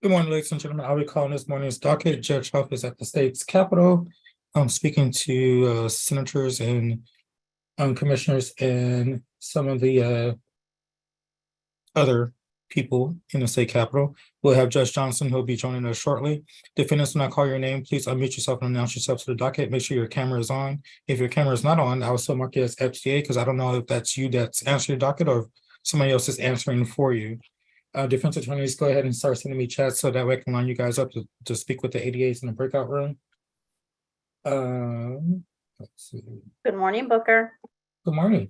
Good morning, ladies and gentlemen. I'll be calling this morning's docket. Judge Huff is at the state's capitol. I'm speaking to senators and commissioners and some of the other people in the state capitol. We'll have Judge Johnson, who'll be joining us shortly. Defendants, when I call your name, please unmute yourself and announce yourself to the docket. Make sure your camera is on. If your camera is not on, I will still mark it as FTA because I don't know if that's you that's answering the docket or if somebody else is answering for you. Defense attorneys, go ahead and start sending me chats so that way I can line you guys up to speak with the ADAs in the breakout room. Let's see. Good morning, Booker. Good morning.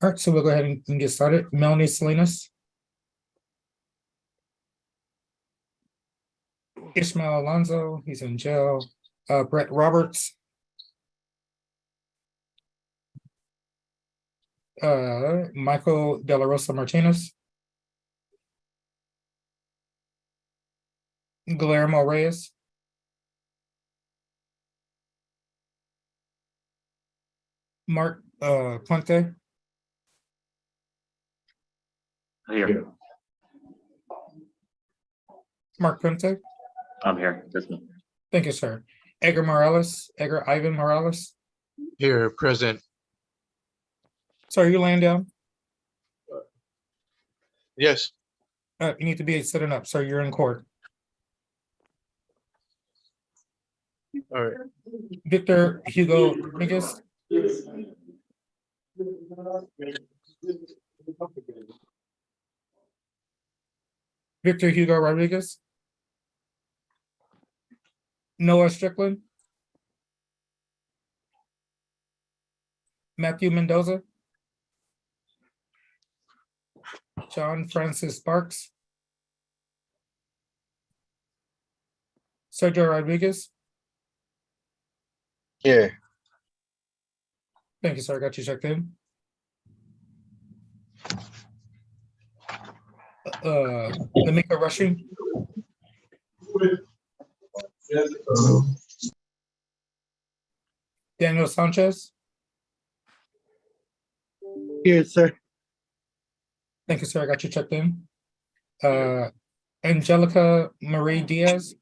All right, so we'll go ahead and get started. Melanie Salinas. Ishmael Alonso, he's in jail. Brett Roberts. Michael De La Rosa Martinez. Guillermo Reyes. Mark Puente. Here. Mark Puente. I'm here. That's me. Thank you, sir. Edgar Morales. Edgar Ivan Morales. Here, present. Sir, you laying down? Yes. You need to be sitting up, sir. You're in court. All right. Victor Hugo Rodriguez. Victor Hugo Rodriguez. Noah Strickland. Matthew Mendoza. John Francis Sparks. Sergio Rodriguez. Here. Thank you, sir. I got you checked in. Lamika Rushing. Daniel Sanchez. Here, sir. Thank you, sir. I got you checked in. Angelica Marie Diaz.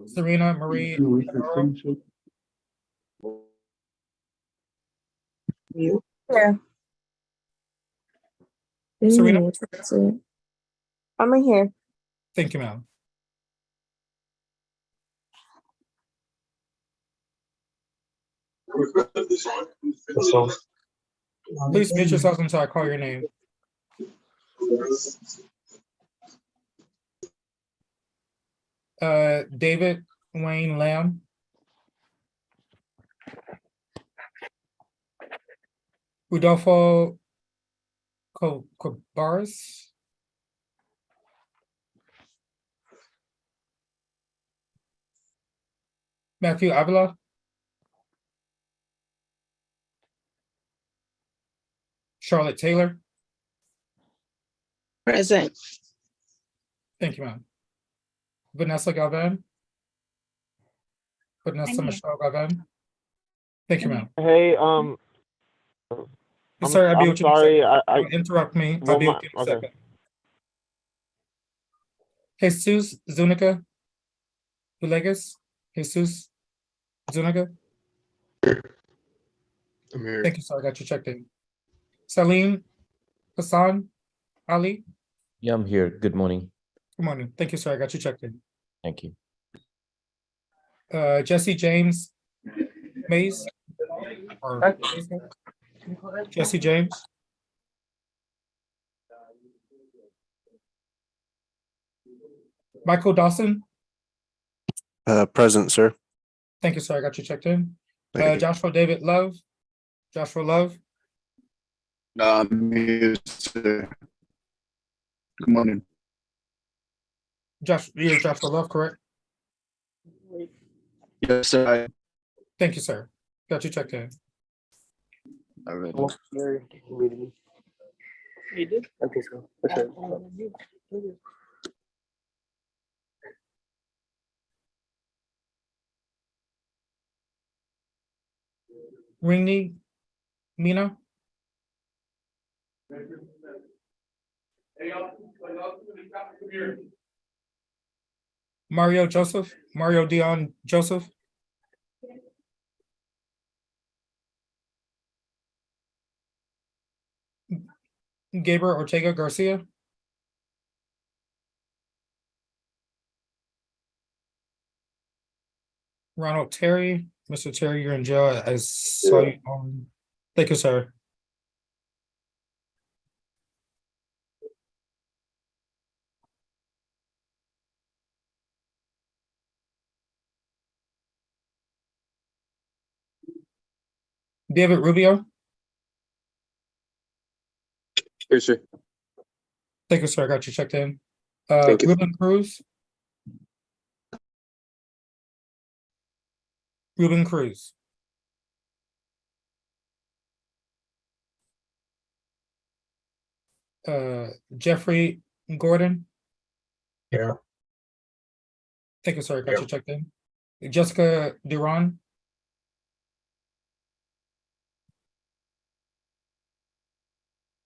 Serena Marie Navarro, Yeah. Serena? I'm right here. Thank you, ma'am. Please mute yourselves until I call your name. David Wayne Lamb. Rudolfo Cabarrus. Matthew Avila. Charlotte Taylor. Present. Thank you, ma'am. Vanessa Galvan. Vanessa I'm here. Michelle Galvan. Thank you, ma'am. Hey, Sorry, I'll be I'm with you in a sorry. second. I Don't interrupt me. I'll well, be with you in a okay. second. Jesus Zuniga Villegas. Jesus Zuniga. I'm here. Thank you, sir. I got you checked in. Salim Hassan Ali. Yeah, I'm here. Good morning. Good morning. Thank you, sir. I got you checked in. Thank you. Jesse James Mays. Or Jesse James. Michael Dawson. Present, sir. Thank you, sir. I got you checked in. Thank you. Joshua David Love. Joshua Love. I'm here, sir. Good morning. You're Joshua Love, correct? Yes, sir. Thank you, sir. Got you checked in. I read Well, it. He did? I think so. Ringney Mina. Mario Joseph. Mario Dion Joseph. Gabriel Ortega Garcia. Ronald Terry. Mr. Terry, you're in jail. I saw you on. Thank you, sir. David Rubio. Here, sir. Thank you, sir. I got you checked in. Thank you. Ruben Cruz. Ruben Cruz. Jeffrey Gordon. Yeah. Thank you, sir. I got you checked in. Jessica Duran.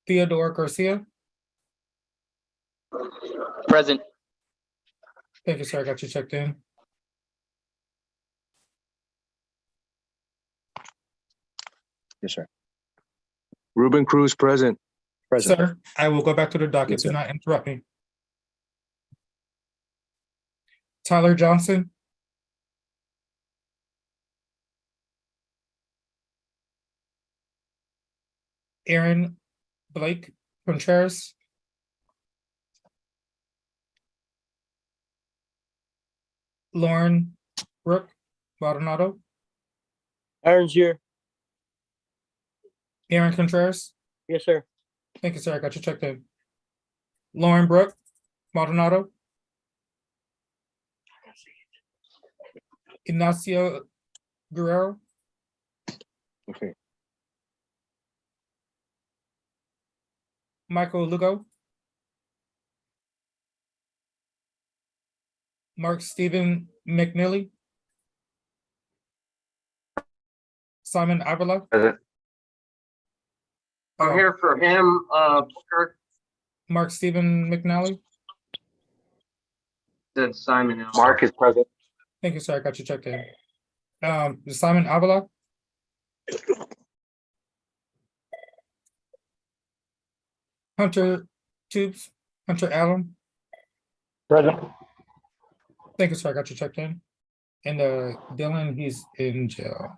Theodore Garcia. Present. Thank you, sir. I got you checked in. Yes, sir. Ruben Cruz, present. Present. Sir, I will go back to the docket. Yes, Do sir. not interrupt me. Tyler Johnson. Aaron Blake Contreras. Lauren Brooke Maldonado. Aaron's here. Aaron Contreras. Yes, sir. Thank you, sir. I got you checked in. Lauren Brooke Maldonado. Ignacio Guerrero. Okay. Michael Lugo. Mark Stephen McNeely. Simon Avila. Present. I'm here for him, Kirk. Mark Stephen McNally. Said Simon. Mark is present. Thank you, sir. I got you checked in. Simon Avila. Hunter Tubes, Hunter Allen. Present. Thank you, sir. I got you checked in. And Dylan, he's in jail.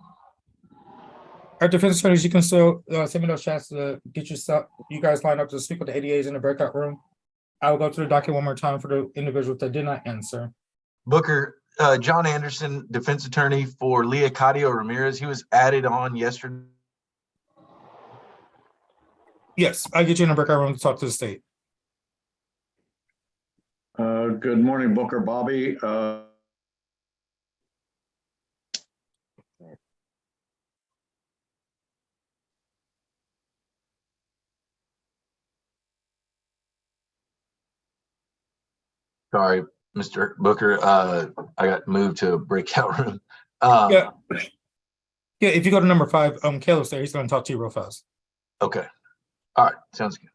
Our defense attorneys, you can still send me those chats to get you guys lined up to speak with the ADAs in the breakout room. I will go through the docket one more time for the individuals that did not answer. Booker, John Anderson, defense attorney for Leocadio Ramirez. He was added on yesterday. Yes, I'll get you in the breakout room to talk to the state. Good morning, Booker, Bobby. Sorry, Mr. Booker. I got moved to a breakout room. Yeah. Yeah, if you go to number 5, Caleb's there. He's going to talk to you real fast. Okay. All right. Sounds good.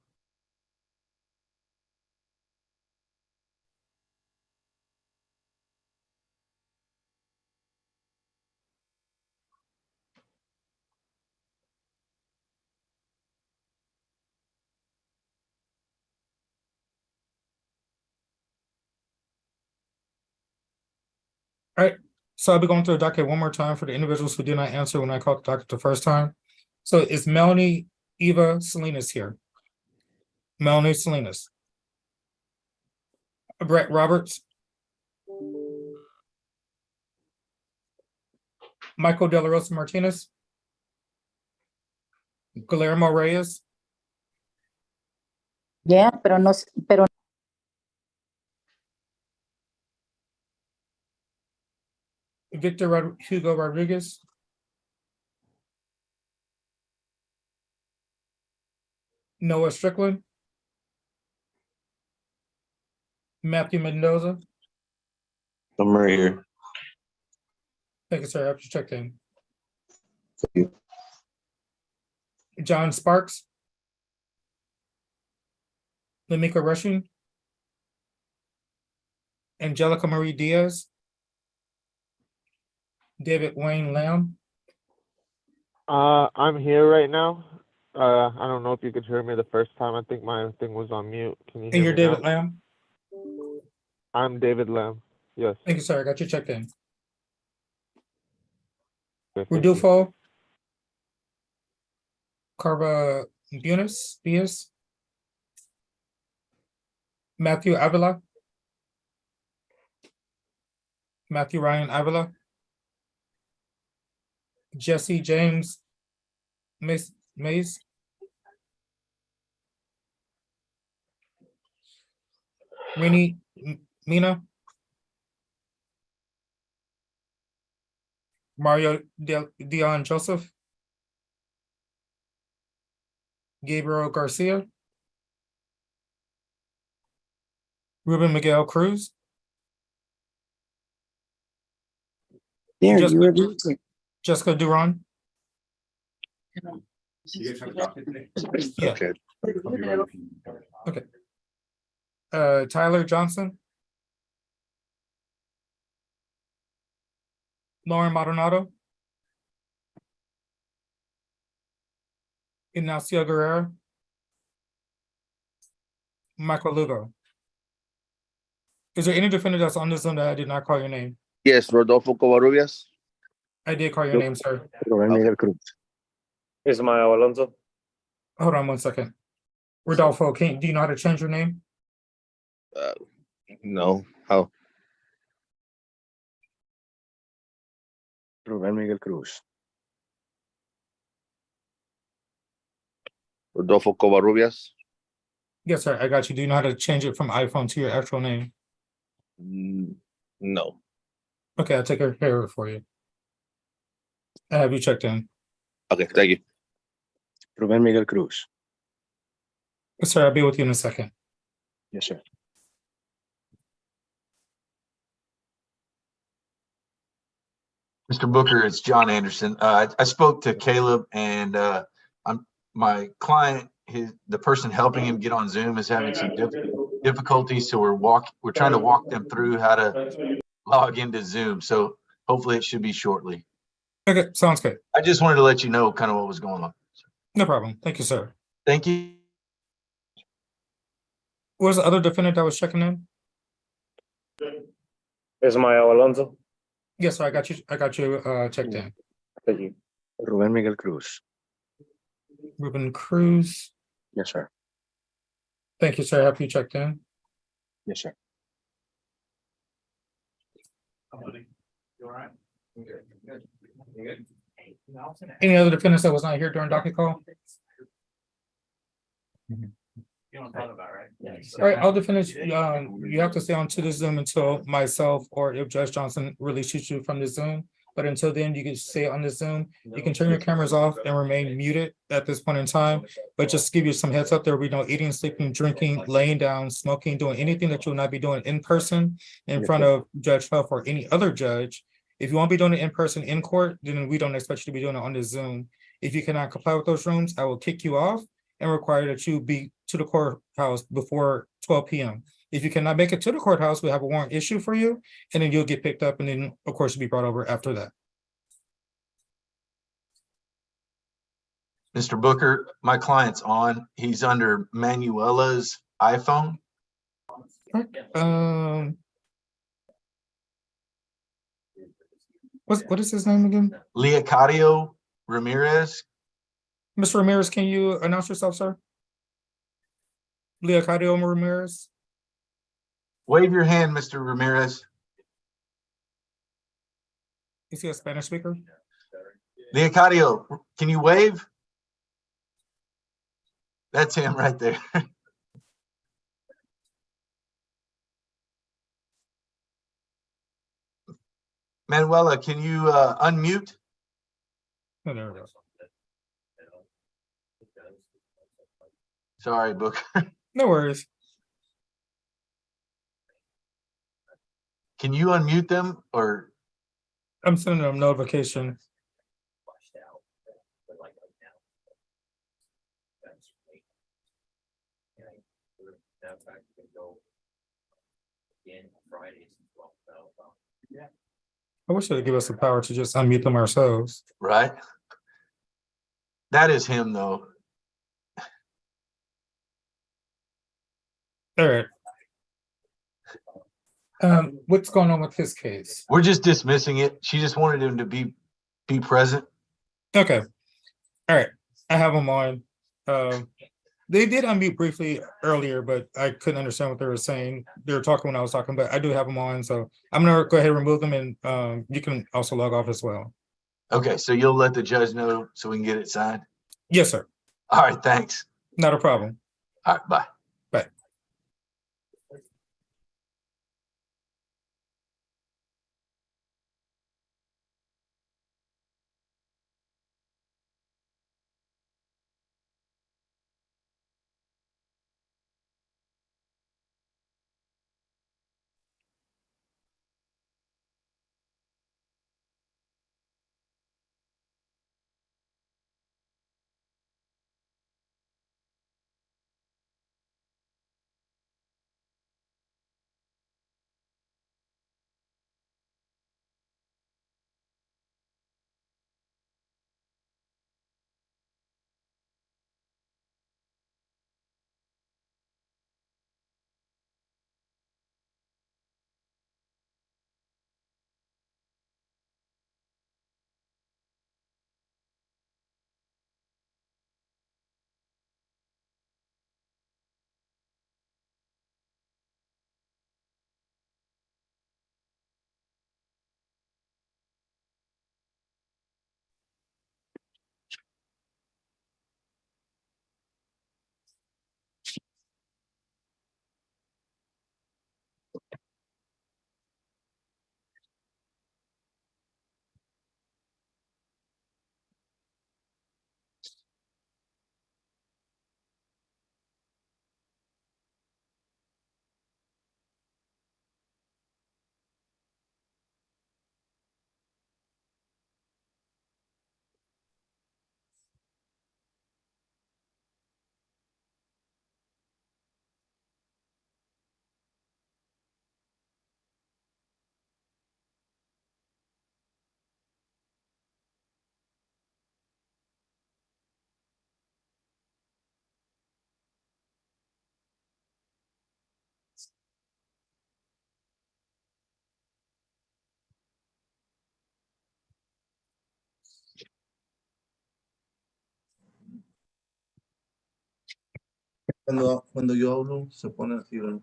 All right, so I'll be going through the docket one more time for the individuals who did not answer when I called the docket the first time. So is Melanie Eva Salinas here? Melanie Salinas. Brett Roberts. Michael De La Rosa Martinez. Guillermo Reyes. Yeah, pero Victor Hugo Rodriguez. Noah Strickland. Matthew Mendoza. I'm right here. Thank you, sir. I've just checked in. Thank you. John Sparks. Lamika Rushing. Angelica Marie Diaz. David Wayne Lamb. I'm here right now. I don't know if you could hear me the first time. I think my thing was on mute. Can you And hear you're me David now? Lamb. I'm David Lamb. Yes. Thank you, sir. I got you checked in. Okay, thank you. Rodolfo Carva Diaz. Matthew Avila. Matthew Ryan Avila. Jesse James Mays. Rini Mina. Mario Dion Joseph. Gabriel Garcia. Ruben Miguel Cruz. there Just- you were muted. Jessica Duran. Yeah. Okay. Tyler Johnson. Lauren Maldonado. Ignacio Guerrero. Michael Lugo. Is there any defendant that's on this Zoom that I did not call your name? Yes, Rodolfo Covarrubias. I did call your name, sir. Rubén Miguel Cruz. Ismael Alonso. Hold on one second. Rodolfo, do you know how to change your name? No, how? Rubén Miguel Cruz. Rodolfo Covarrubias. Yes, sir. I got you. Do you know how to change it from iPhone to your actual name? No. Okay, I'll take care of it for you. I have you checked in. Okay, thank you. Rubén Miguel Cruz. Yes, sir. I'll be with you in a second. Yes, sir. Mr. Booker, it's John Anderson. I spoke to Caleb, and my client, the person helping him get on Zoom is having some difficulty. difficulties, so we're trying to walk them through how to log into Zoom. So hopefully it should be shortly. Okay, sounds good. I just wanted to let you know kind of what was going on. No problem. Thank you, sir. Thank you. What was the other defendant that was checking in? Ismael Alonso. Yes, sir, I got you checked in. Thank you. Ruben Miguel Cruz. Ruben Cruz. Yes, sir. Thank you, sir. Have you checked in? Yes, sir. Any other defendants that was not here during docket call? All right, all defendants, you have to stay on to the Zoom until myself or if Judge Johnson releases you from the Zoom. But until then, you can stay on the Zoom. You can turn your cameras off and remain muted at this point in time. But just to give you some heads up, there will be no eating, sleeping, drinking, laying down, smoking, doing anything that you will not be doing in person in front of Judge Huff or any other judge. If you won't be doing it in person in court, then we don't expect you to be doing it on the Zoom. If you cannot comply with those rooms, I will kick you off and require that you be to the courthouse before 12 p.m. If you cannot make it to the courthouse, we have a warrant issue for you, and then you'll get picked up and then, of course, you'll be brought over after that. Mr. Booker, my client's on. He's under Manuela's iPhone. What is his name again? Leocadio Ramirez. Mr. Ramirez, can you announce yourself, sir? Leocadio Ramirez. Wave your hand, Mr. Ramirez. Is he a Spanish speaker? Leocadio, can you wave? That's him right there. Manuela, can you unmute? Oh, there we go. Sorry, Booker. No worries. Can you unmute them or? I'm sending them notification. I wish they'd give us the power to just unmute them ourselves. Right. That is him though. All right. What's going on with his case? We're just dismissing it. She just wanted him to be present. Okay. All right. I have them on. They did unmute briefly earlier, but I couldn't understand what they were saying. They were talking when I was talking, but I do have them on. So I'm gonna go ahead and remove them, and you can also log off as well. Okay, so you'll let the judge know so we can get it signed? Yes, sir. All right, thanks. Not a problem. All right, bye. Bye. Cuando yo hablo, se pone así, ¿verdad?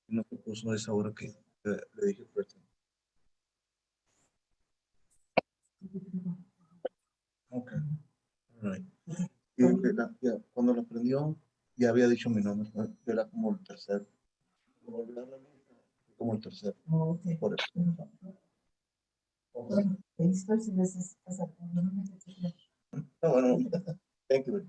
No se puso esa hora que le dije fuerte. Ok. All right. Y cuando lo prendió, ya había dicho mi nombre, ¿no? Yo era como el tercero. Como el tercero. Por eso. No, bueno, thank you.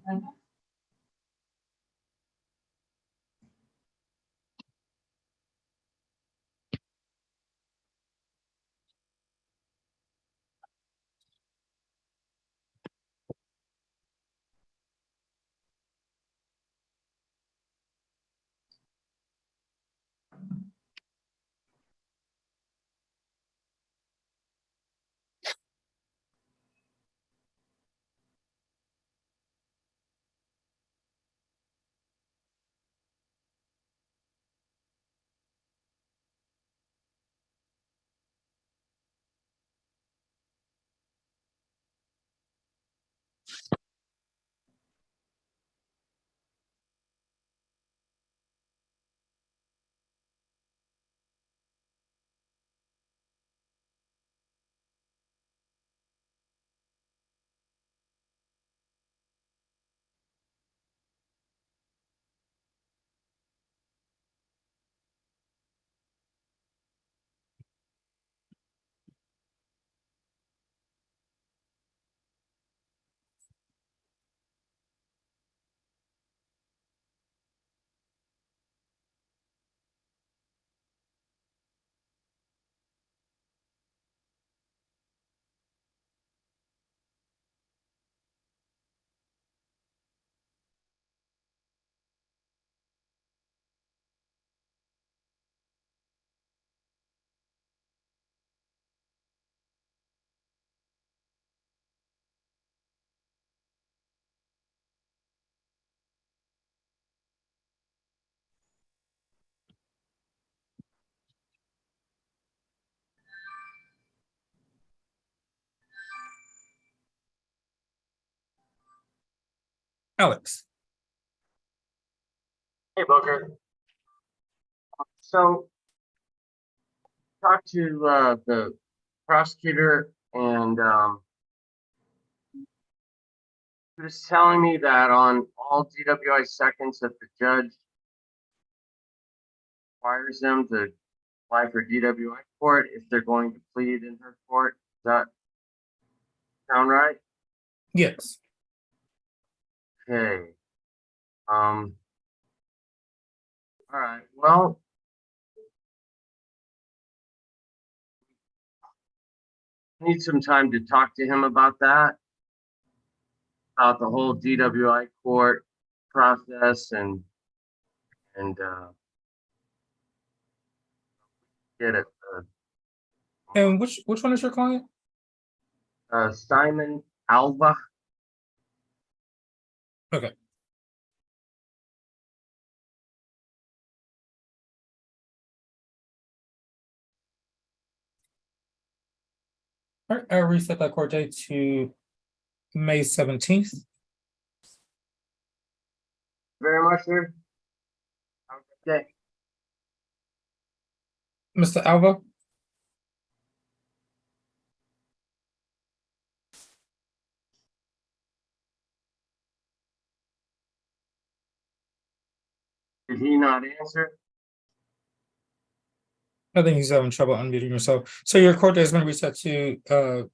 Alex. Hey, Booker. So, talked to the prosecutor, and he was telling me that on all DWI seconds that the judge requires them to apply for DWI court if they're going to plead in her court. Does that sound right? Yes. Okay. All right. Well, I need some time to talk to him about that, about the whole DWI court process, and get it. And which one is your client? Simon Alva. Okay. All right, I'll reset that court date to May 17th. Very much, sir. Have a good day. Mr. Alva? Did he not answer? I think he's having trouble unmuting yourself. So your court date has been reset to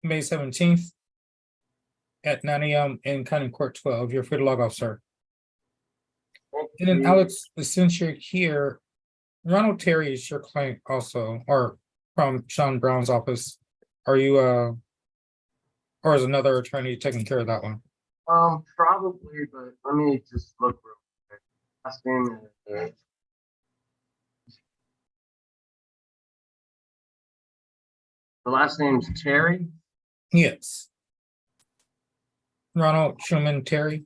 May 17th at 9 a.m. in County Court 12. You're free to log off, sir. And then Alex, since you're here, Ronald Terry is your client also, or from Sean Brown's office. Are you or is another attorney taking care of that one? Probably, but let me just look real quick. Last name is the last name's Terry. Yes. Ronald Schuman Terry.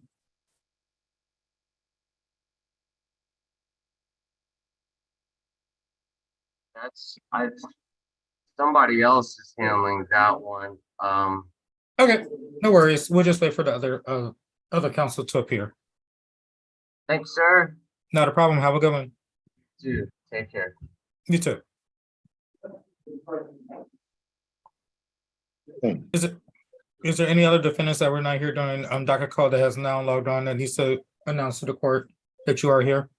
Somebody else is handling that one. Okay, no worries. We'll just wait for the other counsel to appear. Thanks, sir. Not a problem. Have a good one. Dude, take care. You too. Is there any other defendants that were not here during docket call that has now logged on that needs to announce to the court that you are here?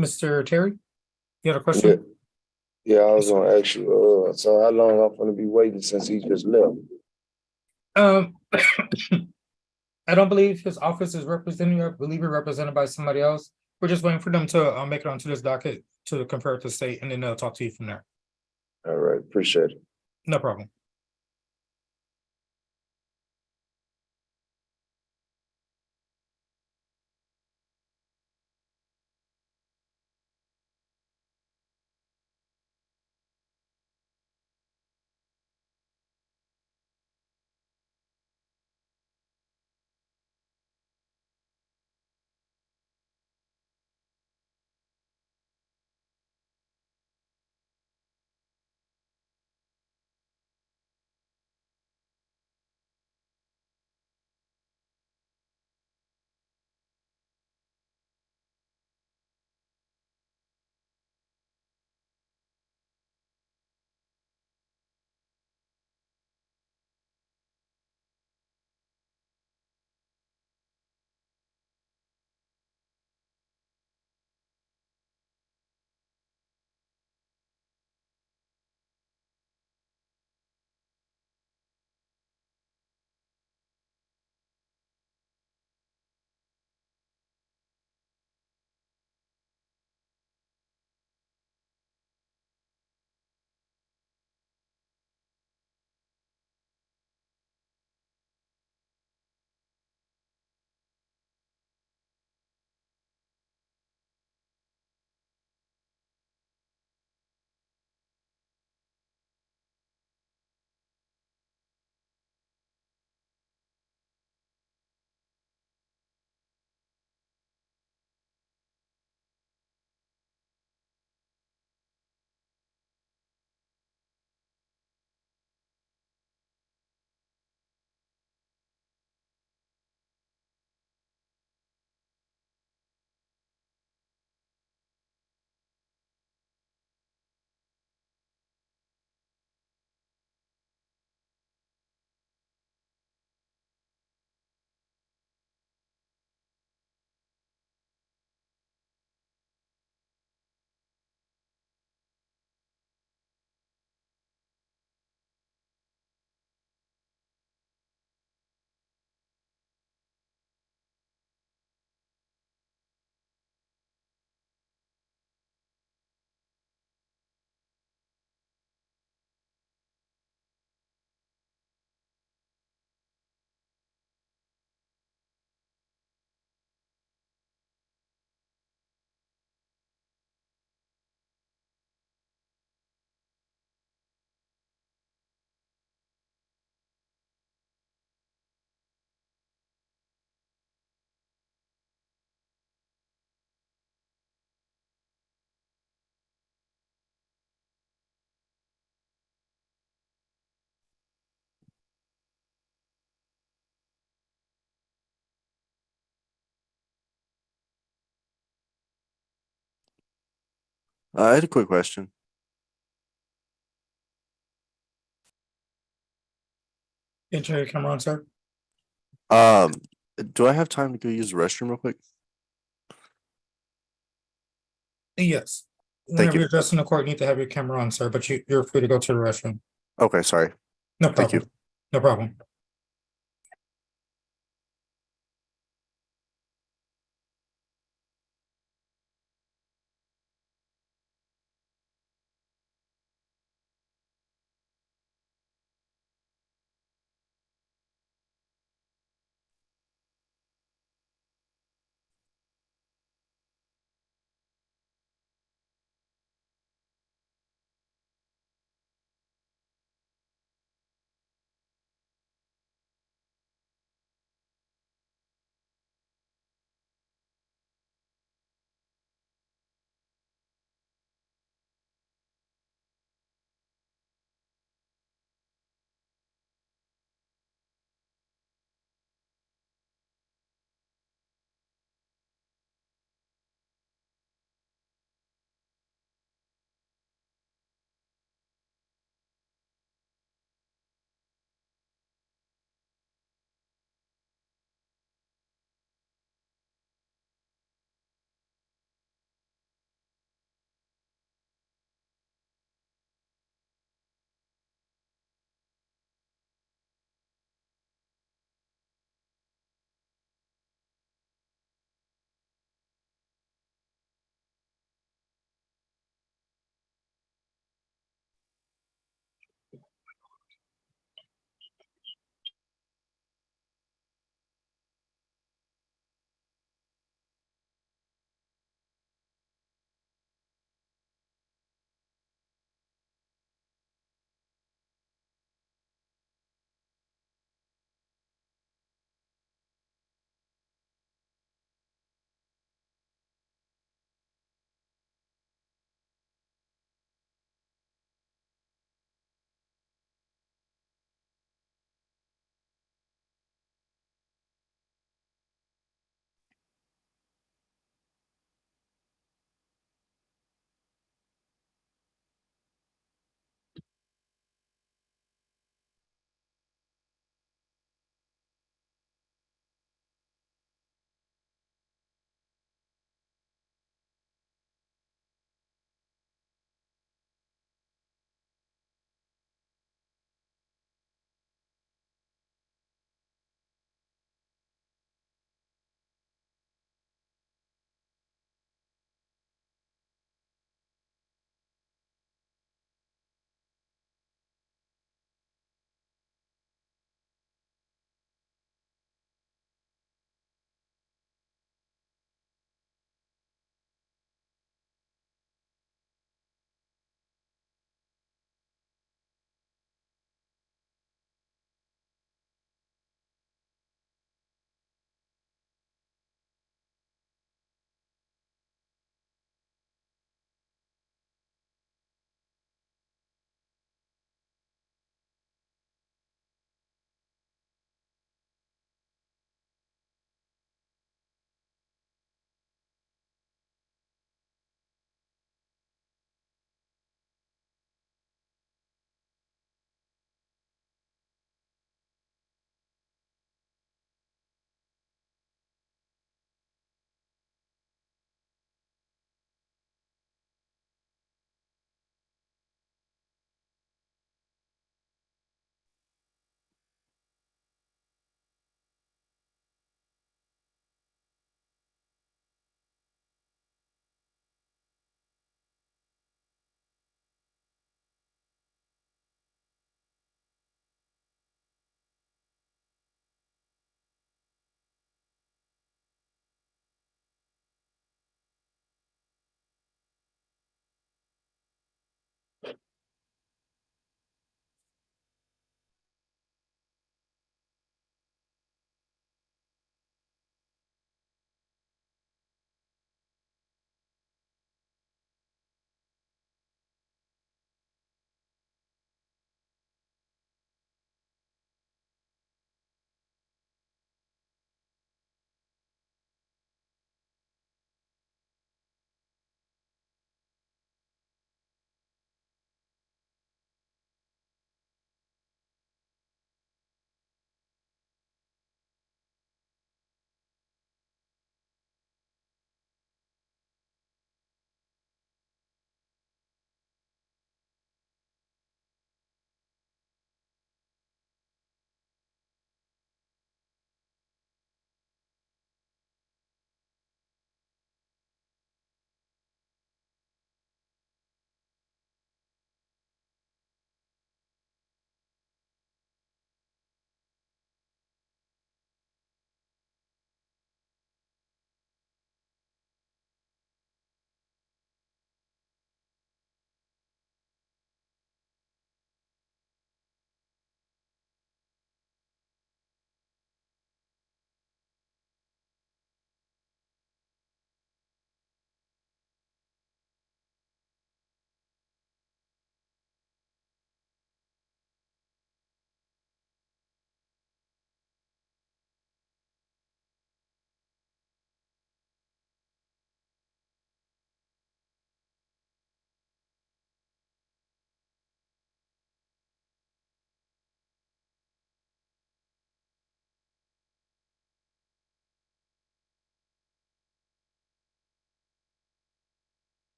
Mr. Terry, you had a question? Yeah, I was gonna ask you, so how long I'm gonna be waiting since he just left? I don't believe his office is representing you. I believe you're represented by somebody else. We're just waiting for them to make it onto this docket to compare it to state, and then they'll talk to you from there. All right, appreciate it. No problem. I had a quick question. Enter your camera on, sir. Do I have time to go use the restroom real quick? Yes. Thank Whenever you. you're addressing the court, you need to have your camera on, sir, but you're free to go to the restroom. Okay, sorry. No Thank you. problem. No problem.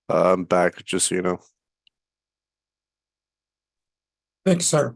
I'm back, just so you know. Thanks, sir.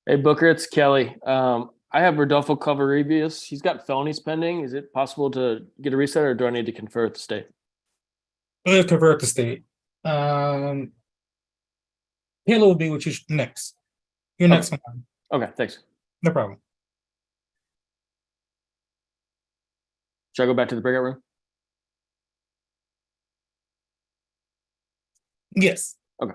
Hey Booker, it's Kelly. I have Rodolfo Covarrubias. He's got felonies pending. Is it possible to get a reset, or do I need to confer with the state? Let's convert the state. Taylor will be with you next. You're next one. Okay, thanks. No problem. Should I go back to the breakout room? Yes. Okay.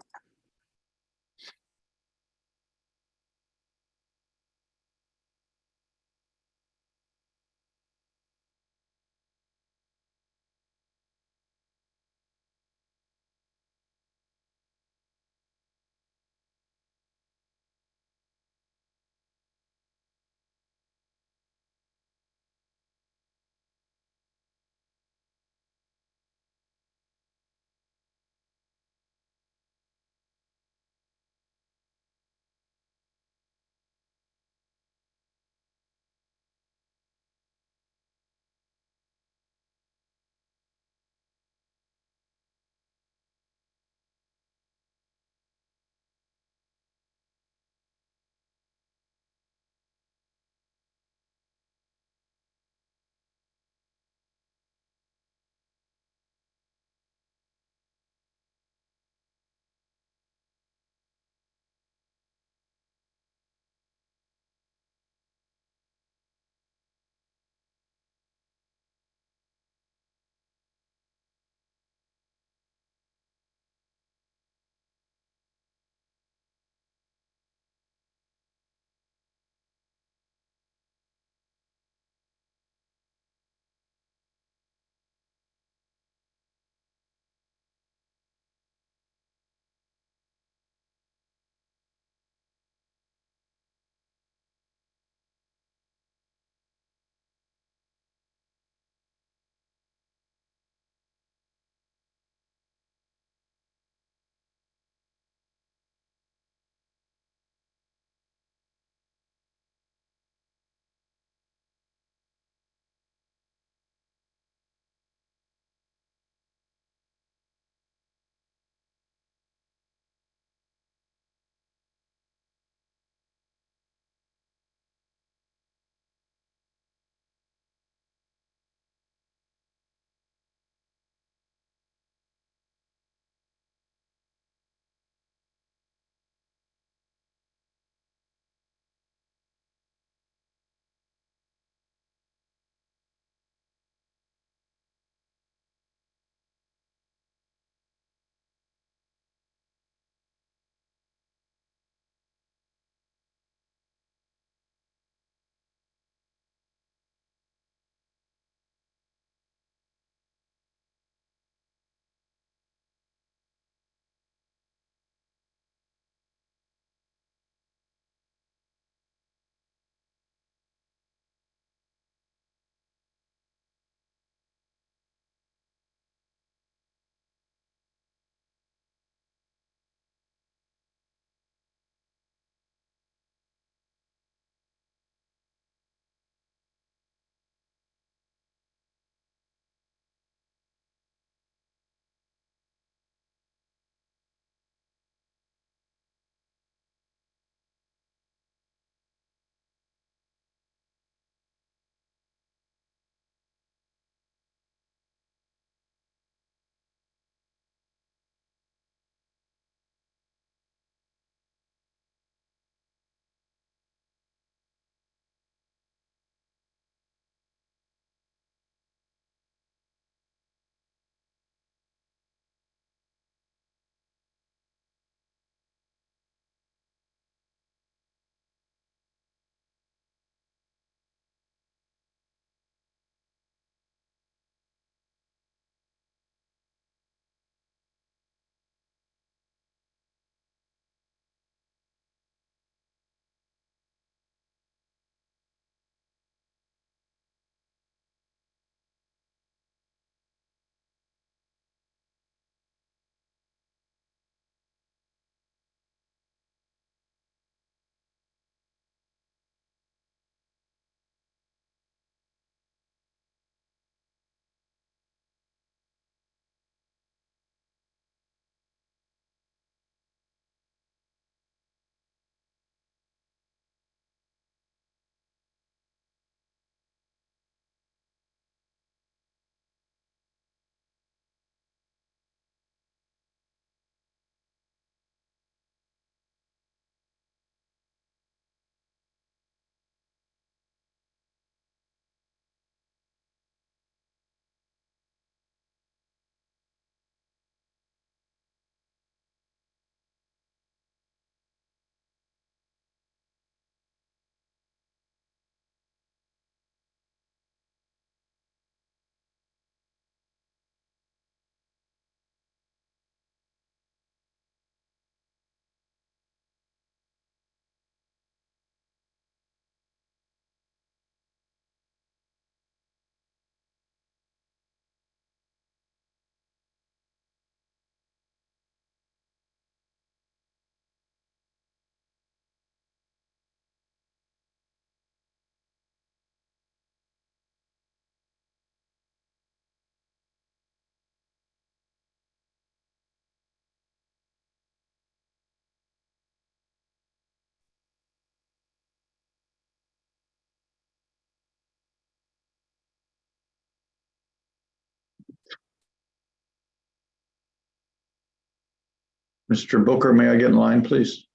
Mr. Booker, may I get in line, please?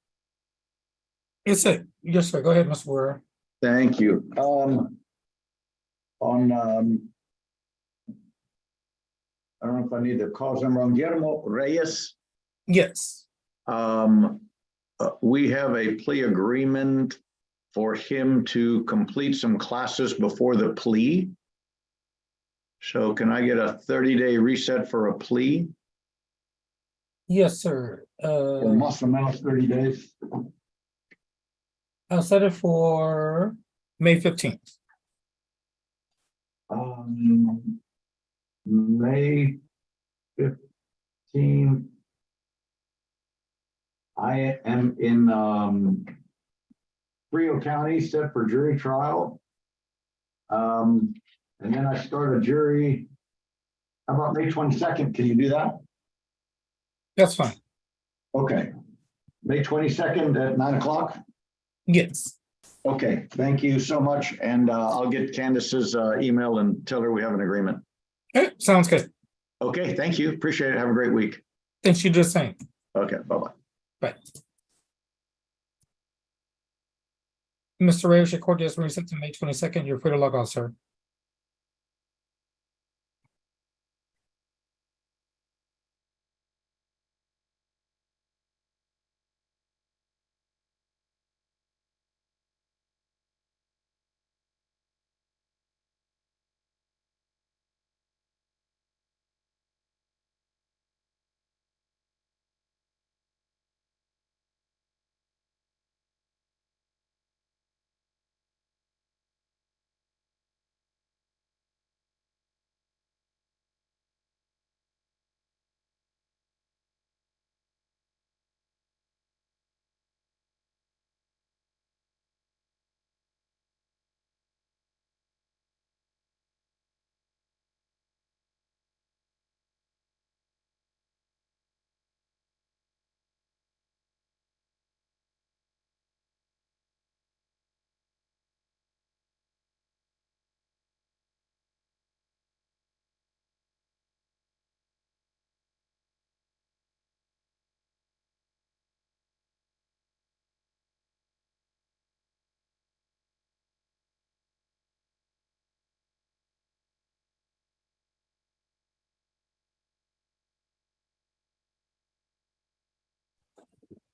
Yes, sir. Yes, sir. Go ahead, Mr. Ware. Thank you. I don't know if I need to call him wrong. Guillermo Reyes. Yes. We have a plea agreement for him to complete some classes before the plea. So can I get a 30-day reset for a plea? Yes, sir. Must amount 30 days. I'll set it for May 15th. May 15th. I am in Frio County set for jury trial. And then I start a jury. How about May 22nd? Can you do that? That's fine. Okay. May 22nd at 9 o'clock? Yes. Okay, thank you so much. And I'll get Candace's email and tell her we have an agreement. Okay, sounds good. Okay, thank you. Appreciate it. Have a great week. Thanks, you just saying. Okay, bye-bye. Bye. Mr. Reyes, your court is reset to May 22nd. You're free to log off, sir.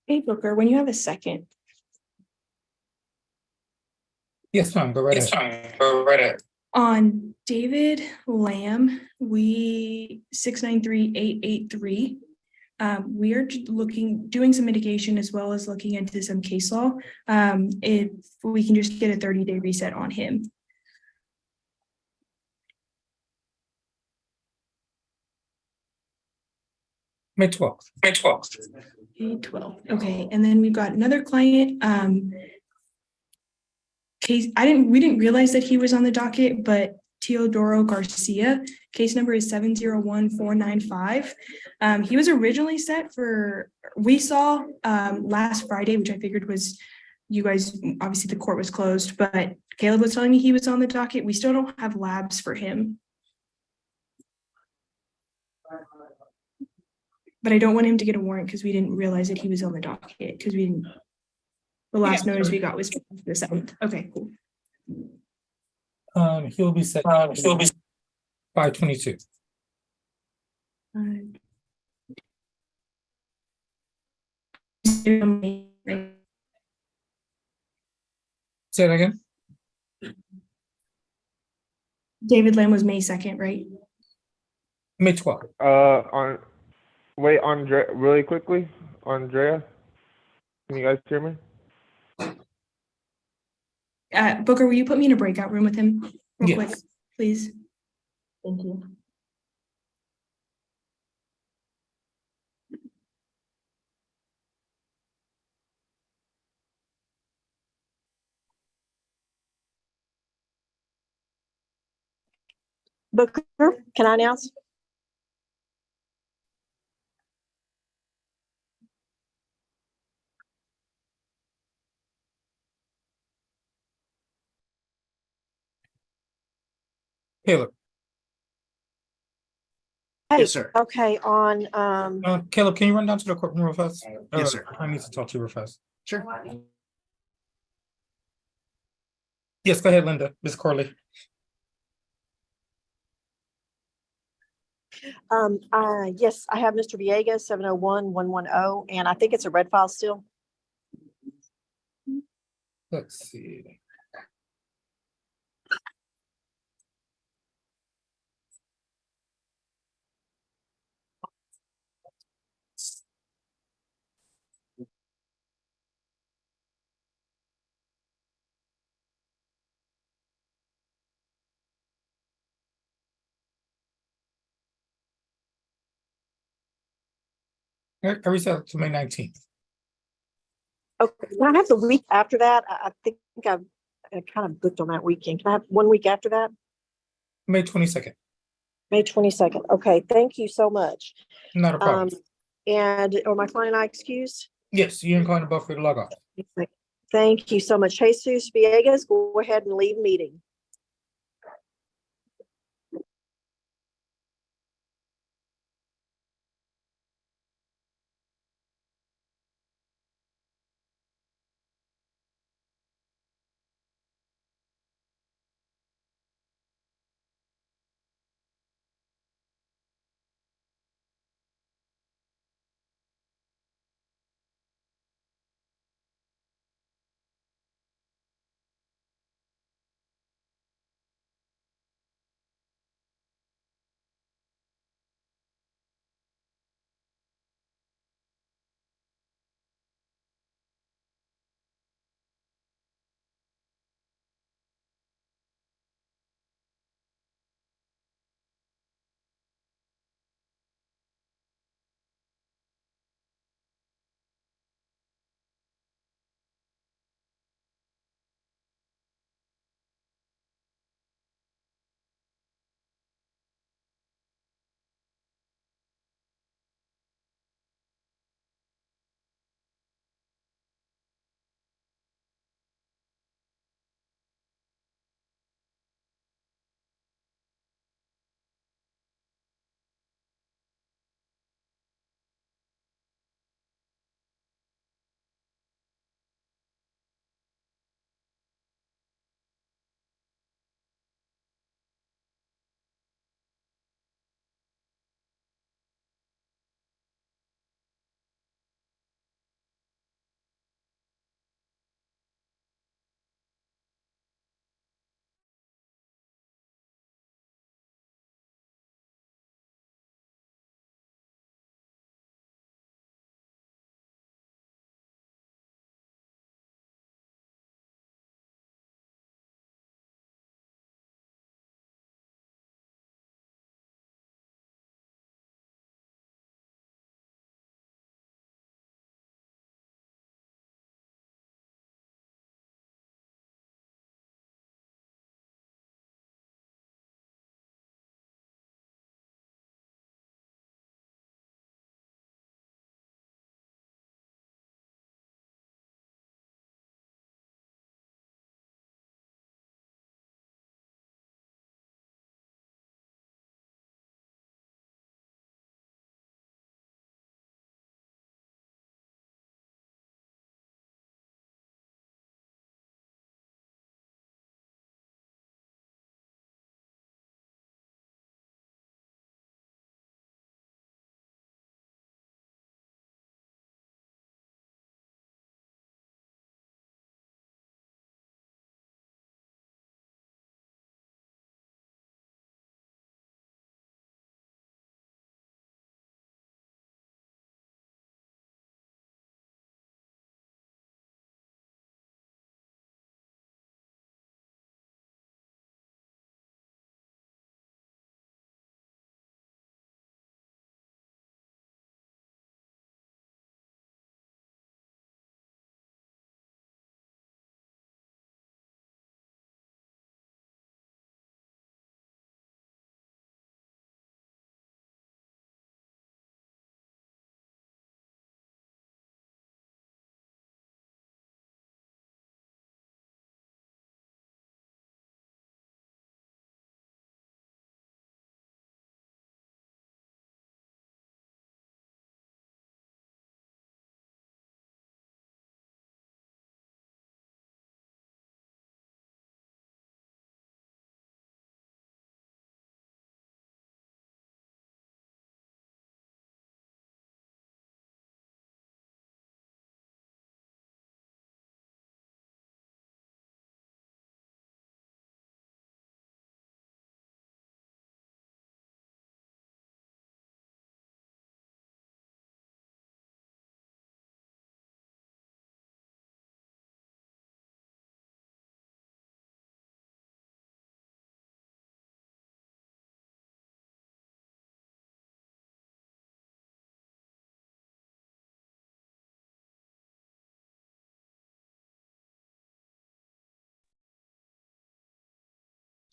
Hey, Booker, when you have a second. Yes, ma'am. Go right ahead. On David Lamb, we 693-883. We are doing some mitigation as well as looking into some case law. If we can just get a 30-day reset on him. May 12th. May 12th. Okay, and then we've got another client. Case we didn't realize that he was on the docket, but Teodoro Garcia, case number is 701-495. He was originally set for, we saw last Friday, which I figured was, you guys, obviously the court was closed, but Caleb was telling me he was on the docket. We still don't have labs for him. But I don't want him to get a warrant because we didn't realize that he was on the docket because we didn't. The last notice we got was the 7th. Okay, cool. He'll be set. 5/22. Say that again. David Lamb was May 2nd, right? May 12th. Andre, really quickly, Andrea, can you guys hear me? Booker, will you put me in a breakout room with him real Yes. quick, please? Thank you. Booker, can I announce? Caleb. Hey, sir. okay, on, Caleb, can you run down to the courtroom real fast? Yes, sir. I need to talk to you real fast. Sure. Yes, go ahead, Linda, Ms. Corley. yes, I have Mr. Villegas, 701-110, and I think it's a red file still. Let's see. I reset to May 19th. Okay, can I have the week after that? I think I kind of booked on that weekend. Can I have 1 week after that? May 22nd. May 22nd. Okay, thank you so much. Not a problem. And are my client and I excused? Yes, you can call the buffer to log off. Thank you so much. Jesus Villegas, go ahead and leave meeting.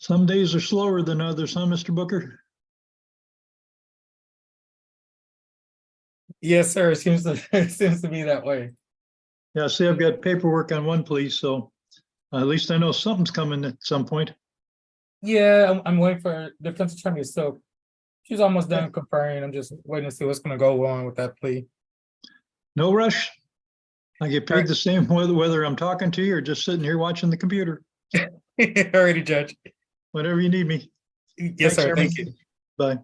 Some days are slower than others, huh, Mr. Booker? Yes, sir. It seems to it seems to be that way. Yeah, see, I've got paperwork on one, please, so at least I know something's coming at some point. Yeah, I'm waiting for defense attorney. So she's almost done conferring. I'm just waiting to see what's going to go on with that plea. No rush. I get paid the same whether I'm talking to you or just sitting here watching the computer. Alrighty, Judge. Whenever you need me. Yes, Thanks, sir. Chairman. Thank you. Bye.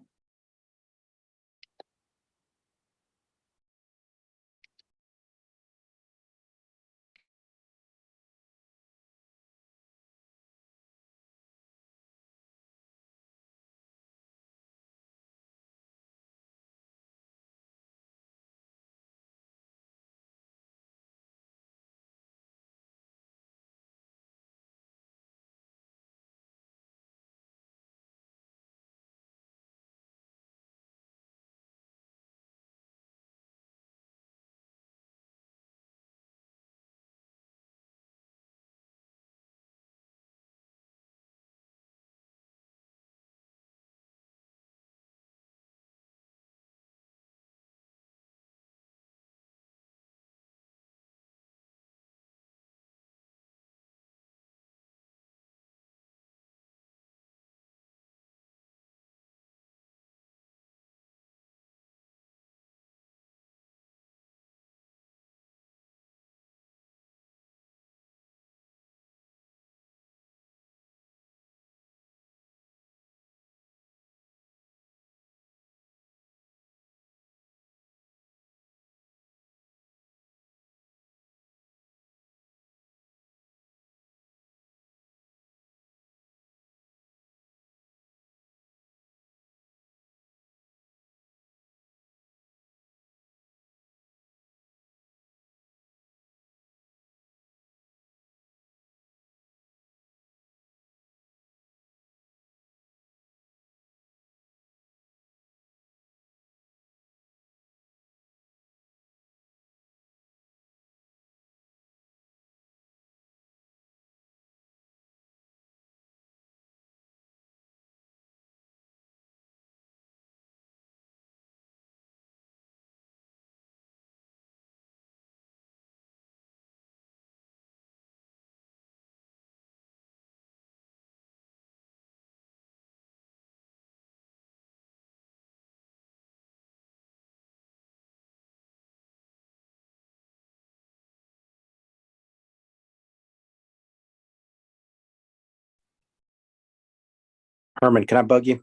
Herman, can I bug you?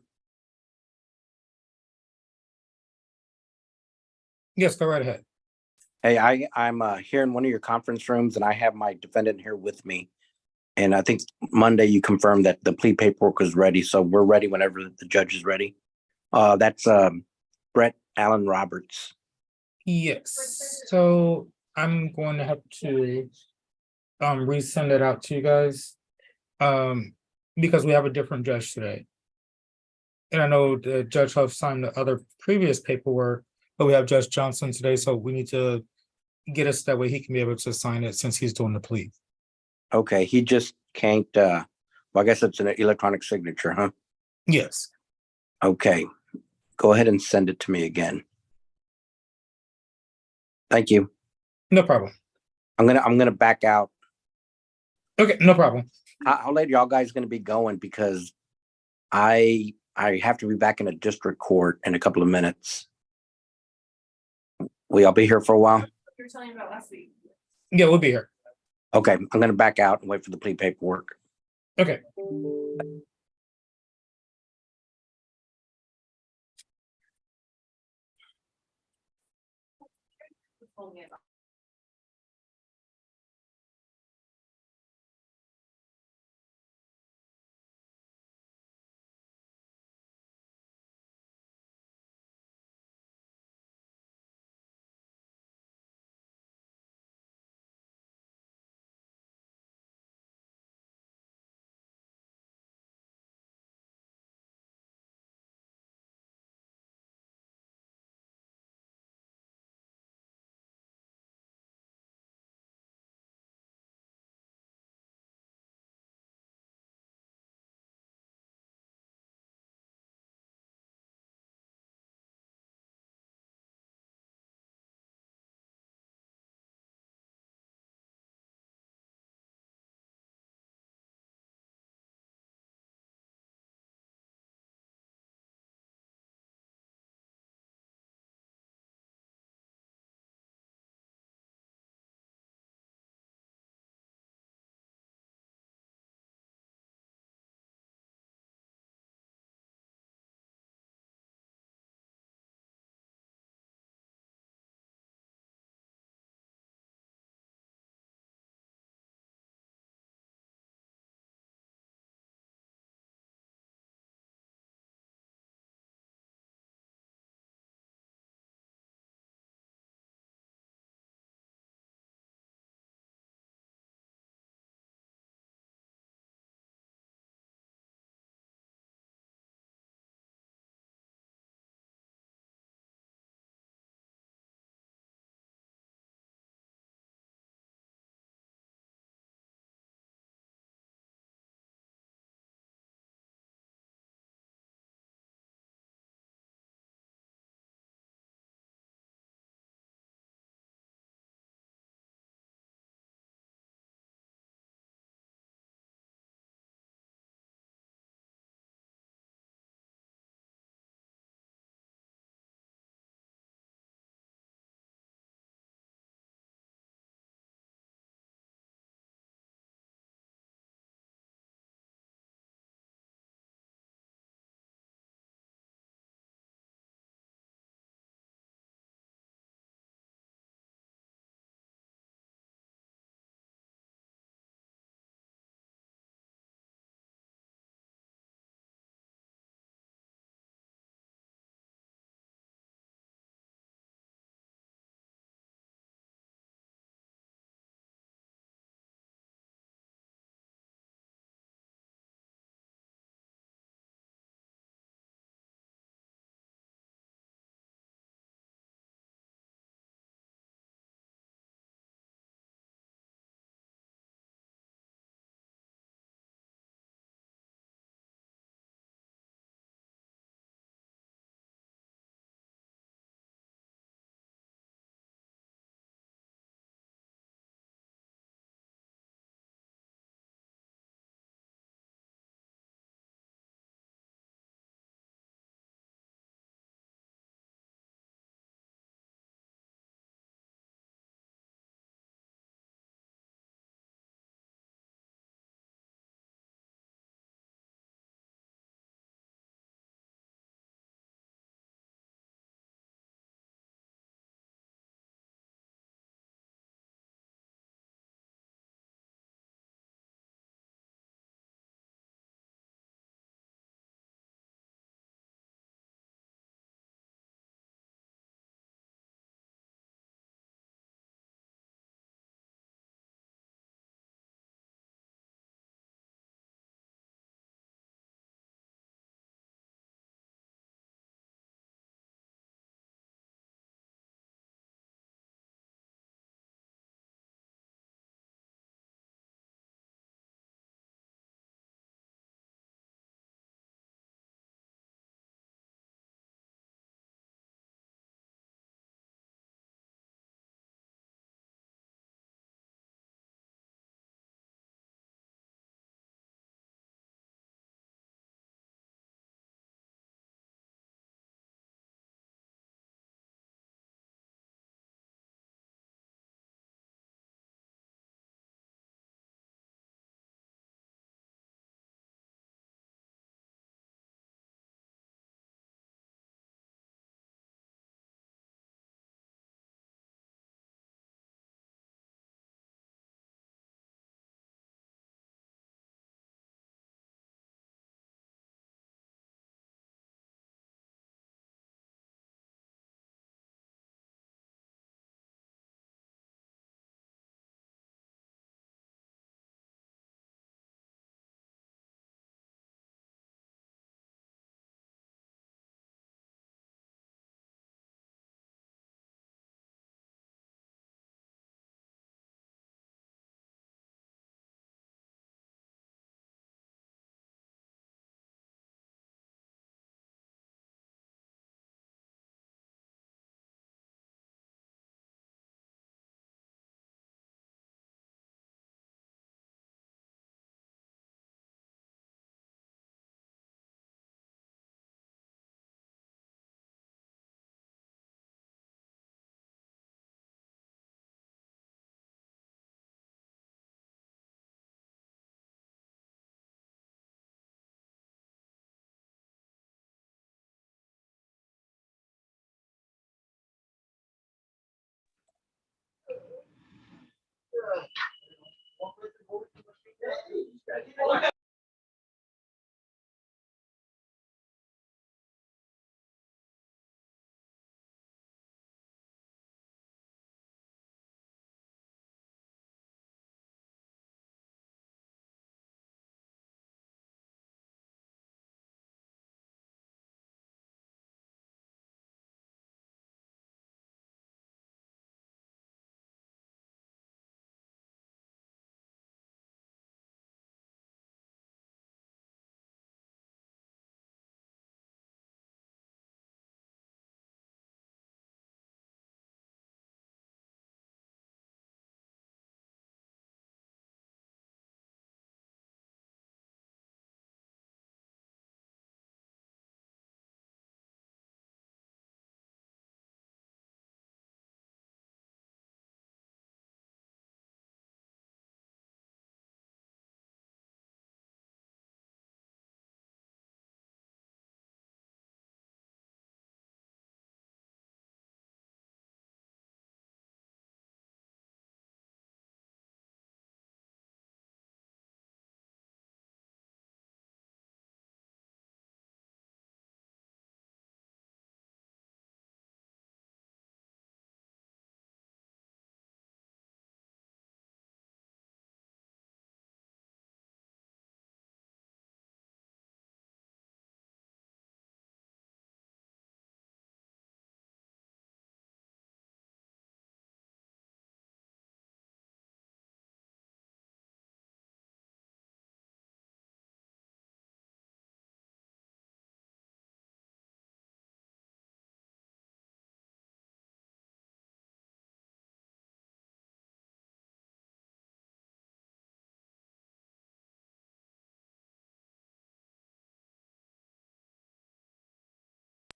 Yes, go right ahead. Hey, I'm here in one of your conference rooms and I have my defendant here with me. And I think Monday you confirmed that the plea paperwork was ready. So we're ready whenever the judge is ready. That's Brett Allen Roberts. Yes. So I'm going to have to resend it out to you guys. Because we have a different judge today. And I know the judge have signed the other previous paperwork, but we have Judge Johnson today, so we need to get us that way he can be able to sign it since he's doing the plea. Okay, he just can't, well, I guess it's an electronic signature, huh? Yes. Okay, go ahead and send it to me again. Thank you. No problem. I'm gonna back out. Okay, no problem. How late are y'all guys gonna be going? Because I have to be back in a district court in a couple of minutes. Will y'all be here for a while? You're telling about last week. Yeah, we'll be here. Okay, I'm gonna back out and wait for the plea paperwork. Okay.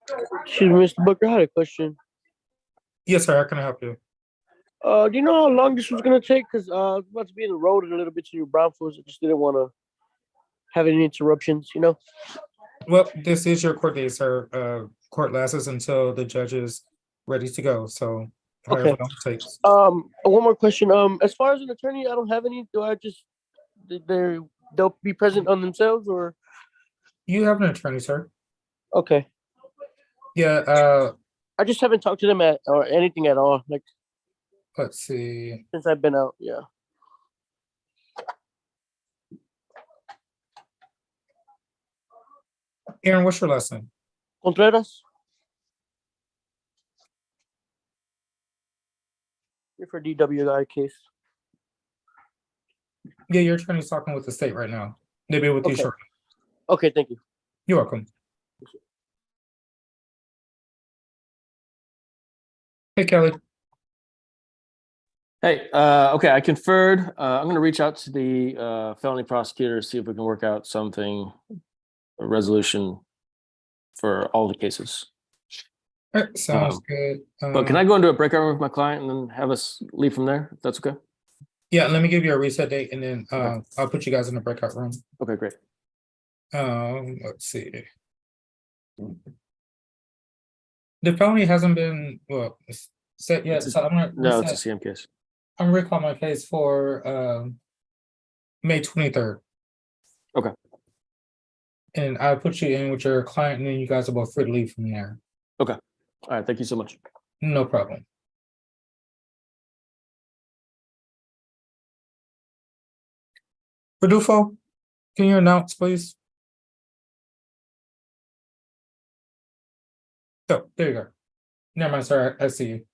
Excuse me, Mr. Booker, I had a question. Yes, sir. How can I help you? Do you know how long this was gonna take? Cause I was about to be in the road in a little bit to New Braunfels. I just didn't want to have any interruptions, you know? Well, this is your court date, sir. Court lasts until the judge is ready to go. So however Okay. long it takes. One more question. As far as an attorney, I don't have any. Do I just they'll be present on themselves or? You have an attorney, sir. Okay. Yeah, I just haven't talked to them or anything at all. Like let's see. since I've been out. Yeah. Aaron, what's your last name? Contreras. Here for DWI case. Yeah, your attorney's talking with the state right now. They'll be with you Okay. shortly. Okay, thank you. You're welcome. Hey, Kelly. Hey, okay, I conferred. I'm gonna reach out to the felony prosecutor, see if we can work out something, a resolution for all the cases. All right, sounds good. But can I go into a breakout room with my client and then have us leave from there, if that's okay? Yeah, let me give you a reset date and then I'll put you guys in the breakout room. Okay, great. Let's see. The felony hasn't been set yet, so I'm gonna No, it's a reset. CM case. I'm gonna recall my case for May 23rd. Okay. And I'll put you in with your client and then you guys are both free to leave from there. Okay. All right, thank you so much. No problem. Rodolfo, can you announce, please? Oh, there you go. Never mind, sorry, I see you.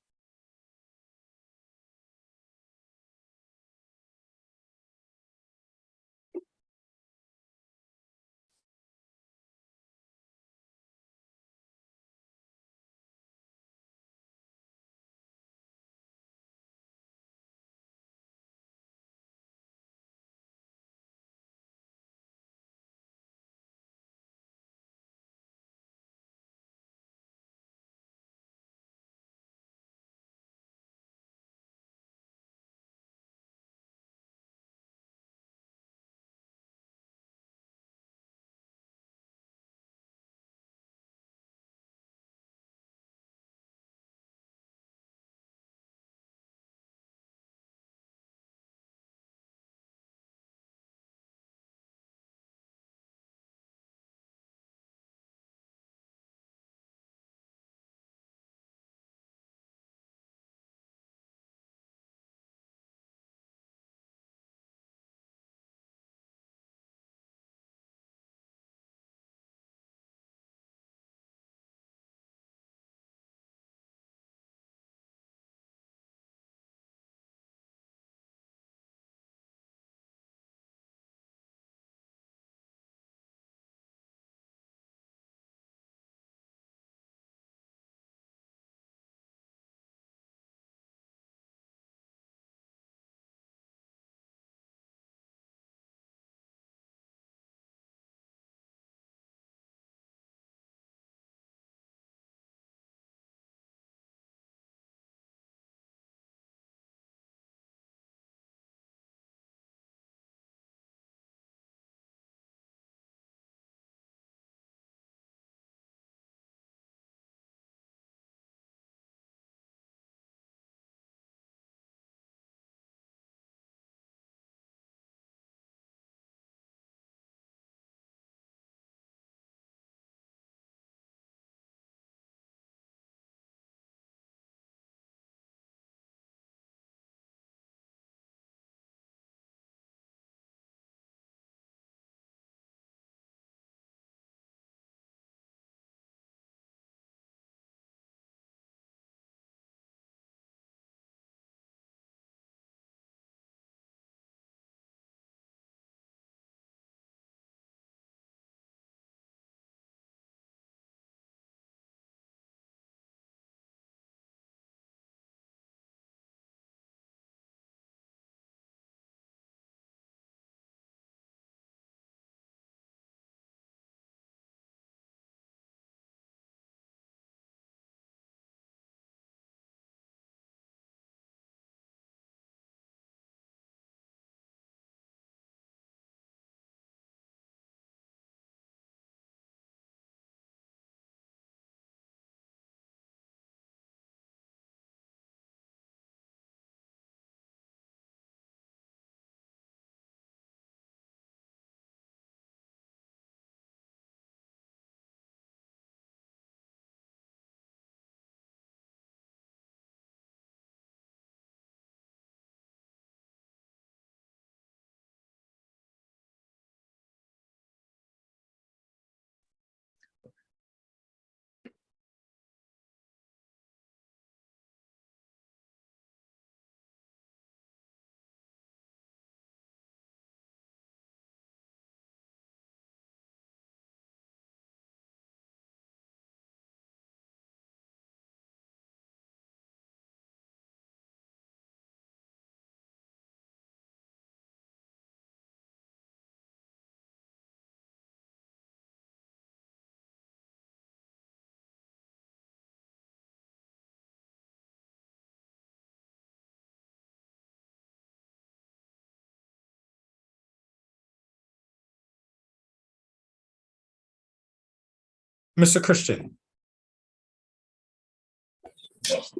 Mr. Christian.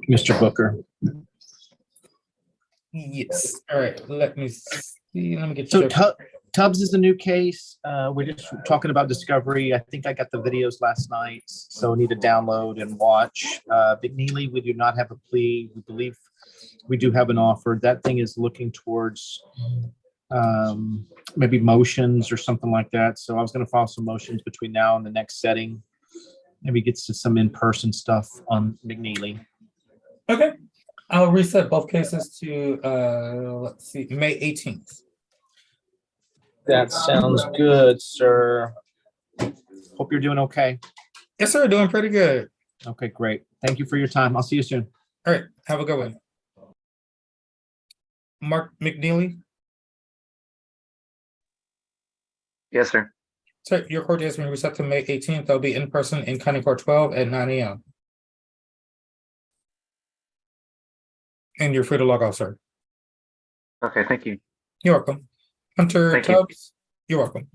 Mr. Booker. Yes, all right, let me see, let me get. So your- Tubbs is a new case. We're just talking about discovery. I think I got the videos last night, so need to download and watch. McNeely, we do not have a plea. We believe we do have an offer. That thing is looking towards maybe motions or something like that. So I was going to file some motions between now and the next setting. Maybe gets to some in-person stuff on McNeely. Okay, I'll reset both cases to, let's see, May 18th. That sounds good, sir. Hope you're doing okay. Yes, sir, doing pretty good. Okay, great. Thank you for your time. I'll see you soon. All right, have a good one. Mark McNeely, Yes, sir. so your court date has been reset to May 18th. I'll be in person in County Court 12 at 9 a.m. And you're free to log off, sir. Okay, thank you. You're welcome. Hunter Thank you. Tubbs, you're welcome.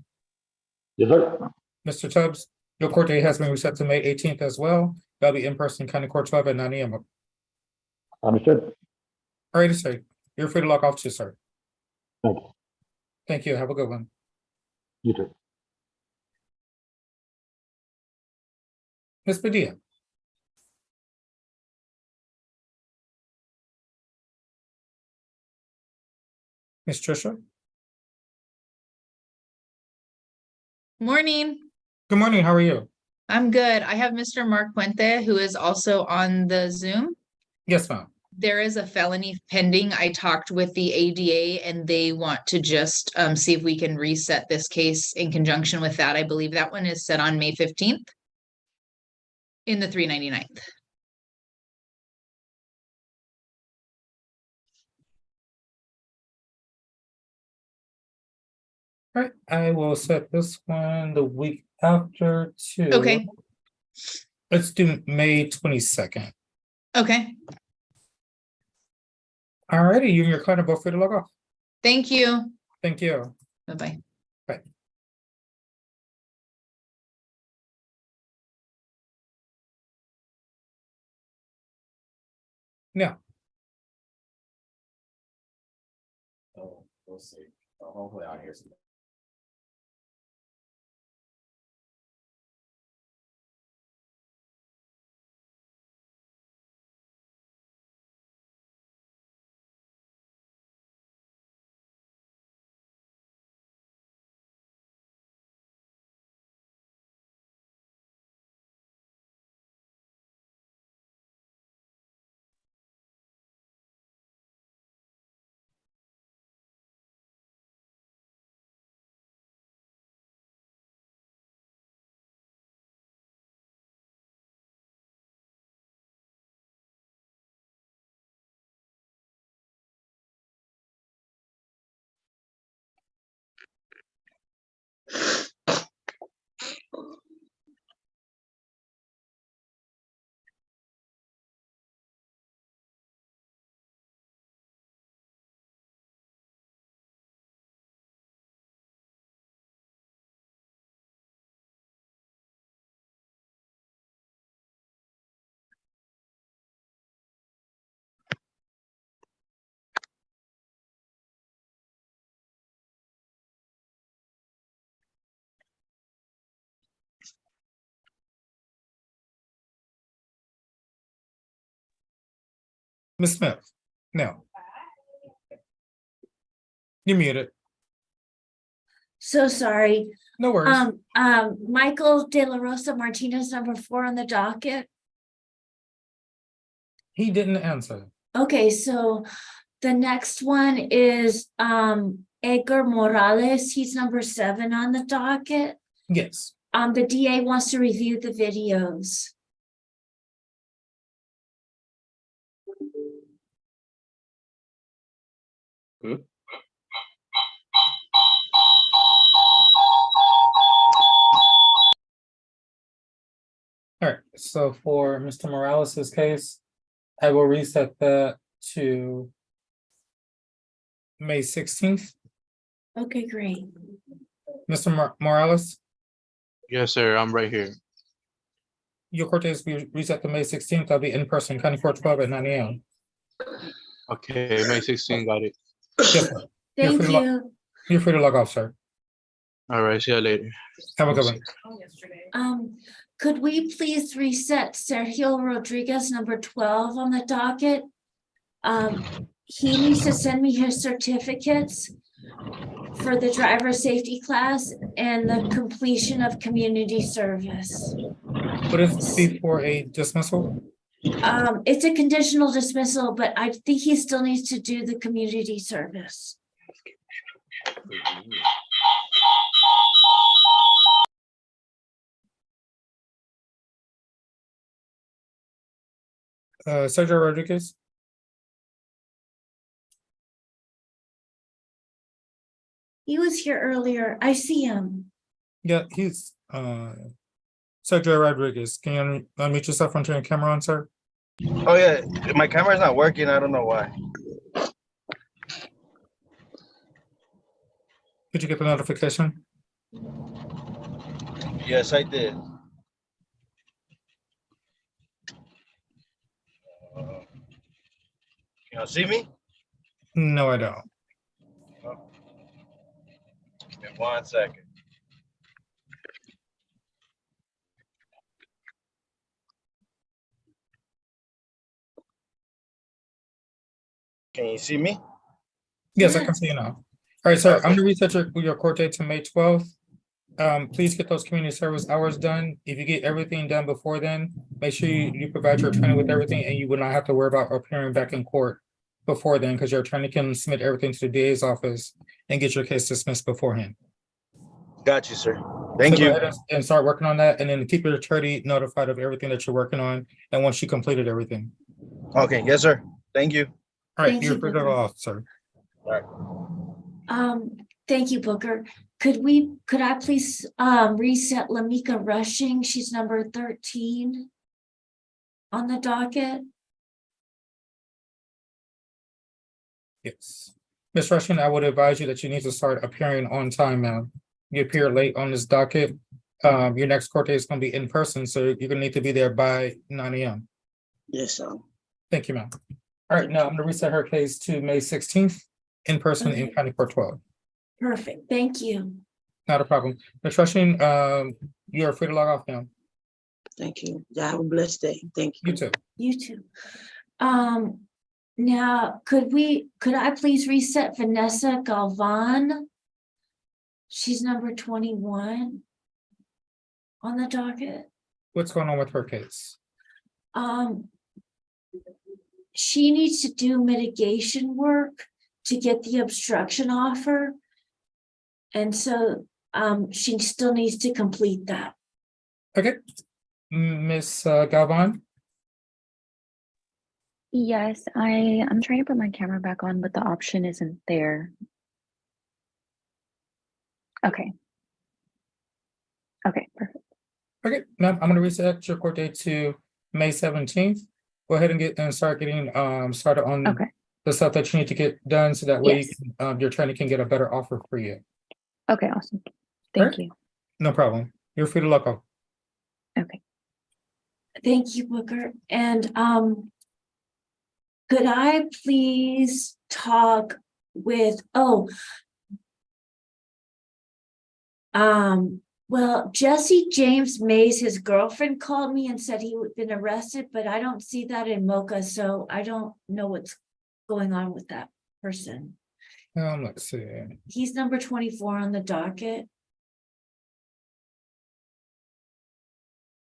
Yes, sir. Mr. Tubbs, your court date has been reset to May 18th as well. That'll be in person, County Court 12 at 9 a.m. Understood. All right, sir. You're free to log off too, sir. Thank you. Thank you. Have a good one. You too. Ms. Padilla. Ms. Trisha. Morning. Good morning. How are you? I'm good. I have Mr. Mark Puente, who is also on the Zoom. Yes, ma'am. There is a felony pending. I talked with the ADA and they want to just see if we can reset this case in conjunction with that. I believe that one is set on May 15th in the 399th. All right, I will set this one the week after too. Okay. Let's do May 22nd. Okay. All righty, you and your client are both free to log off. Thank you. Thank you. Bye-bye. Bye. Now. Oh, we'll see. Hopefully I'll hear some. Ms. Smith, now. You're muted. So sorry. No worries. Michael De La Rosa Martinez, number 4 on the docket. He didn't answer. Okay, so the next one is Edgar Morales. He's number 7 on the docket. Yes. The DA wants to review the videos. All right, so for Mr. Morales's case, I will reset that to May 16th. Okay, great. Mr. Morales, Yes, sir. I'm right here. Your court date is reset to May 16th. That'll be in person, County Court 12 at 9 a.m. Okay, May 16, got it. Yes, sir. You're free Thank to log- you. You're free to log off, sir. All right, see you later. Have a good one. Could we please reset Sergio Rodriguez, number 12 on the docket? He needs to send me his certificates for the driver safety class and the completion of community service. Would this be for a dismissal? It's a conditional dismissal, but I think he still needs to do the community service. Sergio Rodriguez? He was here earlier. I see him. Yeah, he's Sergio Rodriguez. Can you unmute yourself and turn your camera on, sir? Oh yeah, my camera's not working. I don't know why. Did you get the notification? Yes, I did. Can you see me? No, I don't. Give me 1 second. Can you see me? Yes, I can see you now. All right, sir, Okay. I'm gonna reset your court date to May 12th. Please get those community service hours done. If you get everything done before then, make sure you provide your attorney with everything and you will not have to worry about appearing back in court before then, because your attorney can submit everything to the DA's office and get your case dismissed beforehand. Got you, sir. Thank So go you. ahead and start working on that, and then keep your attorney notified of everything that you're working on, and once you completed everything. Okay, yes, sir. Thank you. All right, Thank you're you, free to go Booker. off, sir. All right. Thank you, Booker. Could I please reset Lamika Rushing? She's number 13 on the docket. Yes. Ms. Rushing, I would advise you that you need to start appearing on time now. You appear late on this docket. Your next court date is gonna be in person, so you're gonna need to be there by 9 a.m. Yes, sir. Thank you, ma'am. All right, now I'm gonna reset her case to May 16th, in person in Okay. County Court 12. Perfect. Thank you. Not a problem. Ms. Rushing, you're free to log off now. Thank you. Yeah, have a blessed day. Thank you. You too. You too. Now, could I please reset Vanessa Galvan? She's number 21 on the docket. What's going on with her case? She needs to do mitigation work to get the obstruction offer. And so, she still needs to complete that. Okay. Miss Galvan? Yes, I'm trying to put my camera back on, but the option isn't there. Okay. Okay, perfect. Okay, ma'am, I'm gonna reset your court date to May 17th. Go ahead and start getting started on Okay. the stuff that you need to get done, so that way Yes. your attorney can get a better offer for you. Okay, awesome. Thank you. No problem. You're free to log off. Okay. Thank you, Booker. And could I please talk with, well, Jesse James Mays, his girlfriend called me and said he had been arrested, but I don't see that in Mocha, so I don't know what's going on with that person. Let's see. He's number 24 on the docket.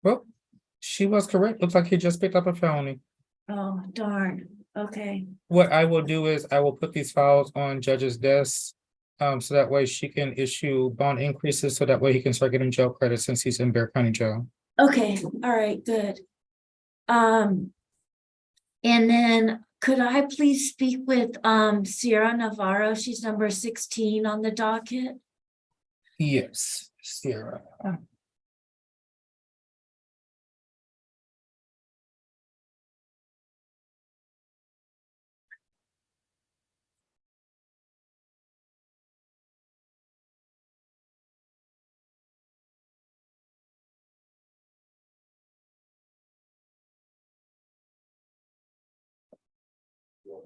Well, she was correct. Looks like he just picked up a felony. Oh, darn. Okay. What I will do is I will put these files on judge's desk. So that way she can issue bond increases, so that way he can start getting jail credit since he's in Bear County Jail. Okay, all right, good. And then could I please speak with Sierra Navarro? She's number 16 on the docket. Yes, Sierra.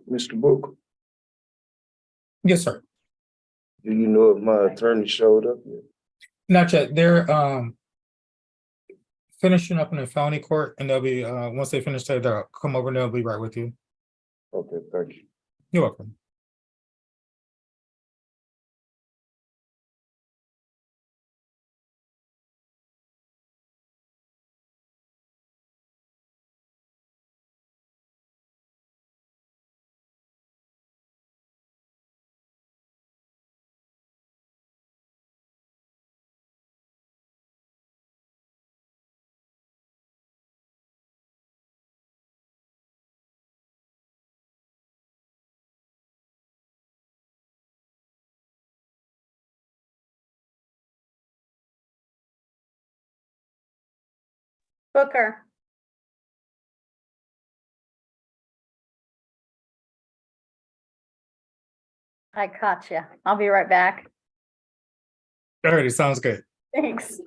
Mr. Booker, Yes, sir. do you know if my attorney showed up yet? Not yet. They're finishing up in the felony court, and they'll be once they finish that, they'll come over and they'll be right with you. Okay, thank you. You're welcome. Booker. I caught you. I'll be right back. Alrighty, sounds good. Thanks.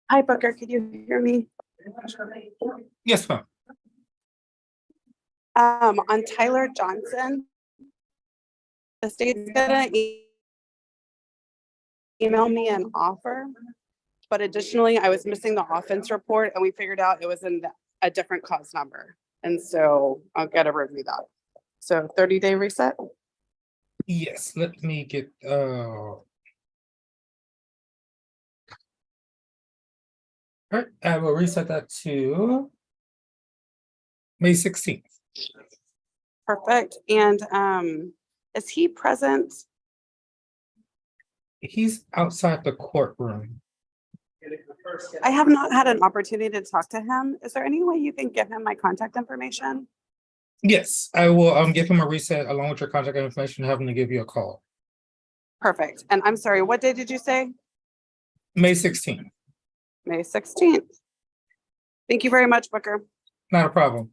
Hi, Booker. Could you hear me? Yes, ma'am. On Tyler Johnson, the state's gonna email me an offer, but additionally, I was missing the offense report, and we figured out it was in a different cause number, and so I'll get to review that. So 30-day reset. Yes, let me get all right, I will reset that to May 16th. Perfect. And is he present? He's outside the courtroom. I have not had an opportunity to talk to him. Is there any way you can give him my contact information? Yes, I will give him a reset along with your contact information, have him to give you a call. Perfect. And I'm sorry, what day did you say? May 16th. May 16th. Thank you very much, Booker. Not a problem.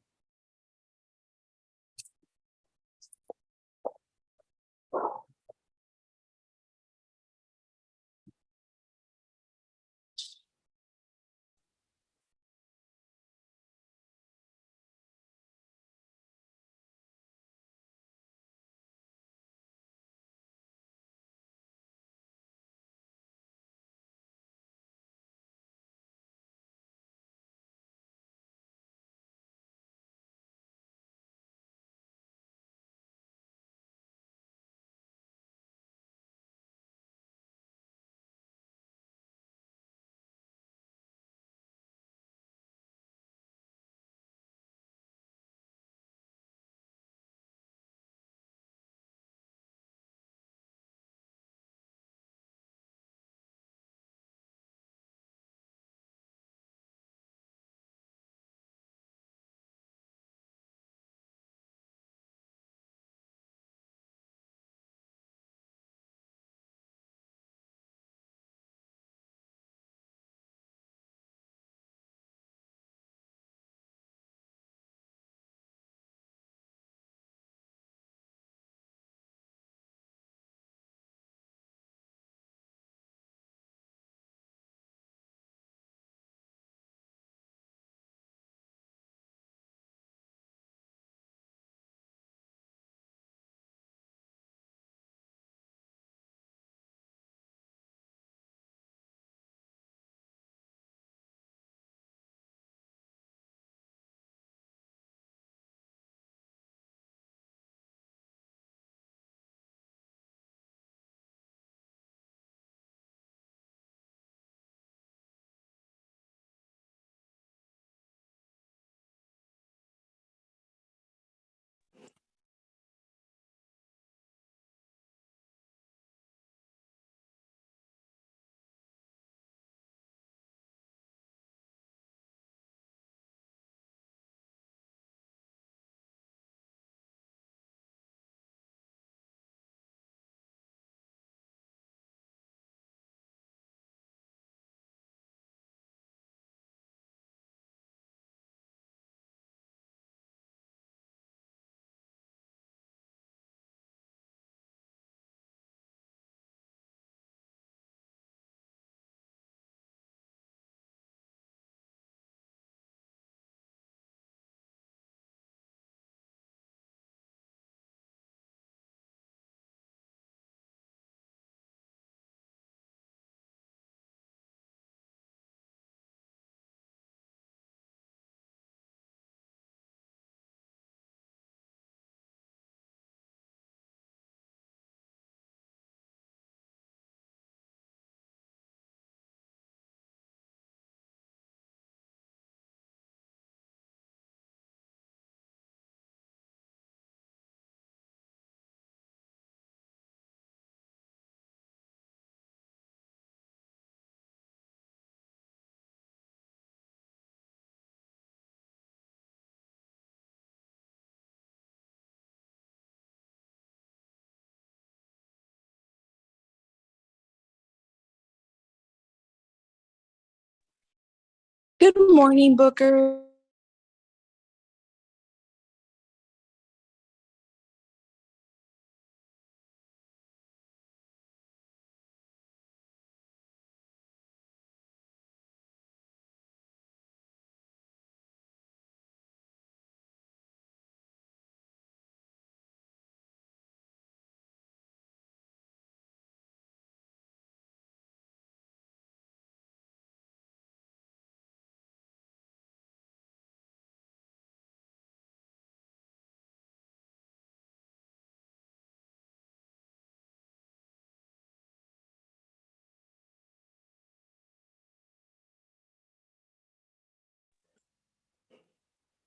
Good morning, Booker.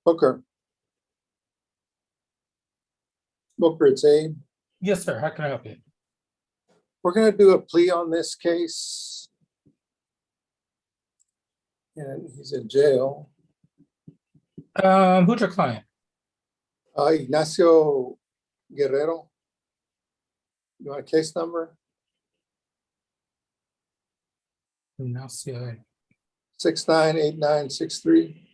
Booker. Booker, it's Abe. Yes, sir. How can I help you? We're gonna do a plea on this case. And he's in jail. Who's your client? Ignacio Guerrero. You want a case number? Ignacio. 698963.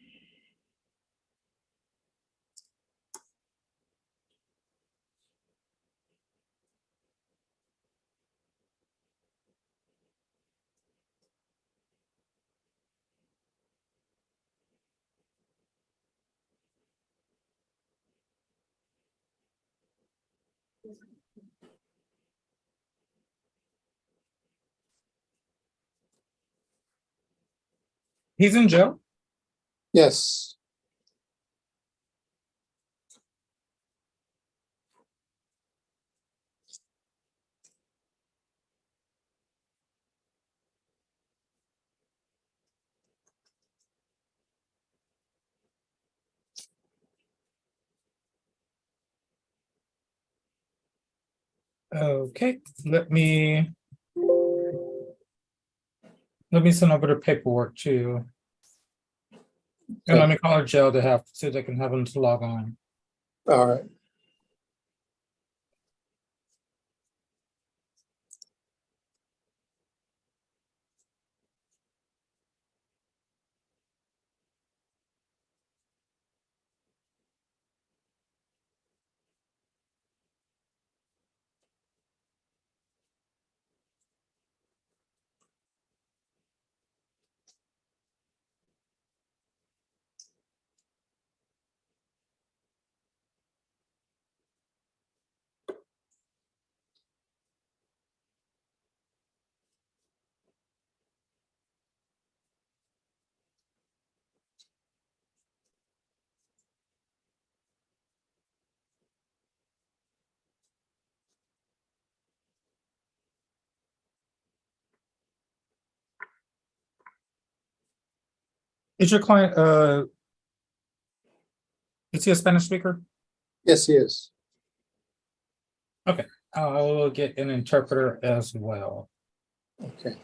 He's in jail? Yes. Okay, let me send over the paperwork to you. And let me call our jail to have, so they can have them to log on. All right. Is your client, is he a Spanish speaker? Yes, he is. Okay, I'll get an interpreter as well. Okay.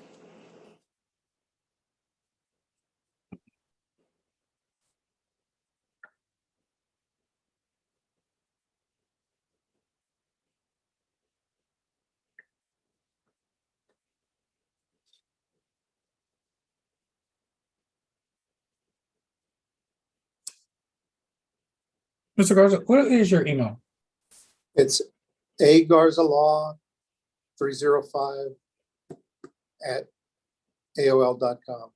Mr. Garza, what is your email? It's A Garza Law 305 at AOL.com.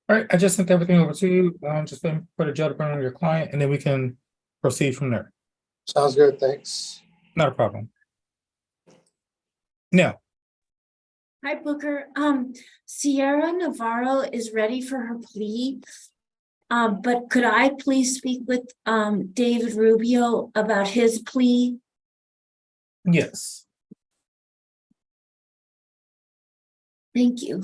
All right, I just sent everything over to you. Just then put a jail burn on your client and then we can proceed from there. Sounds good, thanks. Not a problem. Now, Hi, Booker. Sierra Navarro is ready for her plea. But could I please speak with, David Rubio about his plea? yes. Thank you.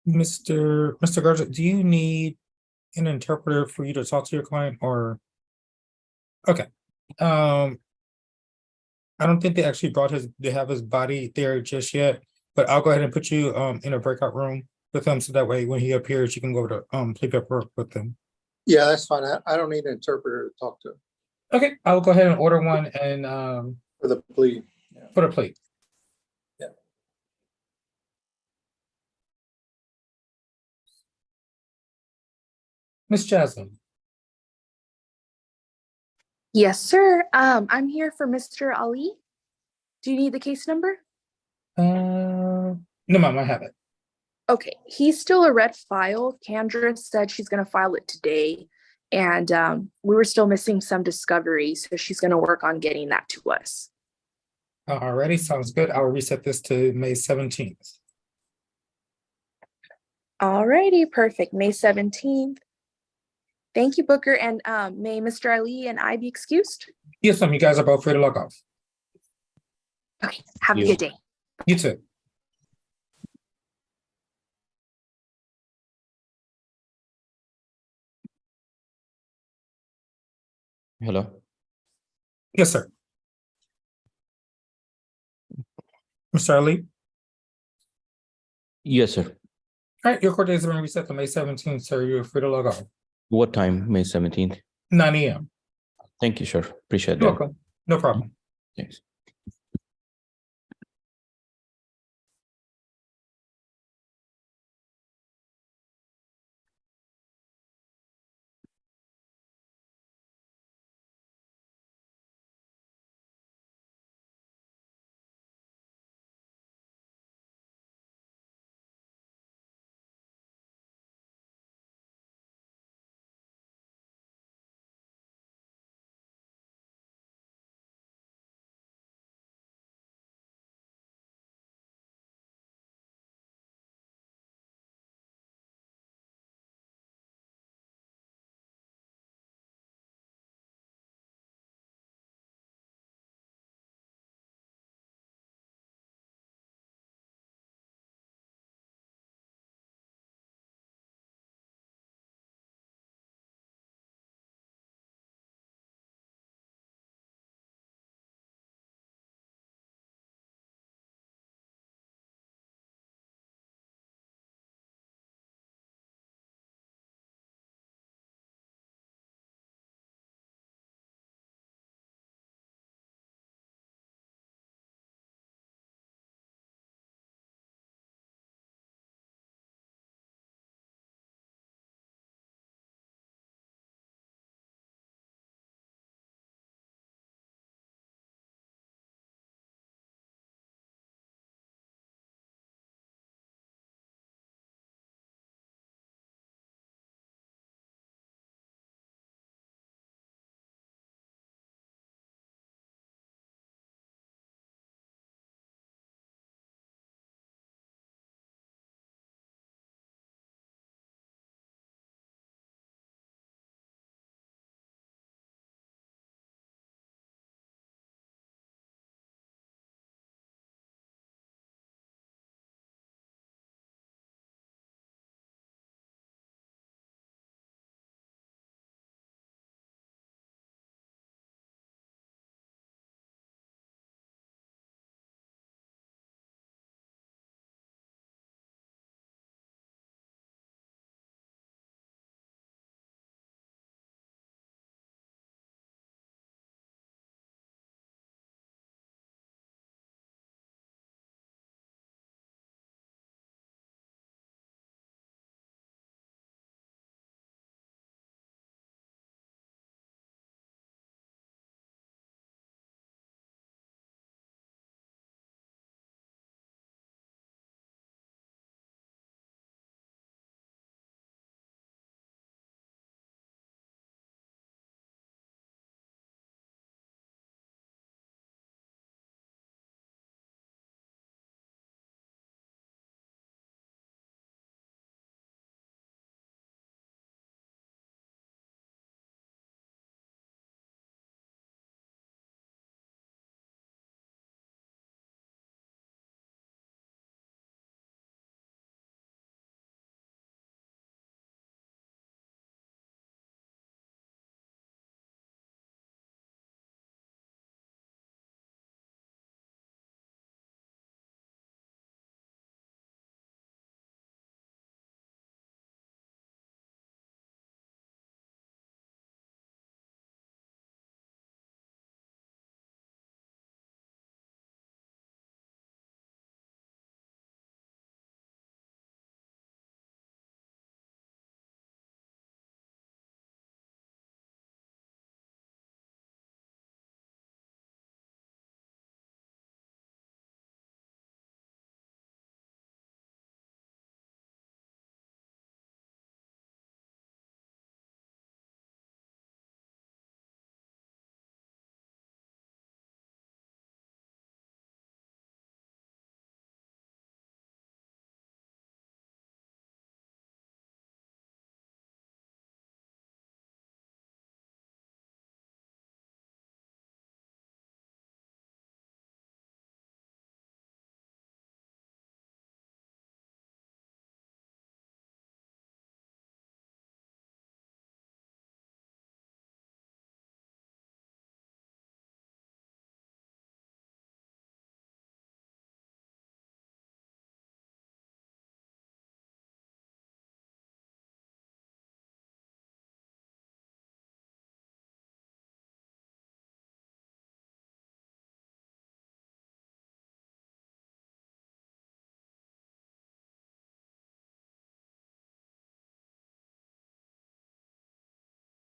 Mr. Garza, do you need an interpreter for you to talk to your client or? Okay. I don't think they actually they have his body there just yet, but I'll go ahead and put you in a breakout room with him so that way when he appears, you can go over to play paperwork with him. Yeah, that's fine. I don't need an interpreter to talk to Okay, I'll go ahead and order one and for the plea. put a plate. Yeah. Miss Jasmine. Yes, sir. I'm here for Mr. Ali. Do you need the case number? No, ma'am, I have it. Okay, he's still a red file. Kendra said she's gonna file it today. And we were still missing some discovery, so she's gonna work on getting that to us. Alrighty, sounds good. I'll reset this to May 17th. Alrighty, perfect. May 17th. Thank you, Booker. And may Mr. Ali and I be excused? Yes, ma'am, you guys are both free to log off. Okay, have a good day. You too. Hello. Yes, sir. Mr. Ali? Yes, sir. All right, your court date has been reset to May 17th, sir. You're free to log off. What time? May 17th. 9 a.m. Thank you, sir. Appreciate You're that. welcome. No problem. Thanks.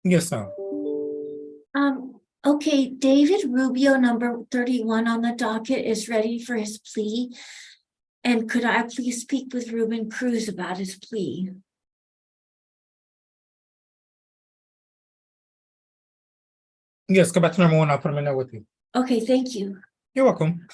Yes, ma'am. Okay, David Rubio, number 31 on the docket, is ready for his plea. And could I please speak with Ruben Cruz about his plea? Yes, go back to number one. I'll put him in there with you. Okay, thank you. You're welcome.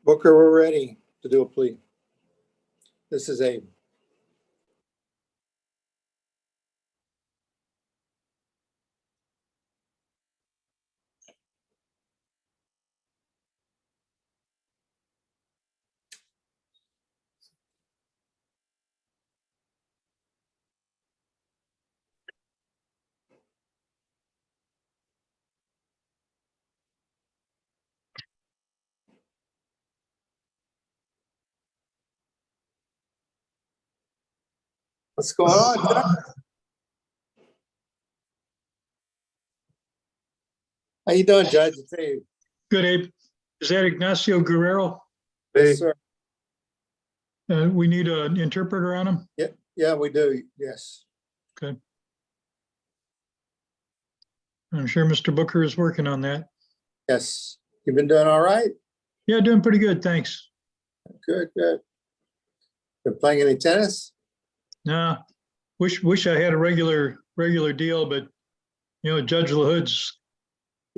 Booker, we're ready to do a plea. This is Abe. What's going on, Judge? How you doing, Judge? It's Abe. Good, Abe. Is that Ignacio Guerrero? Yes, sir. We need an interpreter on him? Yeah, we do. Yes. Okay. I'm sure Mr. Booker is working on that. Yes. You've been doing all right? Yeah, doing pretty good, thanks. Good, good. Been playing any tennis? Nah, wish I had a regular deal, but Judge LaHood's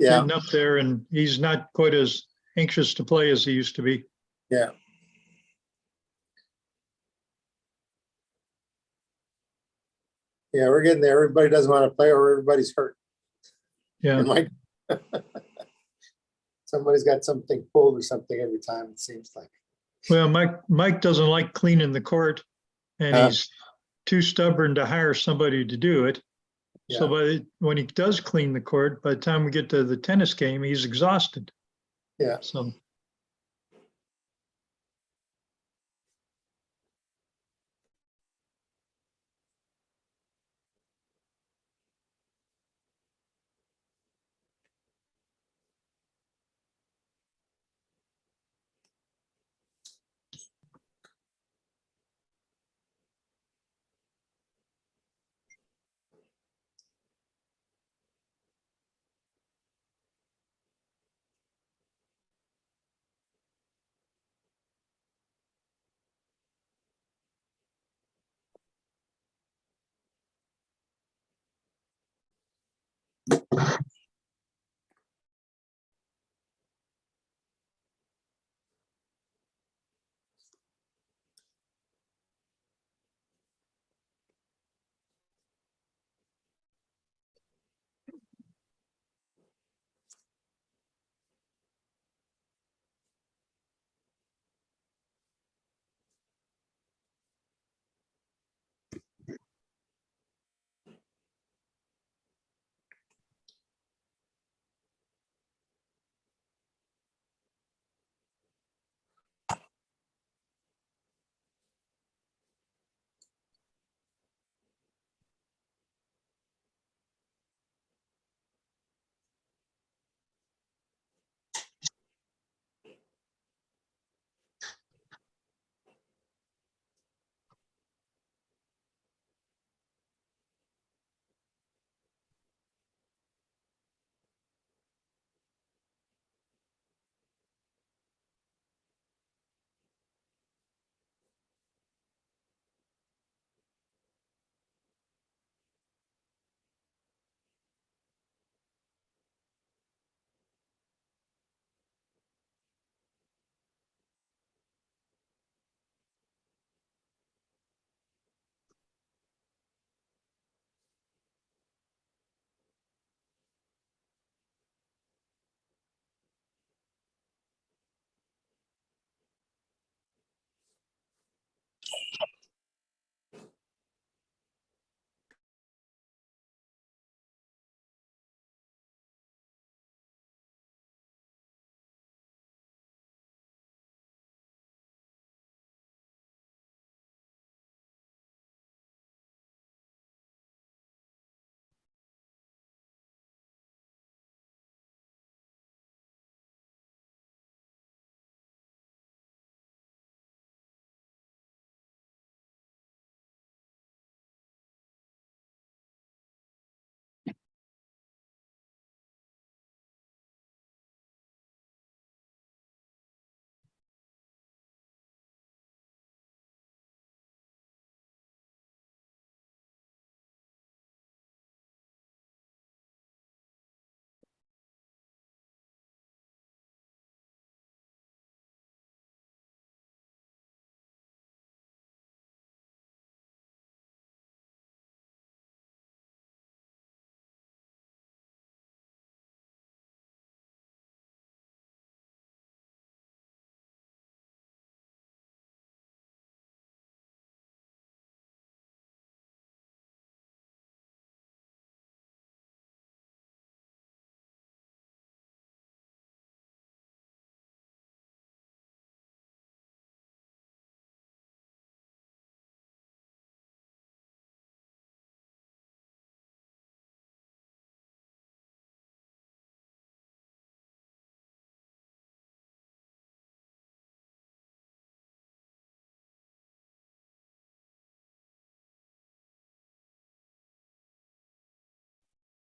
getting up there and he's not quite as anxious to play as he used to be. Yeah. Yeah, we're getting there. Everybody doesn't want to play or everybody's hurt. Yeah. Somebody's got something pulled or something every time, it seems like. Well, Mike doesn't like cleaning the court and he's too stubborn to hire somebody to do it. So when he does clean the court, by the time we get to the tennis game, he's exhausted. Yeah. So.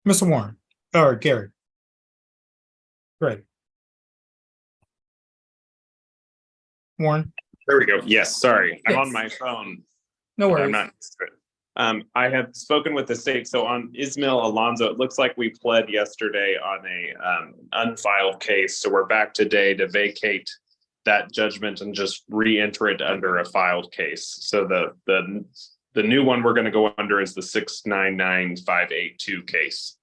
Mr. Warren, or Gary. Great. Warren, There we go. Yes, sorry. I'm on Yes. my phone. no but I'm worries. not. I have spoken with the state. So on Ismail Alonso, it looks like we pled yesterday on a unfiled case. So we're back today to vacate that judgment and just re-enter it under a filed case. So the new one we're going to go under is the 699582 case.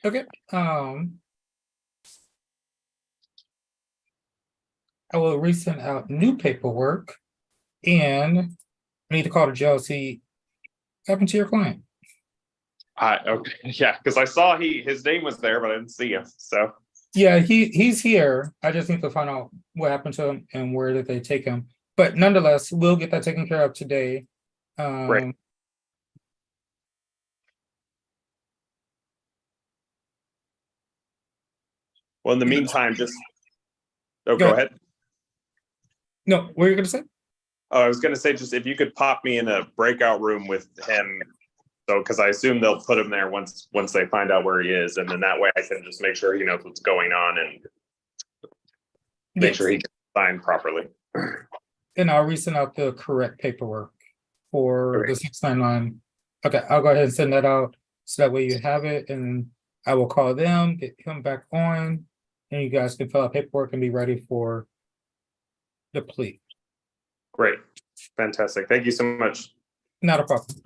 Okay, I will resend out new paperwork and I need to call the jail, see what happened to your client. Okay, yeah, because I saw his name was there, but I didn't see him. So Yeah, he's here. I just need to find out what happened to him and where did they take him. But nonetheless, we'll get that taken care of today. Right. Well, in the meantime, just go ahead. No, what were you gonna say? Oh, I was going to say, just if you could pop me in a breakout room with him. So, because I assume they'll put him there once they find out where he is, and then that way I can just make sure he knows what's going on and make sure he can sign properly. And I'll resend out the correct paperwork for Okay. the 699. Okay, I'll go ahead and send that out so that way you have it, and I will call them, get him back on, and you guys can fill out paperwork and be ready for the plea. Great. Fantastic. Thank you so much. Not a problem.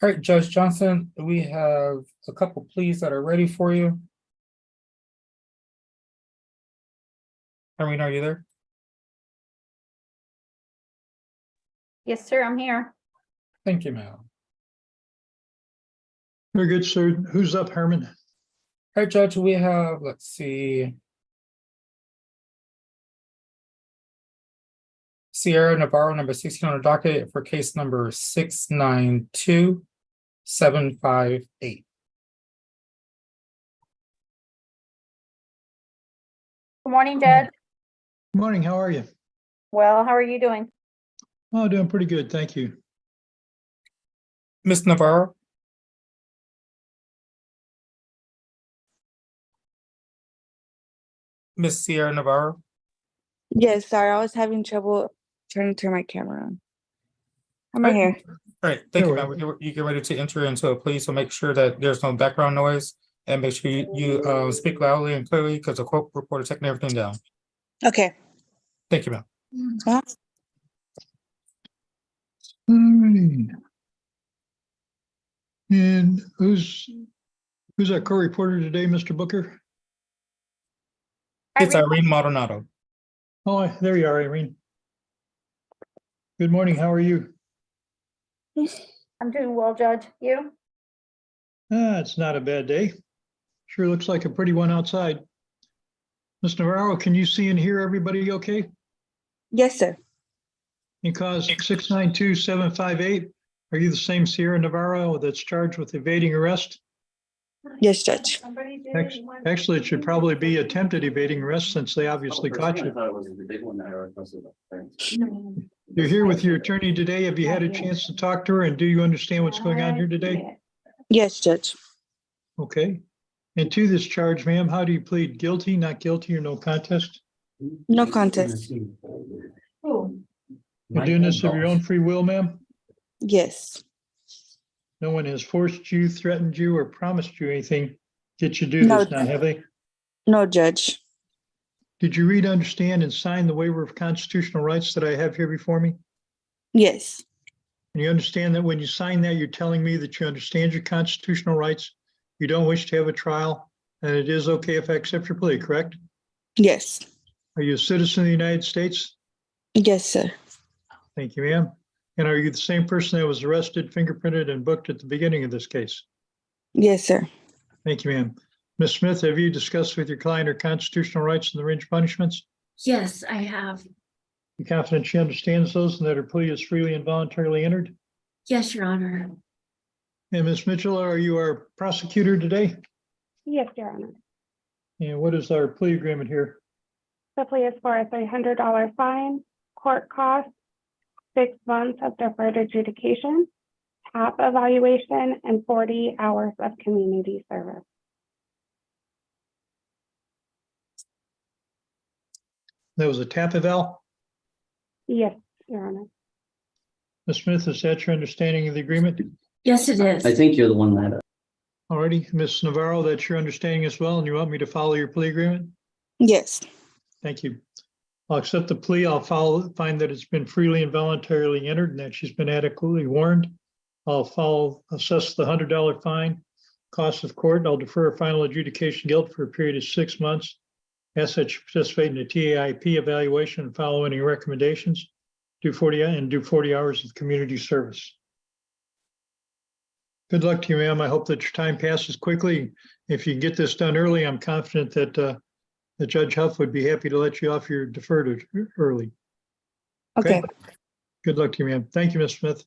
All right, Judge Johnson, we have a couple pleas that are ready for you. Irene, are you there? Yes, sir, I'm here. Thank you, ma'am. Very good, sir. Who's up, Herman? All right, Judge, we have, let's see. Sierra Navarro, number 16 on the docket for case number 692758. Good morning, Judge. Good morning, how are you? Well, how are you doing? Oh, doing pretty good, thank you. Ms. Navarro? Miss Sierra Navarro? Yes, sorry, I was having trouble trying to turn my camera on. I'm right here. All right, thank you, ma'am. You get ready to enter into a plea, so make sure that there's no background noise and make sure you speak loudly and clearly because the court reporter taking everything down. Okay. Thank you, ma'am. All right. And who's our court reporter today, Mr. Booker? It's Irene Maldonado. Oh, there you are, Irene. Good morning, how are you? I'm doing well, Judge. You? It's not a bad day. Sure looks like a pretty one outside. Ms. Navarro, can you see and hear everybody okay? Yes, sir. In cause 692758, are you the same Sierra Navarro that's charged with evading arrest? Yes, Judge. Actually, it should probably be attempted evading arrest since they obviously caught you. You're here with your attorney today. Have you had a chance to talk to her and do you understand what's going on here today? Yes, Judge. Okay. And to this charge, ma'am, how do you plead? Guilty, not guilty, or no contest? No contest. You're doing this of your own free will, ma'am? Yes. No one has forced you, threatened you, or promised you anything get you do No. this now, have they? No, Judge. Did you read, understand, and sign the waiver of constitutional rights that I have here before me? Yes. And you understand that when you sign that, you're telling me that you understand your constitutional rights, you don't wish to have a trial, and it is okay if I accept your plea, correct? Yes. Are you a citizen of the United States? Yes, sir. Thank you, ma'am. And are you the same person that was arrested, fingerprinted, and booked at the beginning of this case? Yes, sir. Thank you, ma'am. Ms. Smith, have you discussed with your client her constitutional rights and the range of punishments? Yes, I have. You confident she understands those and that her plea is freely and voluntarily entered? Yes, Your Honor. And Ms. Mitchell, are you our prosecutor today? Yes, Your Honor. And what is our plea agreement here? The plea is for a $300 fine, court costs, 6 months of deferred adjudication, TAP evaluation, and 40 hours of community service. That was a TAP eval. Yes, Your Honor. Ms. Smith, is that your understanding of the agreement? Yes, it is. I think you're the one that. Alrighty, Ms. Navarro, that's your understanding as well, and you want me to follow your plea agreement? Yes. Thank you. I'll accept the plea. I'll find that it's been freely and voluntarily entered and that she's been adequately warned. I'll assess the $100 fine, cost of court. I'll defer a final adjudication guilt for a period of 6 months. Ask that you participate in the TAIP evaluation and follow any recommendations. Do 40 hours of community service. Good luck to you, ma'am. I hope that your time passes quickly. If you can get this done early, I'm confident that Judge Huff would be happy to let you off your deferred early. Okay. Good luck to you, ma'am. Thank you, Ms. Smith.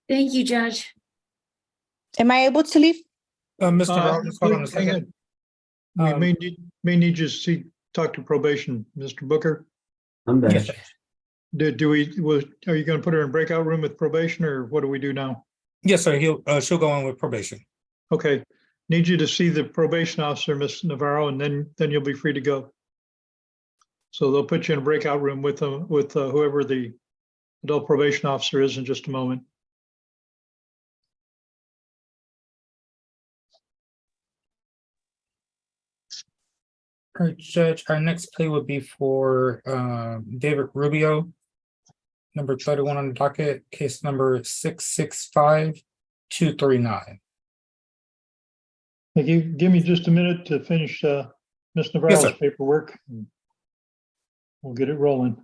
Thank you, Judge. Am I able to leave? Mr. Robbins, hold on a Hang second. We may need you to talk to probation, Mr. Booker. I'm back. Yes, sir. Are you going to put her in breakout room with probation, or what do we do now? Yes, sir. She'll go on with probation. Okay, need you to see the probation officer, Ms. Navarro, and then you'll be free to go. So they'll put you in a breakout room with whoever the adult probation officer is in just a moment. All right, Judge, our next plea would be for David Rubio, number 31 on the docket, case number 665239. Thank you. Give me just a minute to finish Ms. Navarro's paperwork. We'll get it rolling.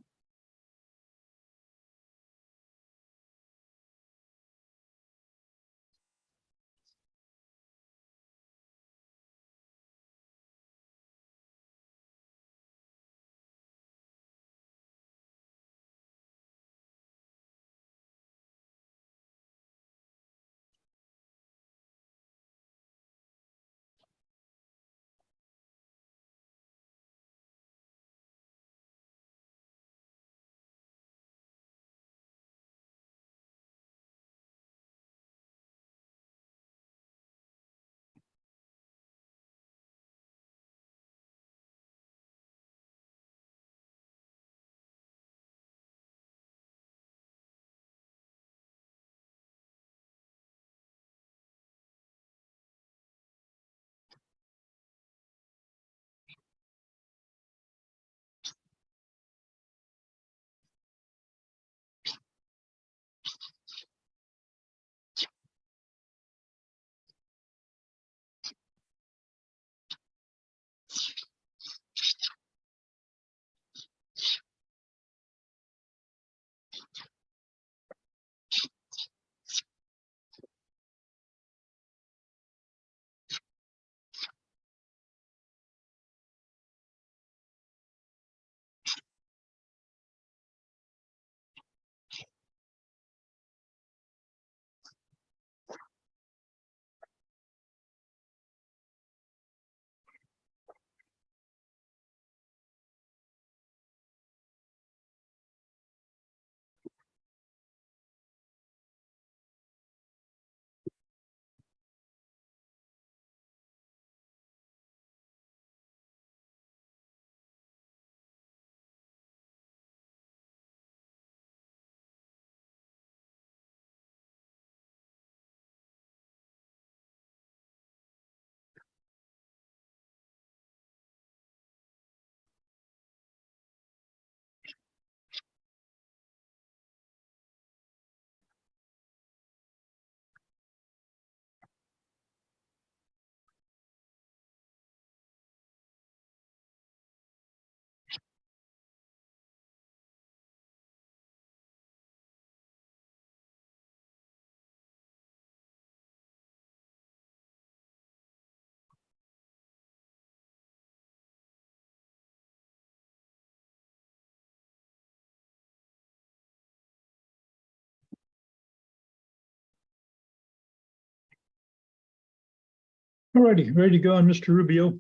All righty, ready to go on Mr. Rubio.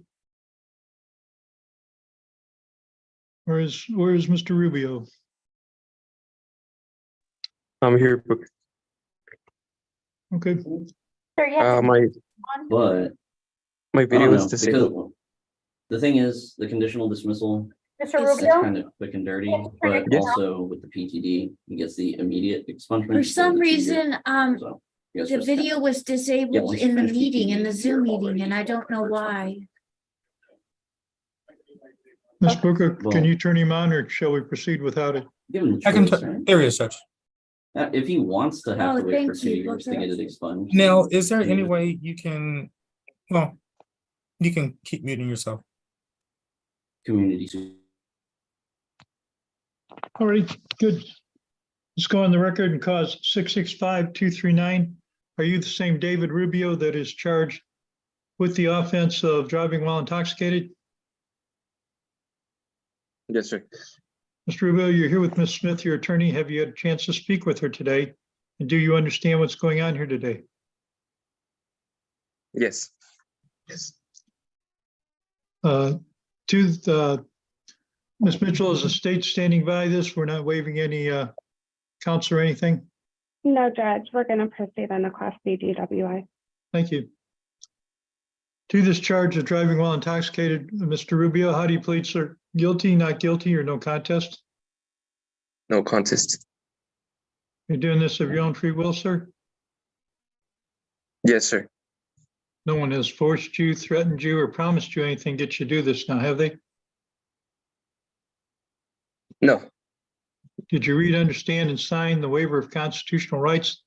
Where is Mr. Rubio? I'm here, Booker. Okay. Sir, yes. But My I video don't is know, disabled. because the thing is, the conditional dismissal, Mr. that's Rubio? kind of quick and dirty, but Yes. also with the PTD, he gets the immediate expungement. For some the 2 years. reason, So, you guys the just- video was disabled once in the you finish meeting, in the PTD, Zoom you're meeting, already and I don't know over why. Ms. Booker, Well- can you turn him on or shall we proceed without it? Give him the I can, choice, right? there he is, Judge. If he wants to have Oh, to wait for thank 2 you, years to Booker. get it expunged. Now, is there Yeah. any way you can, well, you can keep muting yourself. Community. Suit. All right, good. Let's go on the record and cause 665-239. Are you the same David Rubio that is charged with the offense of driving while intoxicated? Yes, sir. Mr. Rubio, you're here with Ms. Smith, your attorney. Have you had a chance to speak with her today? And do you understand what's going on here today? Yes. Yes. Ms. Mitchell, is the state standing by this? We're not waiving any counts or anything? No, Judge, we're going to proceed on the Class B DWI. Thank you. To this charge of driving while intoxicated, Mr. Rubio, how do you plead, sir? Guilty, not guilty, or no contest? No contest. You're doing this of your own free will, sir? Yes, sir. No one has forced you, threatened you, or promised you anything to get you to do this now, have they? No. Did you read, understand, and sign the waiver of constitutional rights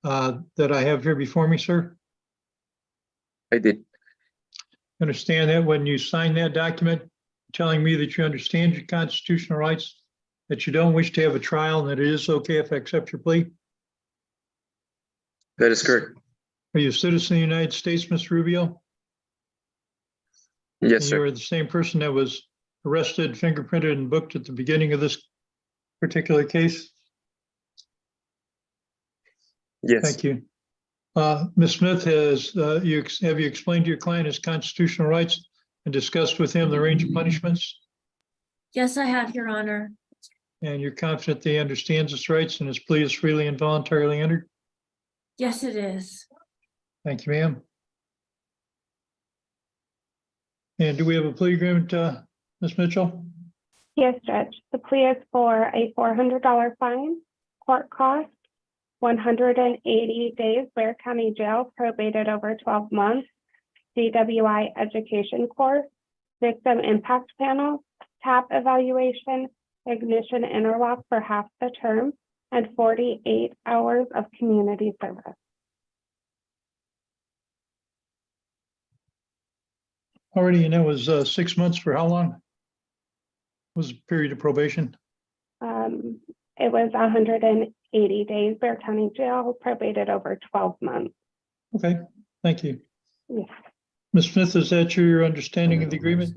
that I have here before me, sir? I did. Understand that when you sign that document, telling me that you understand your constitutional rights, that you don't wish to have a trial, and that it is okay if I accept your plea? That is correct. Are you a citizen of the United States, Mr. Rubio? Yes, And you sir. are the same person that was arrested, fingerprinted, and booked at the beginning of this particular case? Yes. Thank you. Ms. Smith, have you explained to your client his constitutional rights and discussed with him the range of punishments? Yes, I have, Your Honor. And you're confident that he understands his rights and his plea is freely and voluntarily entered? Yes, it is. Thank you, ma'am. And do we have a plea agreement, Ms. Mitchell? Yes, Judge. The plea is for a $400 fine, court cost, 180 days Ware County Jail, probated over 12 months, DWI education course, victim impact panel, TAP evaluation, ignition interlock for half the term, and 48 hours of community service. Already, and that was 6 months for how long? Was the period of probation? It was 180 days Ware County Jail, probated over 12 months. Okay, thank you. Yes. Ms. Smith, is that your understanding of the agreement?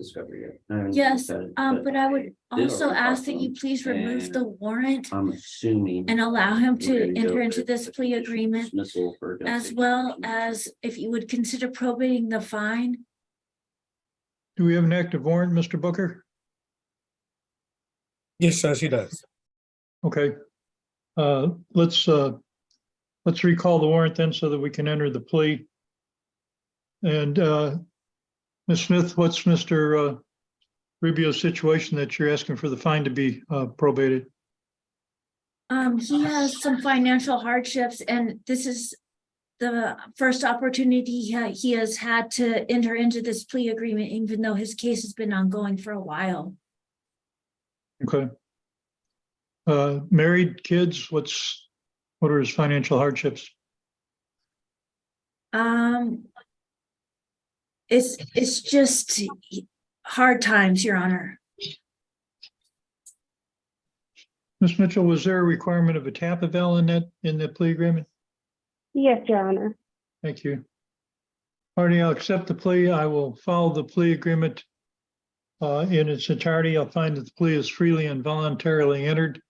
Yes, but I would also ask that you please remove the warrant I'm assuming. and allow him we're to gonna go enter into with this the plea conditional agreement, dismissal for as domestic well violence. as if you would consider probating the fine. Do we have an active warrant, Mr. Booker? Yes, Judge, he does. Okay. Let's recall the warrant then so that we can enter the plea. And Ms. Smith, what's Mr. Rubio's situation that you're asking for the fine to be probated? He has some financial hardships, and this is the first opportunity he has had to enter into this plea agreement, even though his case has been ongoing for a while. Okay. Married, kids, what are his financial hardships? It's just hard times, Your Honor. Ms. Mitchell, was there a requirement of a TAP eval in the plea agreement? Yes, Your Honor. Thank you. Marty, I'll accept the plea. I will follow the plea agreement in its entirety. I'll find that the plea is freely and voluntarily entered.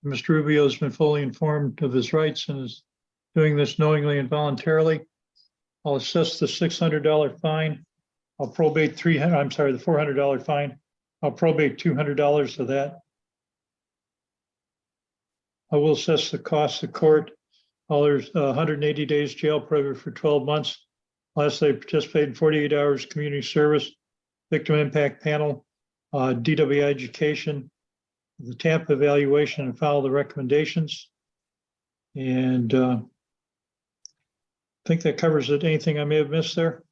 Mr. Rubio has been fully informed of his rights and is doing this knowingly and voluntarily. I'll assess the $600 fine. I'll probate the $400 fine. I'll probate $200 of that. I will assess the cost of court. hundred and 80 days jail, prohibited for 12 months. Unless they participate in 48 hours community service, victim impact panel, DWI education, the TAMP evaluation, and follow the recommendations. And I think that covers it. Anything I may have missed there?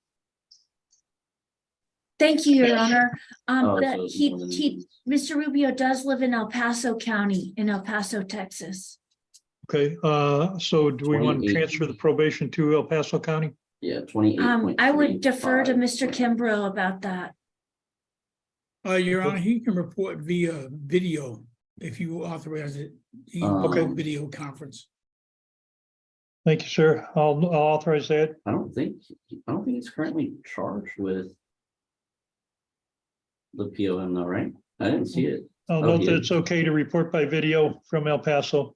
Thank you, Your Honor. Oh, That so Mr. Rubio does live in El Paso County, in El Paso, Texas. Okay, so do we want to 28. transfer the probation to El Paso County? Yeah, 28.3. I would defer to Mr. Kimbrough about that. Your Honor, he can report via video if you authorize it. He can Okay. video conference. Thank you, sir. I'll authorize that. I don't think he's currently charged with the POM though, right? I didn't see it. I'll note that it's okay to report by video from El Paso.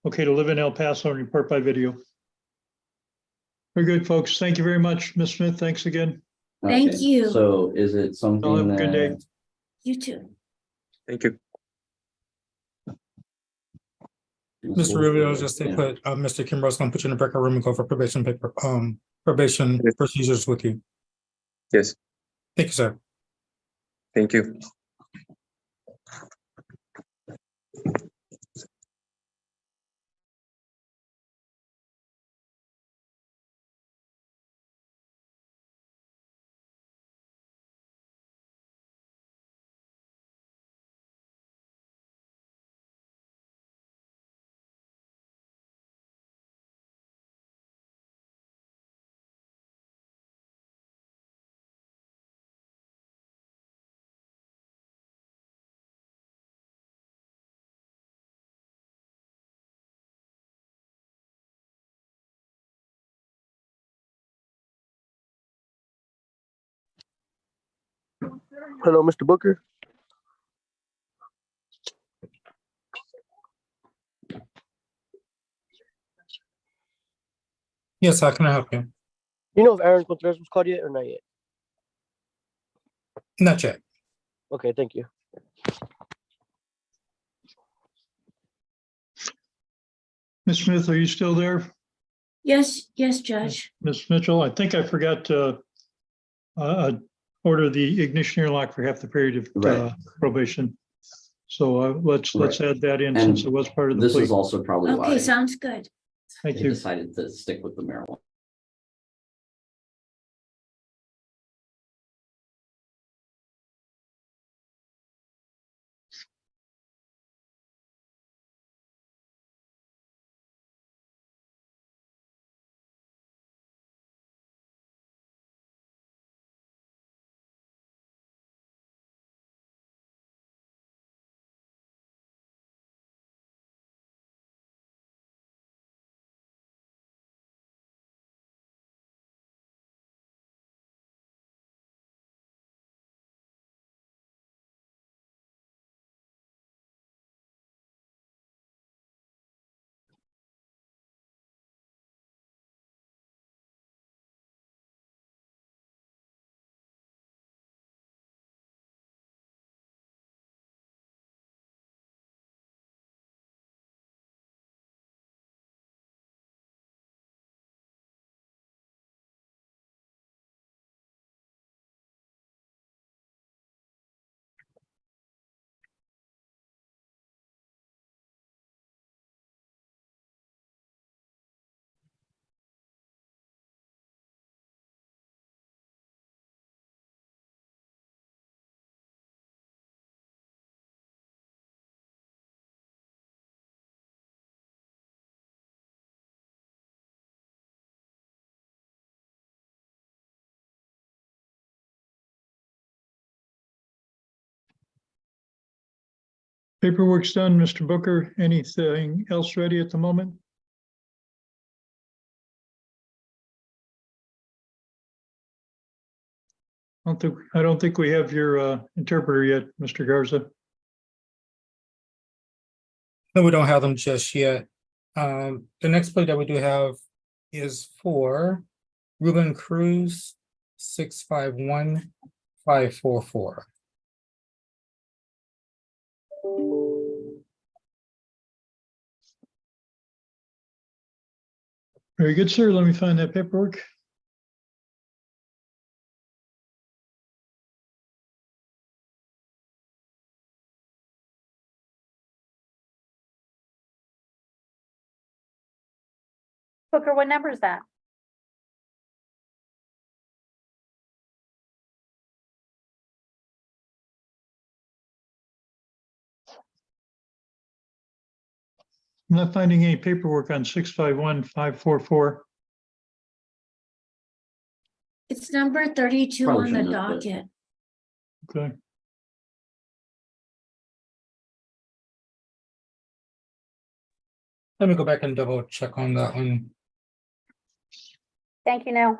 Okay to live in El Paso and report by video. Very good, folks. Thank you very much. Ms. Smith, thanks again. Thank you. So is it something Have a good day. that, You too. Thank you. Mr. Rubio, just to put, Mr. Kimbrough's gonna put you in the breakout room and go for probation paper, probation procedures with you. Yes, Thank you, sir. thank you. Hello, Mr. Booker. Yes, how can I help you? You know if Aaron Contreras was called yet or not yet? Not yet. Okay, thank you. Ms. Smith, are you still there? Yes, yes, Judge. Ms. Mitchell, I think I forgot to order the ignition airlock for half the period of probation. So let's add that in since it was part of the this plea. is also probably why Okay, sounds good. Thank they you. decided to stick with the marijuana. Paperwork's done, Mr. Booker. Anything else ready at the moment? I don't think we have your interpreter yet, Mr. Garza. No, we don't have them just yet. The next play that we do have is for Ruben Cruz, 651-544. Very good, sir. Let me find that paperwork. Booker, what number is that? I'm not finding any paperwork on 651-544. It's number 32 Probably on the shouldn't have put- docket. Okay. Let me go back and double check on that one. Thank you, Neil.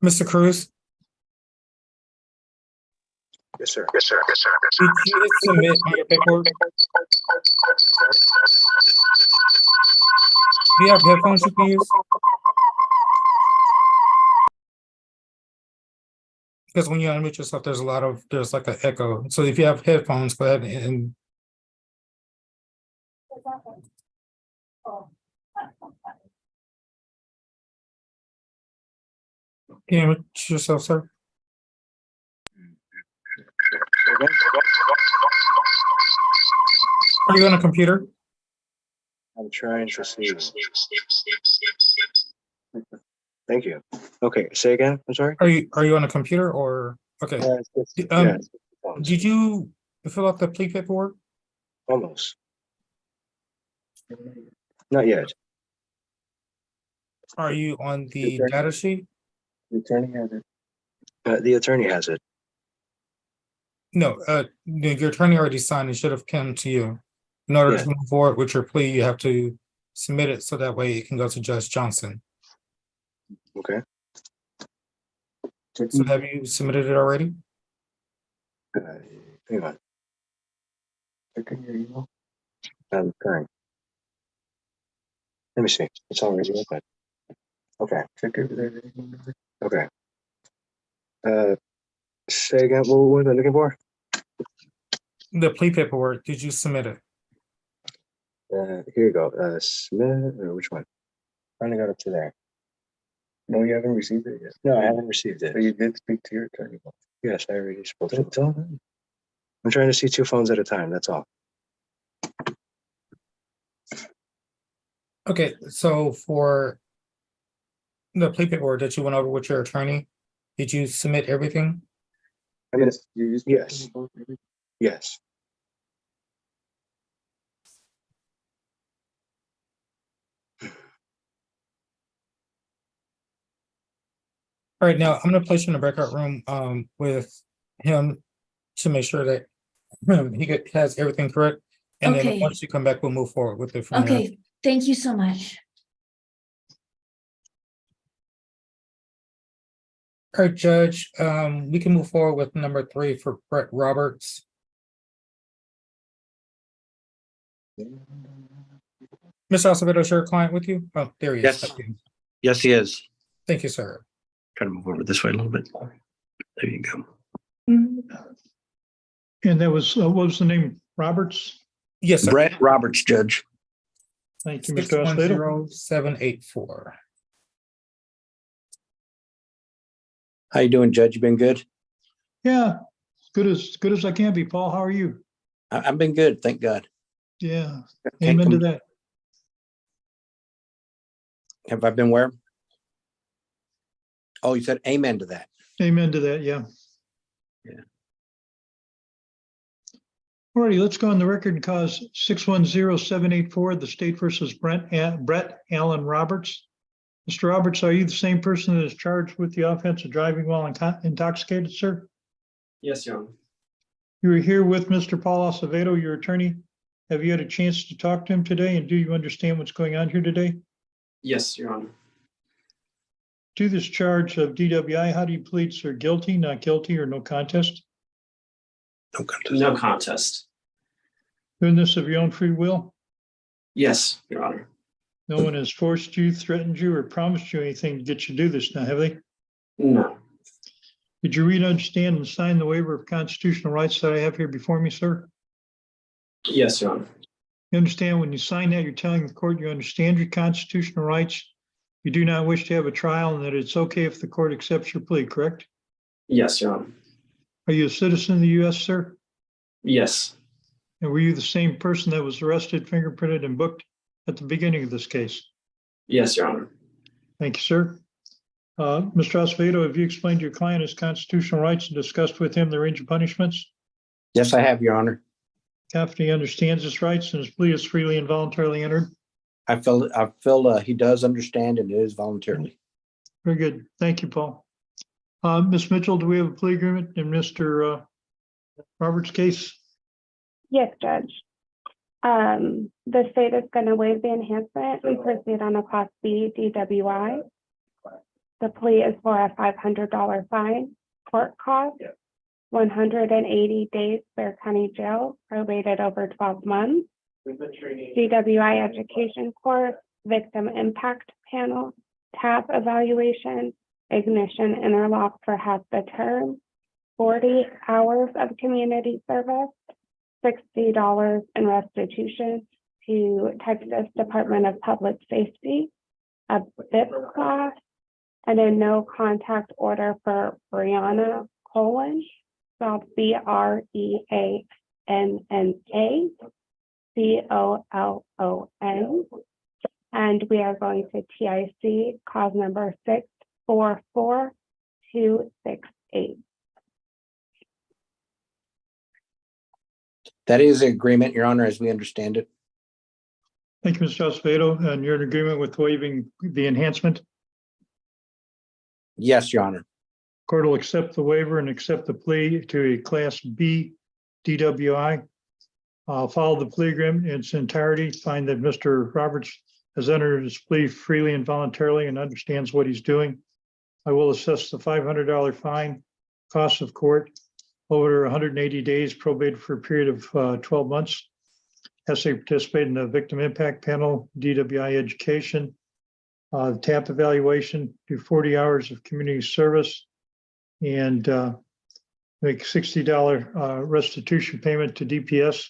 Mr. Cruz, Yes, sir. did you hit submit on your paperwork? Do you have headphones you can use? Because when you unmute yourself, there's like an echo. So if you have headphones, go ahead and can you unmute yourself, sir? Are you on a computer? I'm trying to see. Thank you. Okay, say again. I'm sorry. Are you on a computer or okay? Did you fill out the plea paperwork? Almost. Not yet. Are you on the data sheet? The attorney has it. The attorney has it. No, your attorney already signed. It should have come to you. In order to move forward with your plea, you have to submit it so that way it can go to Judge Johnson. Okay. So have you submitted it already? Hang on. Checking your email. I'm trying. Let me see. It's already open. Okay. Check it. Okay. Say again. What was I looking for? The plea paperwork. Did you submit it? Here you go. Submit or which one? Finally got up to there. No, you haven't received it yet. No, I haven't received it. But you did speak to your attorney. Yes, I already spoke to him. I'm trying to see two phones at a time. That's all. Okay, so for the plea paperwork that you went over with your attorney, did you submit everything? I mean, yes. Yes. All right, now I'm gonna place you in the breakout room with him to make sure that has everything correct. And then Okay. once you come back, we'll move forward with it from there. Okay, thank you so much. All right, Judge, we can move forward with number 3 for Brett Roberts. Mr. Acevedo, is your client with you? Oh, there he is. Yes. Yes, he is. Thank you, sir. Try to move over this way a little bit. There you go. And that was, what was the name? Roberts? Yes, sir. Brett Roberts, Judge. Thank you, Mr. Acevedo. 610-784. How you doing, Judge? You been good? Yeah, good as I can be. Paul, how are you? I've been good, thank God. Yeah, Can't amen to com- that. Have I been where? Oh, you said amen to that. Amen to that, yeah. Yeah. Alrighty, let's go on the record and cause 610-784, the state versus Brett Allen Roberts. Mr. Roberts, are you the same person that is charged with the offense of driving while intoxicated, sir? Yes, Your Honor. You were here with Mr. Paul Acevedo, your attorney. Have you had a chance to talk to him today, and do you understand what's going on here today? Yes, Your Honor. To this charge of DWI, how do you plead, sir? Guilty, not guilty, or no contest? No contest. No contest. Doing this of your own free will? Yes, Your Honor. No one has forced you, threatened you, or promised you anything to get you to do this now, have they? No. Did you read, understand, and sign the waiver of constitutional rights that I have here before me, sir? Yes, Your Honor. You understand when you sign that, you're telling the court you understand your constitutional rights. You do not wish to have a trial and that it's okay if the court accepts your plea, correct? Yes, Your Honor. Are you a citizen of the US, sir? Yes. And were you the same person that was arrested, fingerprinted, and booked at the beginning of this case? Yes, Your Honor. Thank you, sir. Mr. Acevedo, have you explained to your client his constitutional rights and discussed with him the range of punishments? Yes, I have, Your Honor. Confident he understands his rights and his plea is freely and voluntarily entered? I feel he does understand and it is voluntarily. Very good. Thank you, Paul. Ms. Mitchell, do we have a plea agreement in Mr. Roberts' case? Yes, Judge. The state is going to waive the enhancement and proceed on a Class B DWI. The plea is for a $500 fine, court cost, 180 days Bear County Jail, probated over 12 months, DWI education course, victim impact panel, TAP evaluation, ignition interlock for half the term, 40 hours of community service, $60 in restitution to Texas Department of Public Safety, a BIP class, and a no contact order for Brianna Colon, spelled BREANNA COLON. And we are going to TIC cause number 644268. That is an agreement, Your Honor, as we understand it. Thank you, Mr. Acevedo. And you're in agreement with waiving the enhancement? Yes, Your Honor. Court will accept the waiver and accept the plea to a Class B DWI. I'll follow the plea agreement in its entirety, find that Mr. Roberts has entered his plea freely and voluntarily and understands what he's doing. I will assess the $500 fine, cost of court, over 180 days, probated for a period of 12 months. Has to participate in the victim impact panel, DWI education, TAP evaluation, do 40 hours of community service, and make $60 restitution payment to DPS,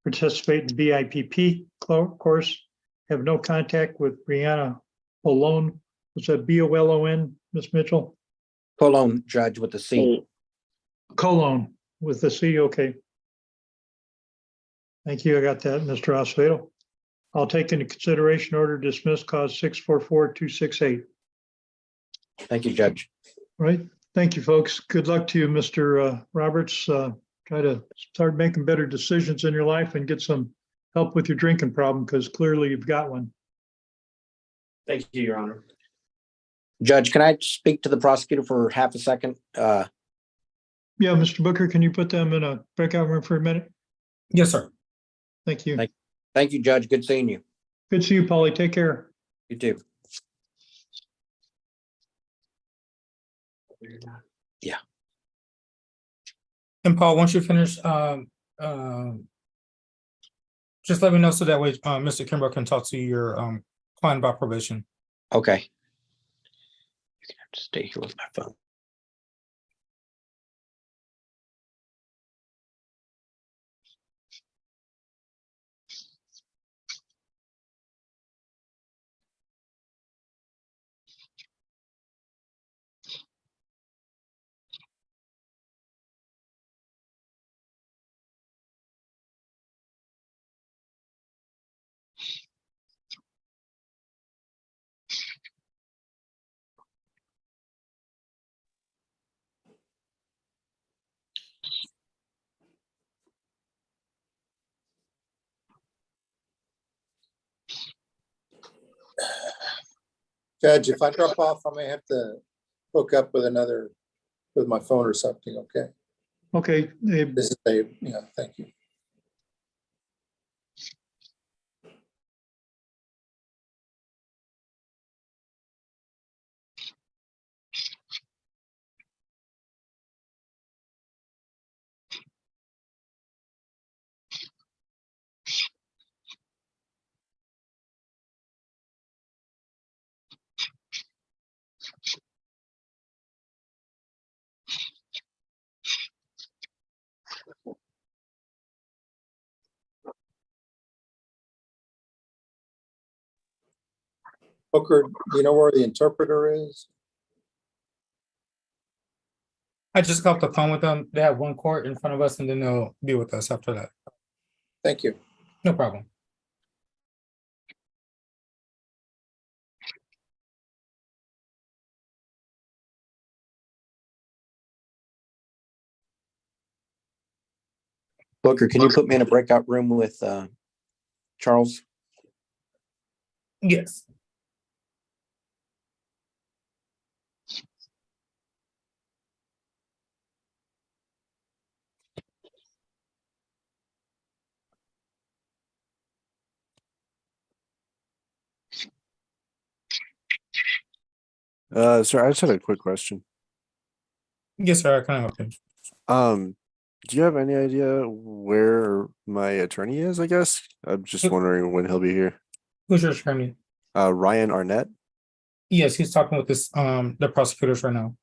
participate in BIPP course, have no contact with Brianna Colon. Was that BOLON, Ms. Mitchell? Colon, Judge, with the C. Colon with the C, okay. Thank you, I got that, Mr. Acevedo. I'll take into consideration order dismiss cause 644268. Thank you, Judge. All right, thank you, folks. Good luck to you, Mr. Roberts. Try to start making better decisions in your life and get some help with your drinking problem, because clearly you've got one. Thank you, Your Honor. Judge, can I speak to the prosecutor for half a second? Yeah, Mr. Booker, can you put them in a breakout room for a minute? Yes, sir. Thank you. Thank you, Judge. Good seeing you. Good to see you, Polly. Take care. You too. Yeah. And Paul, once you finish, just let me know so that way Mr. Kimbrough can talk to your client about probation. Okay. You're gonna have to stay here with my phone. Judge, if I drop off, I may have to hook up with with my phone or something, okay? Okay. This is Dave, yeah, thank you. Booker, do you know where the interpreter is? I just got off the phone with them. They have one court in front of us and then they'll be with us after that. Thank you. No problem. Booker, can you put me in a breakout room with Charles? Yes. Sir, I just had a quick question. Yes, sir. I can help you. Do you have any idea where my attorney is, I guess? I'm just wondering when he'll be here. Who's your attorney? Ryan Arnett? Yes, he's talking with this the prosecutors right now.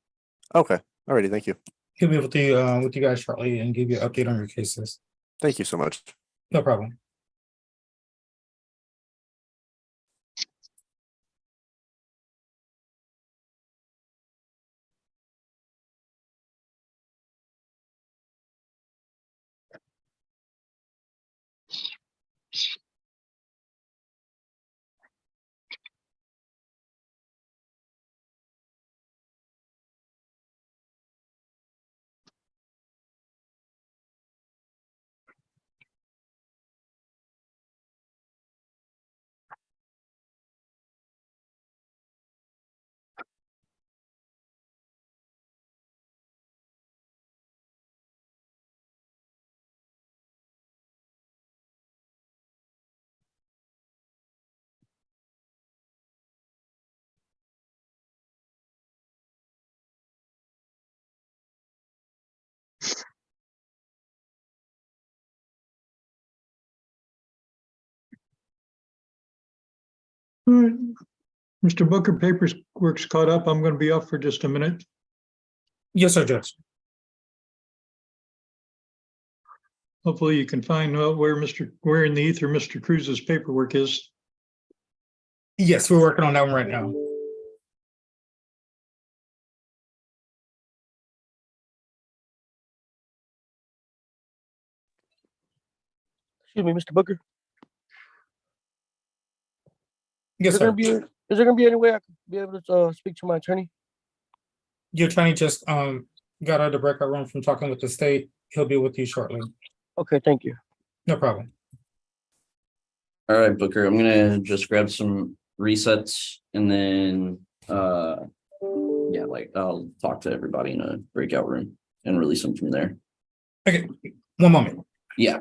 Okay. Alrighty, thank you. He'll be with you guys shortly and give you an update on your cases. Thank you so much. No problem. All right. Mr. Booker, paperwork's caught up. I'm going to be off for just a minute. Yes, sir, Judge. Hopefully you can find out where in the ether Mr. Cruz's paperwork is. Yes, we're working on that one right now. Excuse me, Mr. Booker. Yes, Is there sir. gonna be any way I could be able to speak to my attorney? Your attorney just got out of the breakout room from talking with the state. He'll be with you shortly. Okay, thank you. No problem. All right, Booker, I'm gonna just grab some resets and then yeah, like I'll talk to everybody in a breakout room and release them from there. Okay, one moment. Yeah.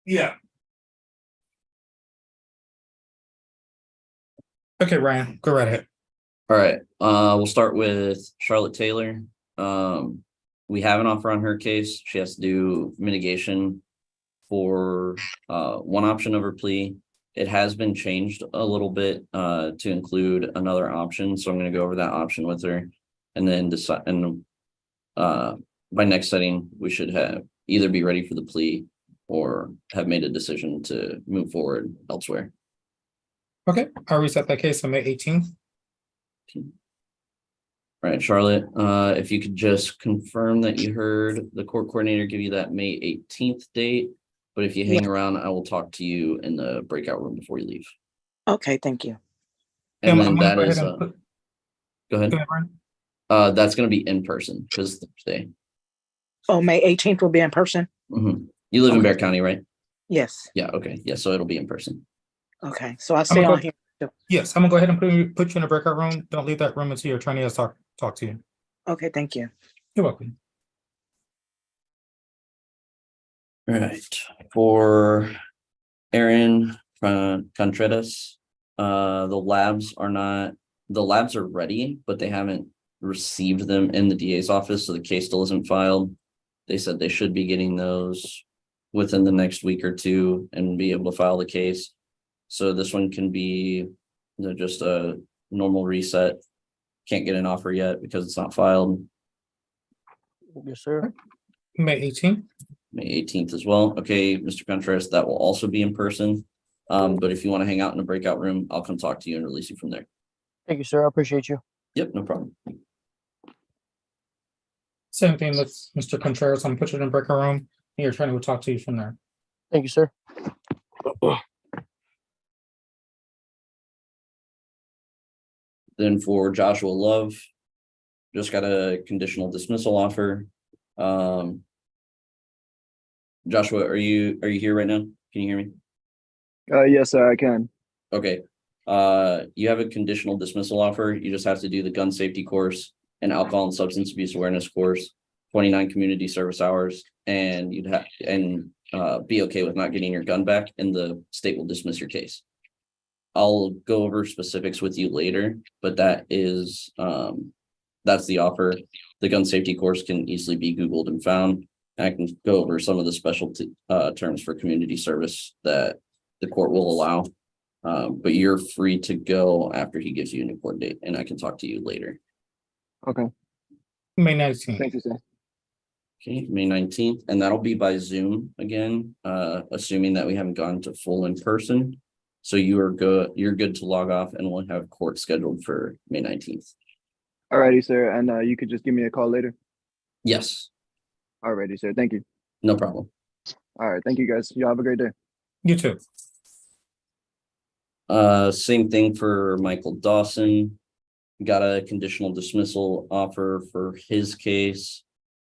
Yeah. Okay, Ryan, go right ahead. All right, we'll start with Charlotte Taylor. We have an offer on her case. She has to do mitigation for one option of her plea. It has been changed a little bit to include another option, so I'm going to go over that option with her, and then decide. And by next setting, we should have either be ready for the plea or have made a decision to move forward elsewhere. Okay, I'll reset that case on May 18th. All right, Charlotte, if you could just confirm that you heard the court coordinator give you that May 18th date, but if you hang around, I will talk to you in the breakout room before you leave. Okay, thank you. And then that is, go ahead. Go ahead, Ryan. That's going to be in person because Thursday. Oh, May 18th will be in person? You live in Bear County, right? Yes. Yeah, okay. Yeah, so it'll be in person. Okay, so I'll stay on here. Yes, I'm gonna go ahead and put you in a breakout room. Don't leave that room until your attorney has talk to you. Okay, thank you. You're welcome. All right, for Aaron Contreras, the labs are ready, but they haven't received them in the DA's office, so the case still isn't filed. They said they should be getting those within the next week or two and be able to file the case. So this one can be just a normal reset can't get an offer yet because it's not filed. Yes, sir. May 18th. May 18th as well. Okay, Mr. Contreras, that will also be in person. But if you want to hang out in a breakout room, I'll come talk to you and release you from there. Thank you, sir. I appreciate you. Yep, no problem. Same thing with Mr. Contreras. I'm putting you in a breaker room, and your attorney will talk to you from there. Thank you, sir. Then for Joshua Love, just got a conditional dismissal offer. Joshua, are you here right now? Can you hear me? Yes, sir, I can. Okay. You have a conditional dismissal offer. You just have to do the gun safety course and alcohol and substance abuse awareness course, 29 community service hours, and you'd have be okay with not getting your gun back, and the state will dismiss your case. I'll go over specifics with you later, but that is that's the offer. The gun safety course can easily be Googled and found. I can go over some of the specialty terms for community service that the court will allow. But you're free to go after he gives you a new court date, and I can talk to you later. Okay. May 19th. Thank you, sir. Okay, May 19th, and that'll be by Zoom again, assuming that we haven't gone to full in person. So you're good to log off, and we'll have court scheduled for May 19th. Alrighty, sir. And you could just give me a call later. Yes. Alrighty, sir. Thank you. No problem. All right. Thank you, guys. You all have a great day. You too. Same thing for Michael Dawson. Got a conditional dismissal offer for his case.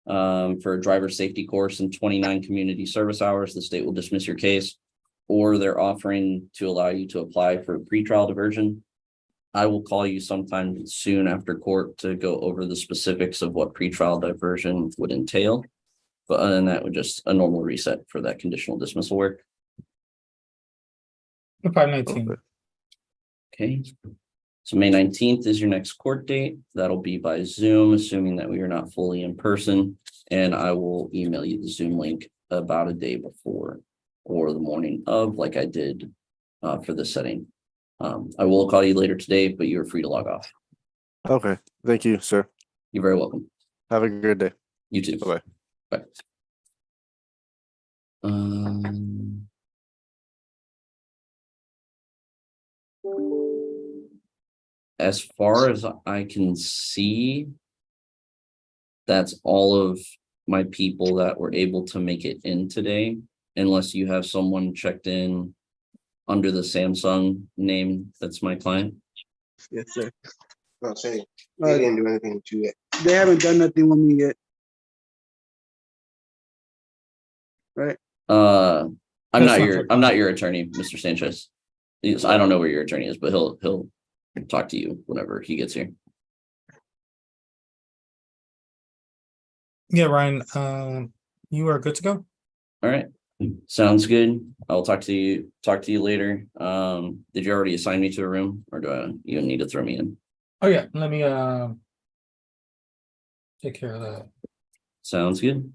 For a driver safety course and 29 community service hours. The state will dismiss your case, or they're offering to allow you to apply for pretrial diversion. I will call you sometime soon after court to go over the specifics of what pretrial diversion would entail. But other than that, would just a normal reset for that conditional dismissal work. By 19th. Okay. So May 19th is your next court date. That'll be by Zoom, assuming that we are not fully in person. And I will email you the Zoom link about a day before or the morning of, like I did for this setting. I will call you later today, but you're free to log off. Okay. Thank you, sir. You're very welcome. Have a good day. You too. Bye-bye. Bye. As far as I can see, that's all of my people that were able to make it in today, unless you have someone checked in under the Samsung name. That's my client. Yes, sir. No, say they didn't do anything to you yet. They haven't done nothing with me yet. Right? I'm That's not not your attorney, Mr. Sanchez. I don't know where your attorney is, but he'll talk to you whenever he gets here. Yeah, Ryan, you are good to go. All right. Sounds good. I'll talk to you later. Did you already assign me to a room, or do you need to throw me in? Oh yeah, let me take care of that. Sounds good.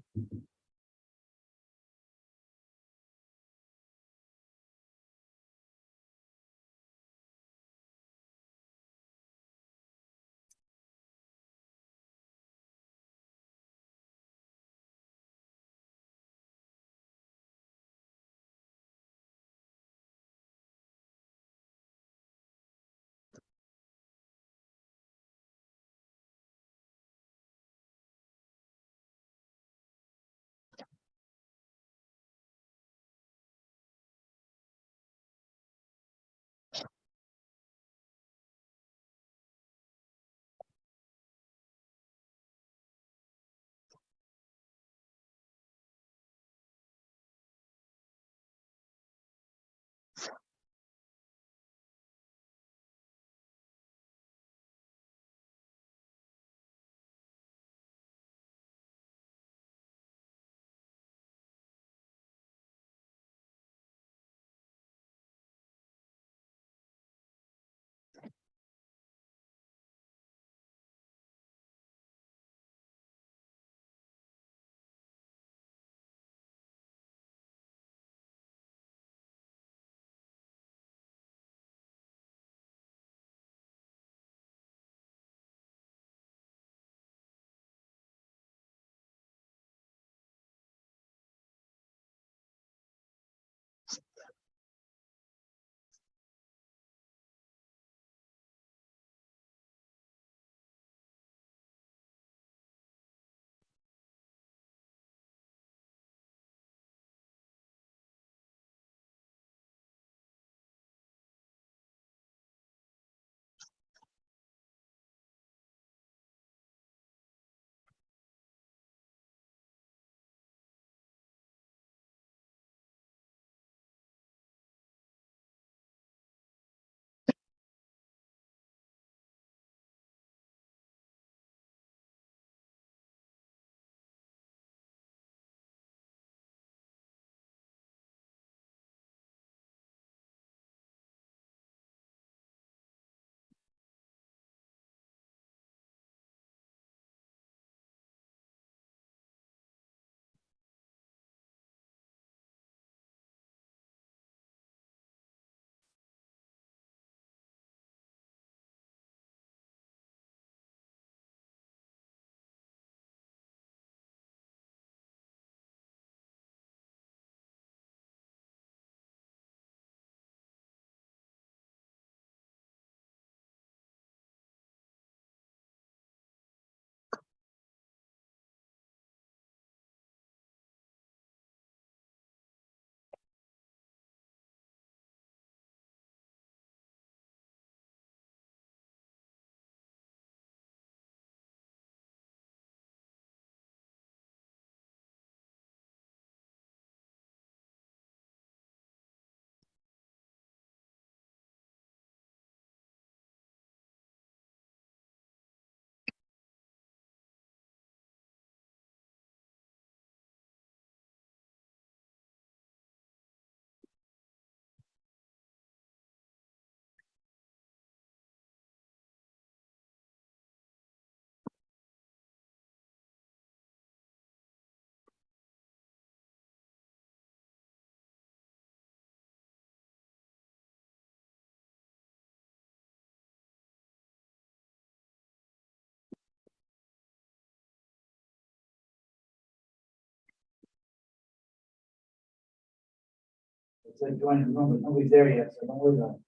join the room, but nobody's there yet, so don't worry about it.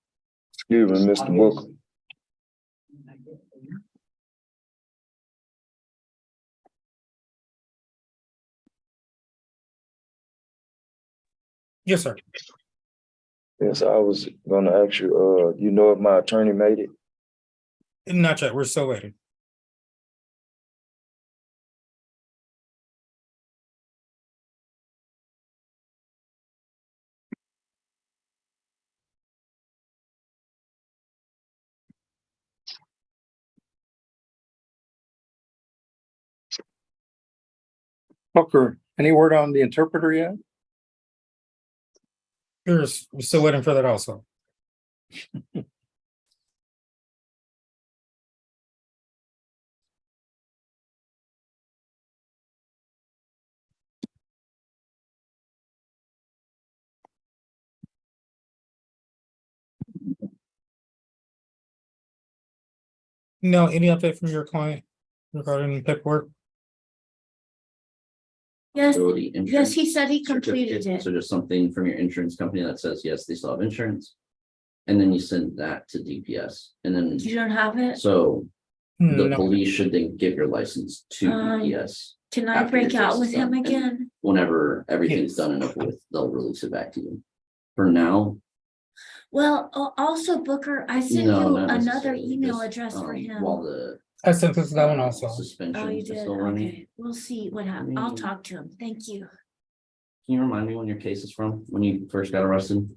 Excuse me, Mr. Booker. Yes, sir. Yes, I was gonna ask you, you know if my attorney made it? Not yet. We're still waiting. Booker, any word on the interpreter yet? We're still waiting for that also. No, any update from your client regarding paperwork? Yes, So the yes, insurance he said he completed certificate, it. So just something from your insurance company that says, yes, they still have insurance. And then you send that to DPS and then, You don't have it? so the No. police should then give your license to DPS. Can I after your break out case is with him done. And again? Whenever everything's Yes. done and over with, they'll release it back to you. For now, Well, also Booker, I sent no, you not another necessarily, email just, address for him. while the I sent this to that one also. suspension Oh, you is did? still running. Okay, we'll see what happens. I'll talk to him. Thank you. Can you remind me when your case is from, when you first got arrested?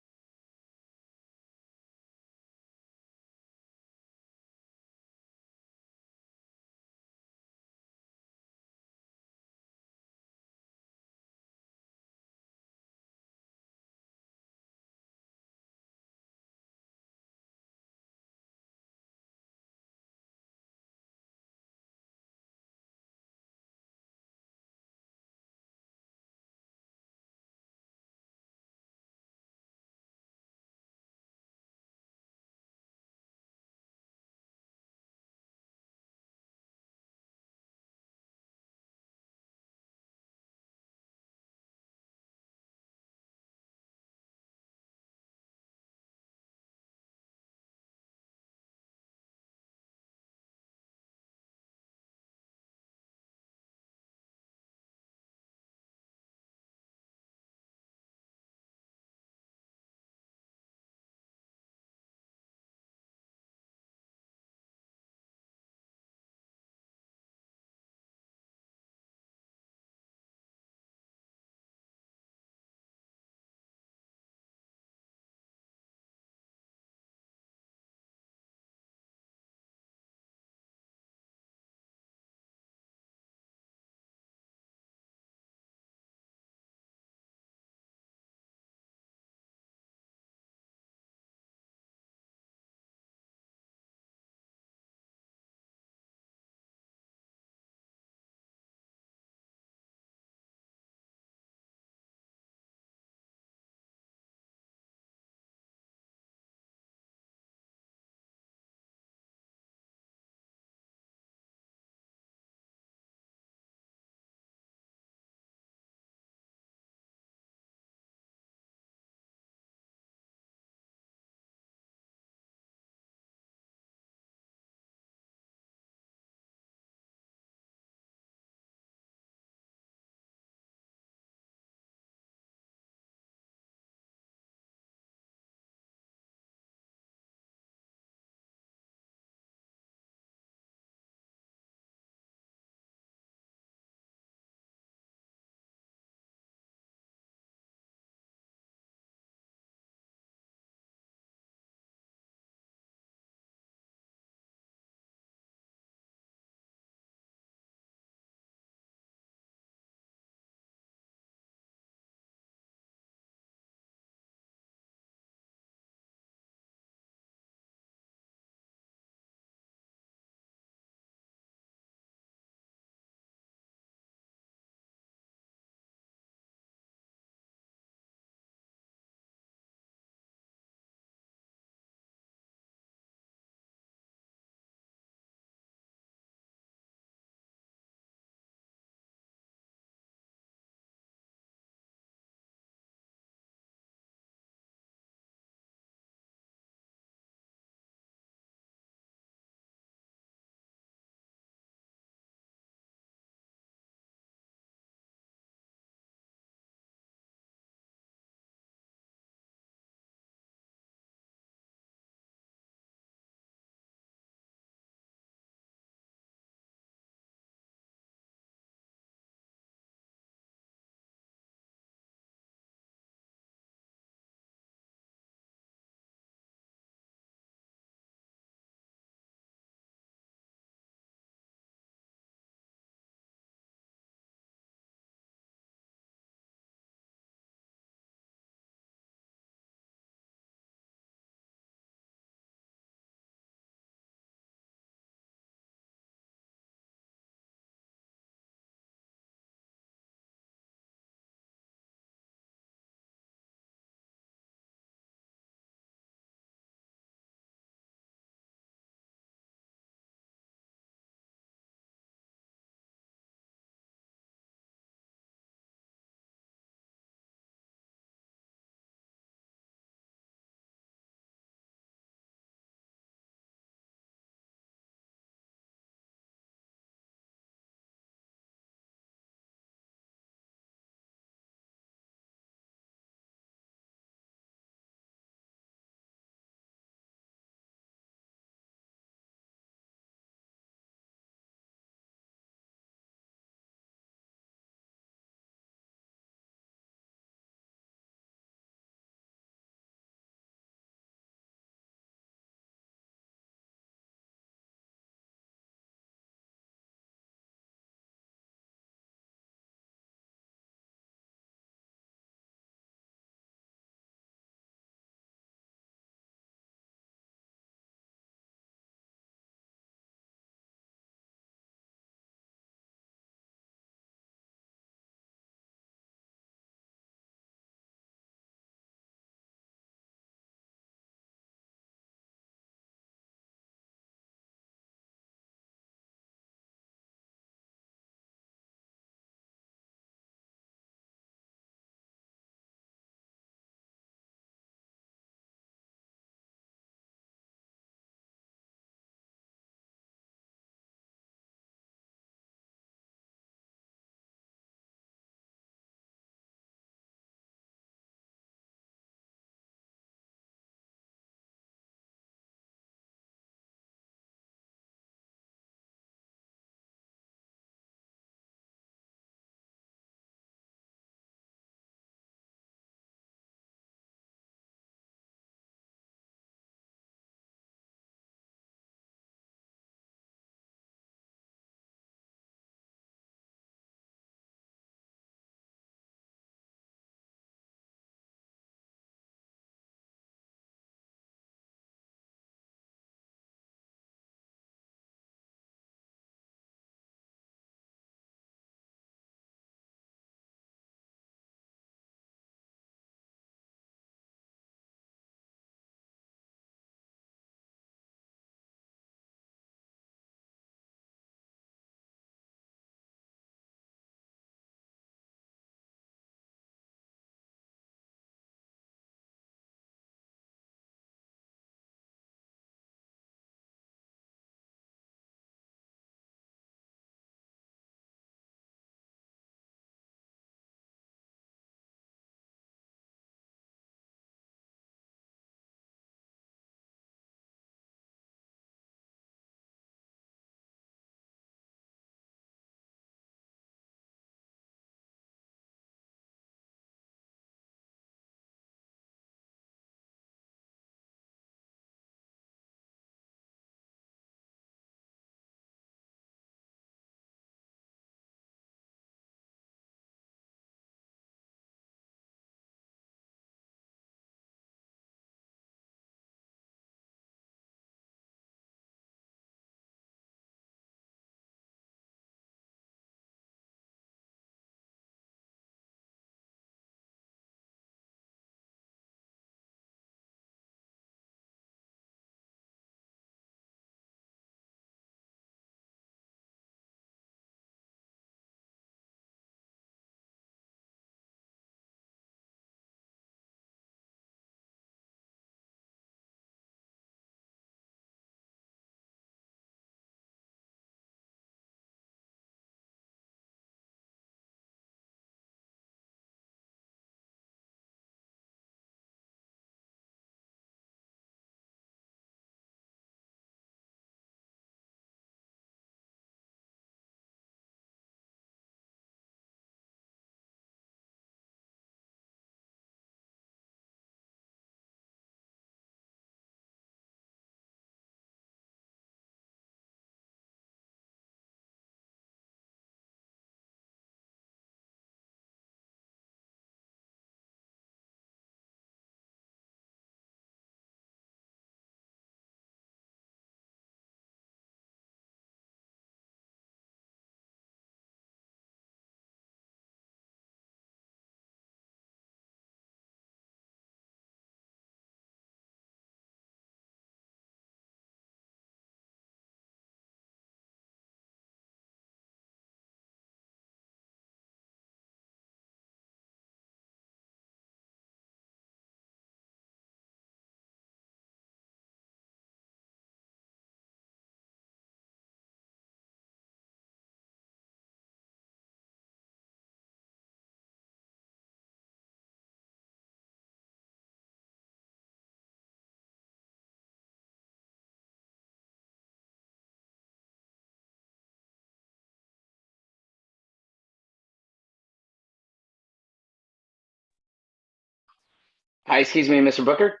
Hi, excuse me, Mr. Booker.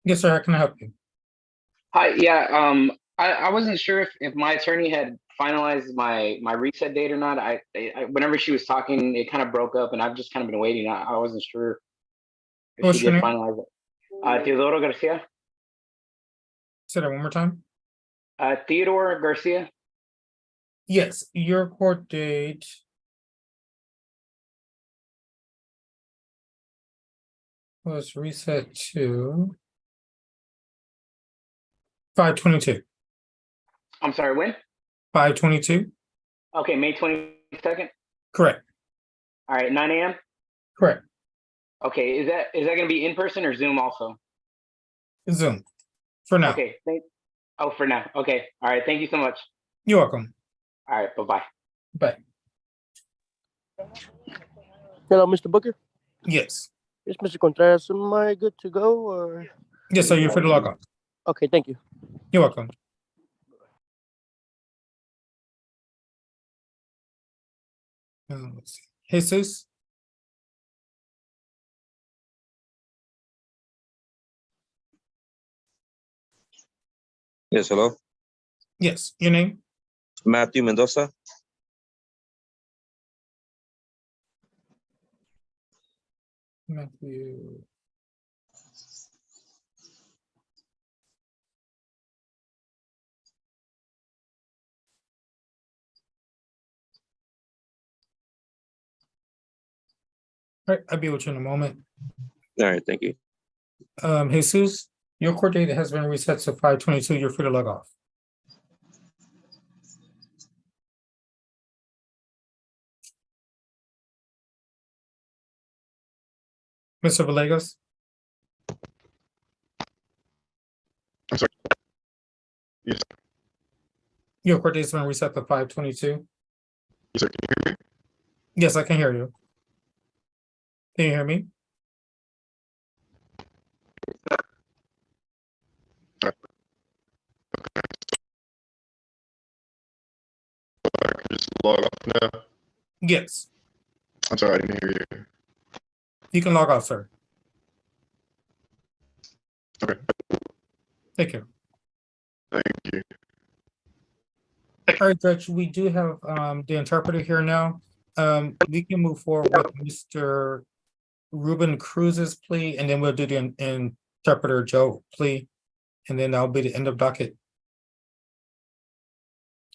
Yes, sir. How can I help you? Hi, yeah, I wasn't sure if my attorney had finalized my reset date or not. Whenever she was talking, it kind of broke up, and I've just kind of been waiting. I wasn't sure if What's she your did name? finalize it. Teodoro Garcia. Say that one more time. Theodore Garcia. Yes, your court date. Was reset to 5/22. I'm sorry, when? 5/22. Okay, May 22nd. Correct. All right, 9 a.m. Correct. Okay, is that going to be in person or Zoom also? Zoom. For now. Okay, for now. Okay, all right. Thank you so much. You're welcome. All right, bye-bye. Bye. Hello, Mr. Booker. Yes. Yes, Mr. Contreras. Am I good to go or? Yes, sir. You're free to log off. Okay, thank you. You're welcome. Let's see. Jesus. Yes, hello. Yes. Your name? Matthew Mendoza. Matthew. All right, I'll be with you in a moment. All right, thank you. Jesus, your court date has been reset to 5/22. You're free to log off. Mr. Villegas? I'm sorry. Yes. Your court date's been reset to 5/22. Yes, sir. Can you hear me? Yes, I can hear you. Can you hear me? I can just log off now. Yes. I'm sorry, I didn't hear you. You can log off, sir. Okay. Thank you. Thank you. All right, Judge, we do have the interpreter here now. We can move forward with Mr. Ruben Cruz's plea, and then we'll do the interpreter Joe plea, and then that'll be the end of docket.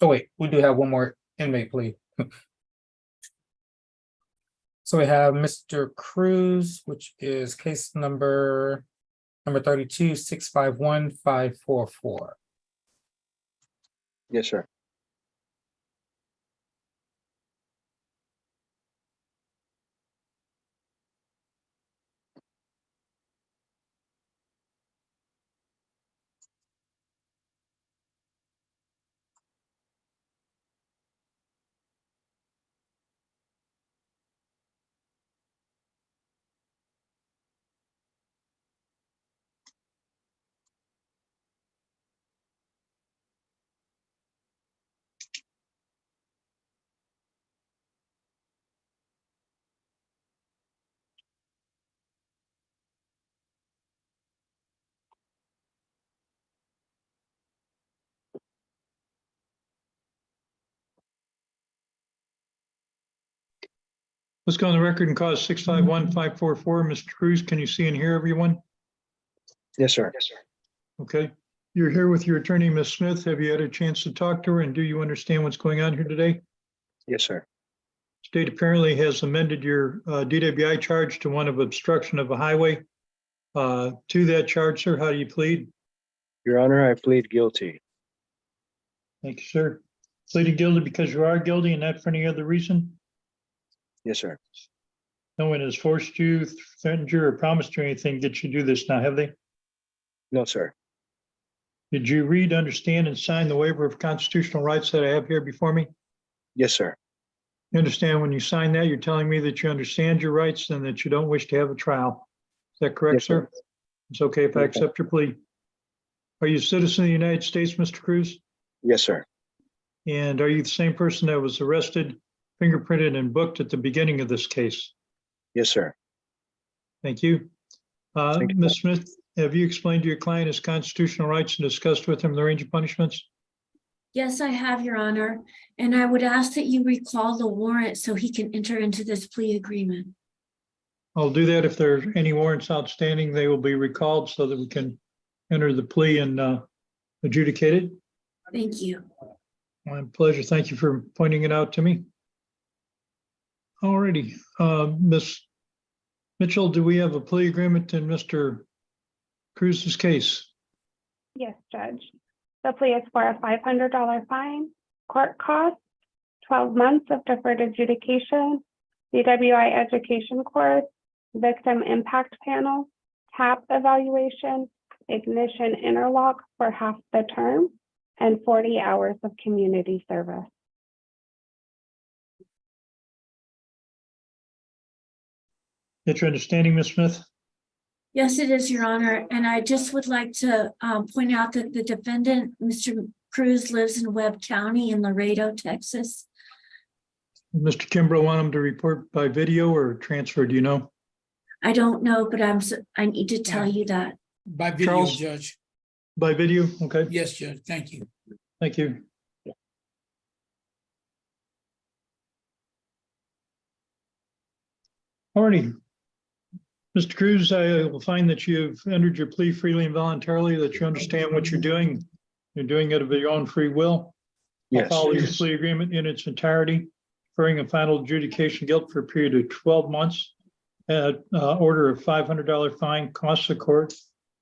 Oh wait, we do have one more inmate plea. So we have Mr. Cruz, which is case number 32-651-544. Yes, sir. Let's go on the record and cause 651-544. Mr. Cruz, can you see and hear everyone? Yes, sir. Okay. You're here with your attorney, Ms. Smith. Have you had a chance to talk to her, and do you understand what's going on here today? Yes, sir. State apparently has amended your DWI charge to one of obstruction of a highway. To that charge, sir, how do you plead? Your Honor, I plead guilty. Thank you, sir. Pleading guilty because you are guilty and not for any other reason? Yes, sir. No one has forced you, threatened you, or promised you anything that you do this now, have they? No, sir. Did you read, understand, and sign the waiver of constitutional rights that I have here before me? Yes, sir. You understand when you sign that, you're telling me that you understand your rights and that you don't wish to have a trial. Is that correct, Yes, sir. sir? It's okay if I accept your plea. Are you a citizen of the United States, Mr. Cruz? Yes, sir. And are you the same person that was arrested, fingerprinted, and booked at the beginning of this case? Yes, sir. Thank you. Thank you. Ms. Smith, have you explained to your client his constitutional rights and discussed with him the range of punishments? Yes, I have, Your Honor, and I would ask that you recall the warrant so he can enter into this plea agreement. I'll do that. If there are any warrants outstanding, they will be recalled so that we can enter the plea and adjudicate it. Thank you. My pleasure. Thank you for pointing it out to me. Alrighty, Ms. Mitchell, do we have a plea agreement in Mr. Cruz's case? Yes, Judge. The plea is for a $500 fine, court costs, 12 months of deferred adjudication, DWI education course, victim impact panel, TAP evaluation, ignition interlock for half the term, and 40 hours of community service. That's your understanding, Ms. Smith? Yes, it is, Your Honor, and I just would like to point out that the defendant, Mr. Cruz, lives in Webb County in Laredo, Texas. Mr. Kimbrough, want him to report by video or transfer, do you know? I don't know, but I need to tell you that. By video, Charles? Judge. By video, okay, Yes, Judge. Thank you. thank you. Alrighty. Mr. Cruz, I will find that you've entered your plea freely and voluntarily, that you understand what you're doing. You're doing it of your own free will. I'll Yes. follow your plea agreement in its entirety, deferring a final adjudication guilt for a period of 12 months. Order of $500 fine, costs the court,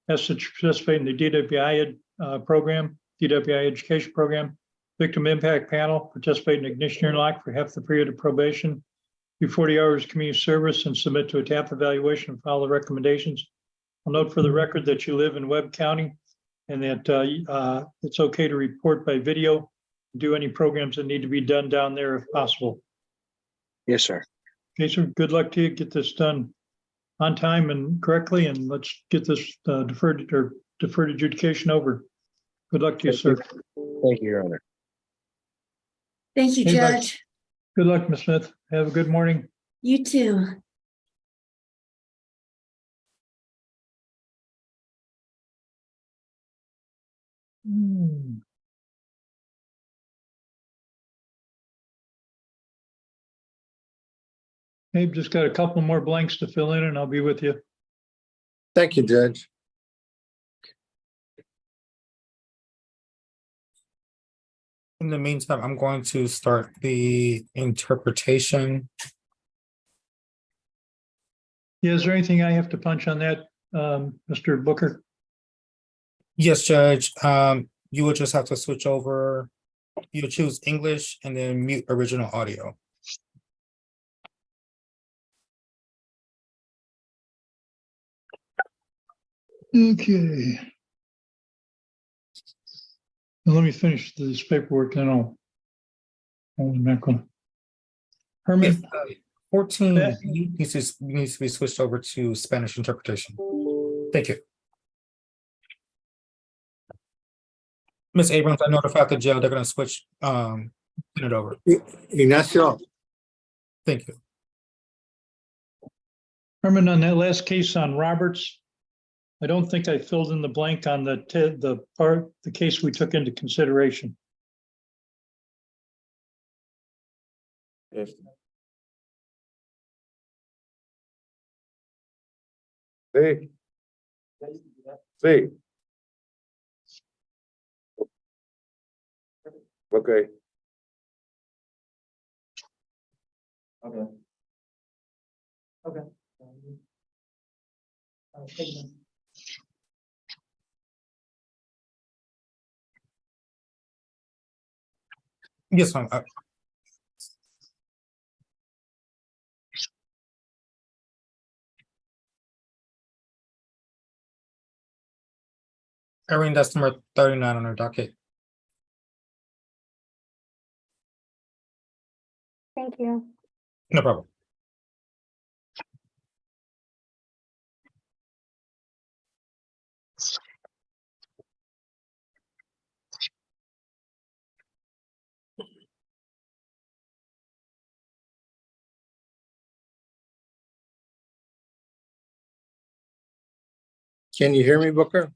has to participate in the DWI program, DWI education program, victim impact panel, participate in ignition interlock for half the period of probation, do 40 hours community service and submit to a TAP evaluation and follow the recommendations. I'll note for the record that you live in Webb County and that it's okay to report by video, do any programs that need to be done down there if possible. Yes, sir. Okay, sir, good luck to you. Get this done on time and correctly, and let's get this deferred adjudication over. Good luck to you, sir. Thank you, Your Honor. Thank you, Hey, bye. Judge. Good luck, Ms. Smith. Have a good morning. You too. Abe, just got a couple more blanks to fill in and I'll be with you. Thank you, Judge. In the meantime, I'm going to start the interpretation. Yeah, is there anything I have to punch on that, Mr. Booker? Yes, Judge. You will just have to switch over. You choose English and then mute original audio. Okay. Now let me finish this paperwork, then I'll hold the back on. Herman, 14 needs to be switched over to Spanish interpretation. Thank you. Ms. Abrams, I notified the jail, they're gonna switch it over. Ignacio. Thank you. Herman, on that last case on Roberts, I don't think I filled in the blank on the case we took into consideration. Yes. Sí. Sí. Okay. Okay. Okay. Yes, ma'am. Irene, that's number 39 on our docket. Thank you. No problem. Can you hear me, Booker?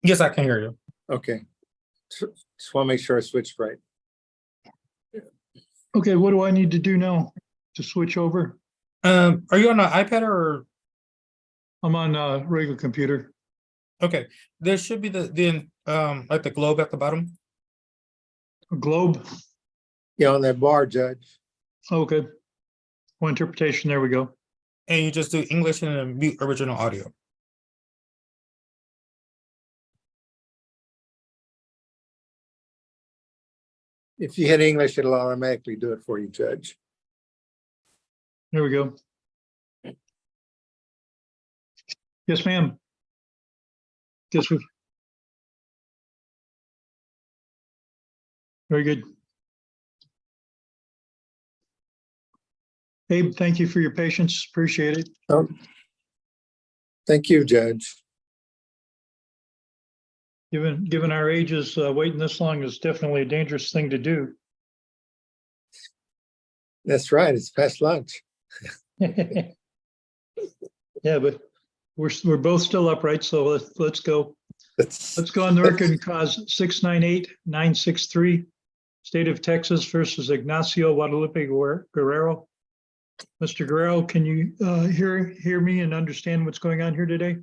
Yes, I can hear you. Okay. Just want to make sure I switched right. Okay, what do I need to do now to switch over? Are you on an iPad or? I'm on a regular computer. Okay, there should be the like the globe at the bottom. A globe? Yeah, on that bar, Judge. Okay. One interpretation, there we go. And you just do English and then mute original audio. If you hit English, it'll automatically do it for you, Judge. There we go. Yes, ma'am. Yes, we. Very good. Abe, thank you for your patience. Appreciate it. Oh. Thank you, Judge. Given our ages, waiting this long is definitely a dangerous thing to do. That's right. It's past lunch. Yeah, but we're both still upright, so let's go. Let's go on the record and cause 698-963, State of Texas versus Ignacio Guadalupe Guerrero. Mr. Guerrero, can you hear me and understand what's going on here today?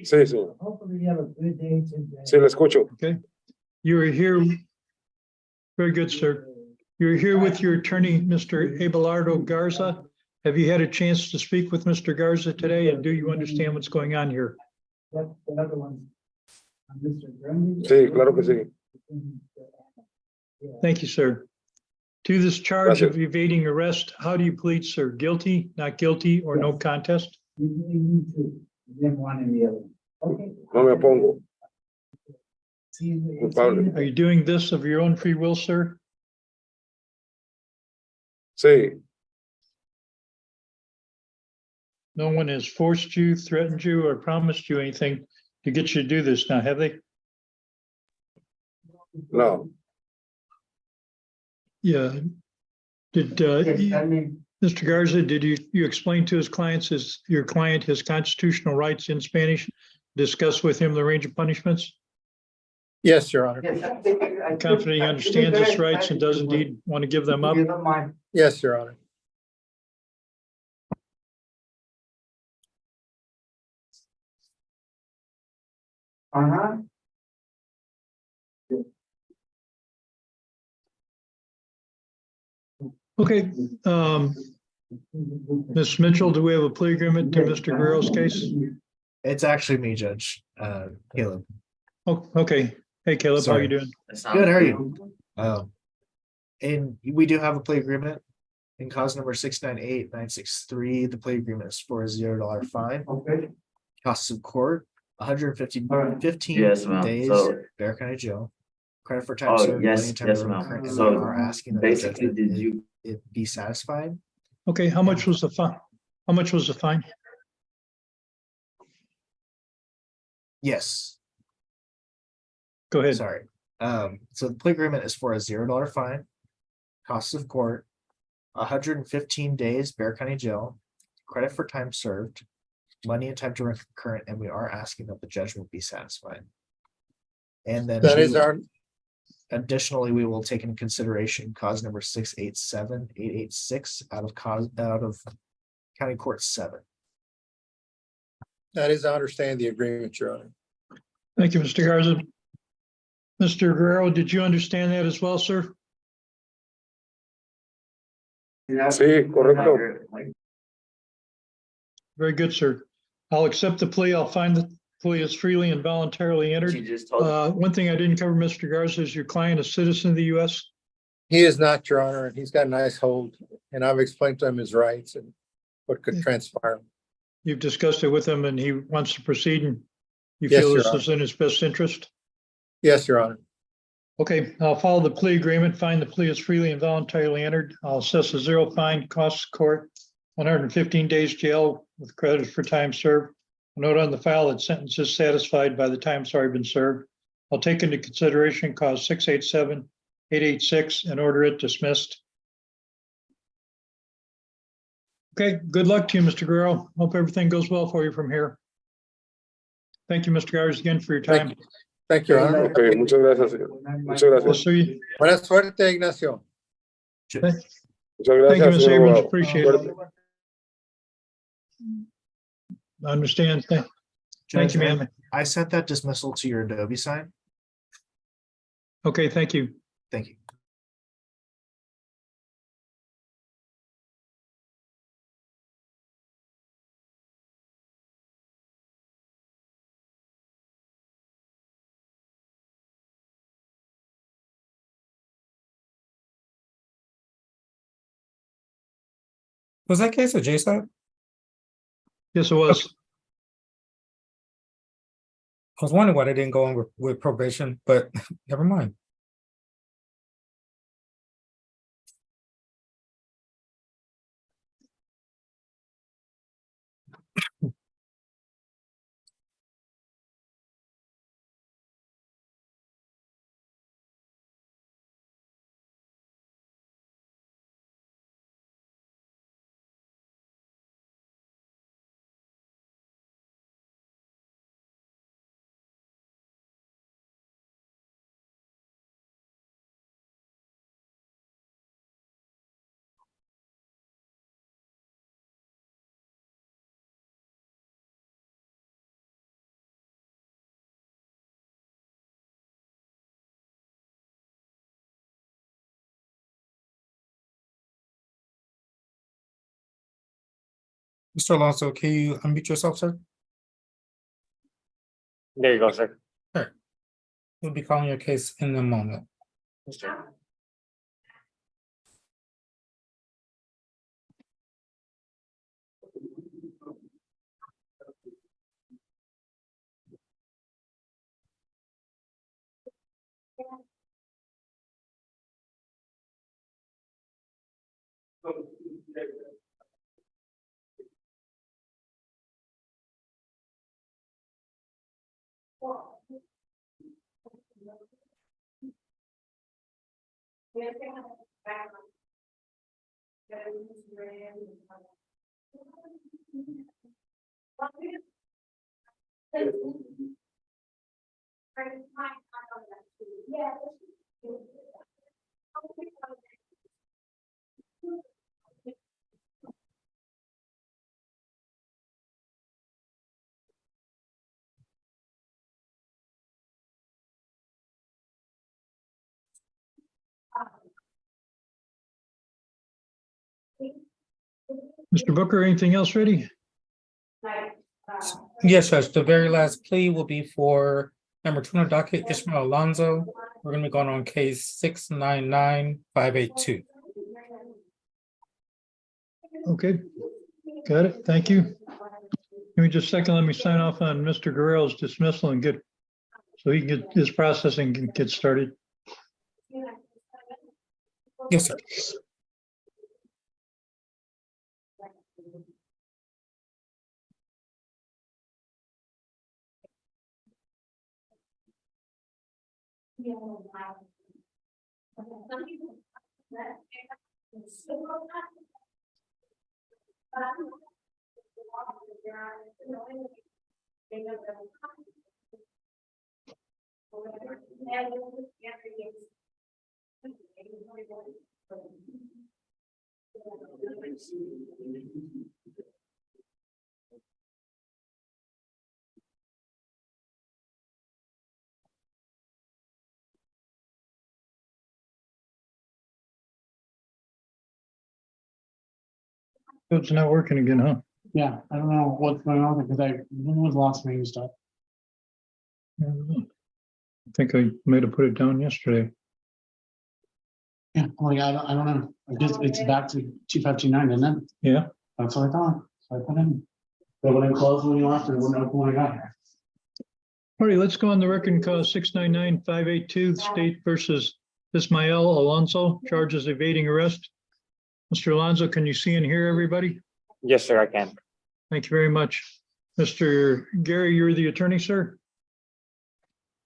Sí, sí. Hopefully you have a good day today. Sí, lo escucho. Okay. You are here. Very good, sir. You're here with your attorney, Mr. Abelardo Garza. Have you had a chance to speak with Mr. Garza today, and do you understand what's going on here? That's the other one. Mr. Grundy. Sí, claro que sí. Thank you, sir. To this charge of evading arrest, how do you plead, sir? Guilty, not guilty, or no contest? You two, then one and the other. Okay. No me opongo. Are you doing this of your own free will, sir? Sí. No one has forced you, threatened you, or promised you anything to get you to do this now, have they? No. Yeah. Did Mr. Garza, did you explain to his clients, your client, his constitutional rights in Spanish, discuss with him the range of punishments? Yes, Your Honor. Confident he understands his rights and does indeed want to give them up? Yes, Your Honor. Uh-huh. Okay. Ms. Mitchell, do we have a plea agreement to Mr. Guerrero's case? It's actually me, Judge, Caleb. Oh, okay. Hey, Caleb, how are you Sorry. doing? Good, how are you? And we do have a plea agreement. In cause number 698-963, the plea agreement is for a $0 fine. Okay. Costs of court, 15 Yes, ma'am. days, So- Bear County Jail. Credit for time Oh, served, yes, money and time yes, to ma'am. recurrent, and So, we are asking that the basically, judgment did you- it be satisfied. Okay, how much was the fine? How much was the fine? Yes, Go ahead. sorry. So the plea agreement is for a $0 fine. Costs of court, 115 days, Bear County Jail. Credit for time served, money and time to recurrent, and we are asking that the judgment be satisfied. And then That is our, additionally, we will take into consideration cause number 687-886 out of County Court 7. that is, I understand the agreement, Your Honor. Thank you, Mr. Garza. Mr. Guerrero, did you understand that as well, sir? Sí, correcto. Very good, sir. I'll accept the plea. I'll find the plea is freely and voluntarily entered. She just told One thing I didn't cover, Mr. Garza, is your client a citizen of the U.S.? He is not, Your Honor, and he's got a nice hold, and I've explained to him his rights and what could transpire. You've discussed it with him and he wants to proceed and you Yes, feel Your this Honor. is in his best interest? Yes, Your Honor. Okay, I'll follow the plea agreement, find the plea is freely and voluntarily entered. I'll assess a zero fine, costs court, 115 days jail with credit for time served. A note on the file that sentence is satisfied by the time's already been served. I'll take into consideration cause 687-886 and order it dismissed. Okay, good luck to you, Mr. Guerrero. Hope everything goes well for you from here. Thank you, Mr. Gowers, again for your time. Thank you, Your Honor. Ok, muchas gracias, señor. Muchas We'll gracias. see you. Buena suerte, Ignacio. Muchas Thank you, gracias, Mr. señor Abrams. abogado. Appreciate it. Suerte. I understand. Thank Judge, you, ma'am. I sent that dismissal to your Adobe sign. Okay, thank you. Thank you. Was that case a JSON? Yes, it was. I was wondering why they didn't go on with probation, but never mind. Mr. Alonso, can you unmute yourself, sir? There you go, sir. Sure. We'll be calling your case in a moment. Mr. Booker, anything else ready? Yes, Judge, the very last plea will be for number 2 on the docket, Ishmael Alonso. We're gonna be going on case 699-582. Okay, got it. Thank you. Give me just a second. Let me sign off on Mr. Guerrero's dismissal and get, so he can get his processing and get started. Yes, sir. It's not working again, huh? Yeah, I don't know what's going on because when was the last meeting stuff? I don't know. I think I might have put it down yesterday. Yeah, like I don't know. I guess it's back to 2529, isn't it? Yeah. That's what I thought. So I put in. But when I closed when you left, it wouldn't open when I got here. All right, let's go on the record and call 699-582, State versus Ismael Alonso, charges evading arrest. Mr. Alonso, can you see and hear everybody? Yes, sir, I can. Thank you very much. Mr. Gary, you're the attorney, sir?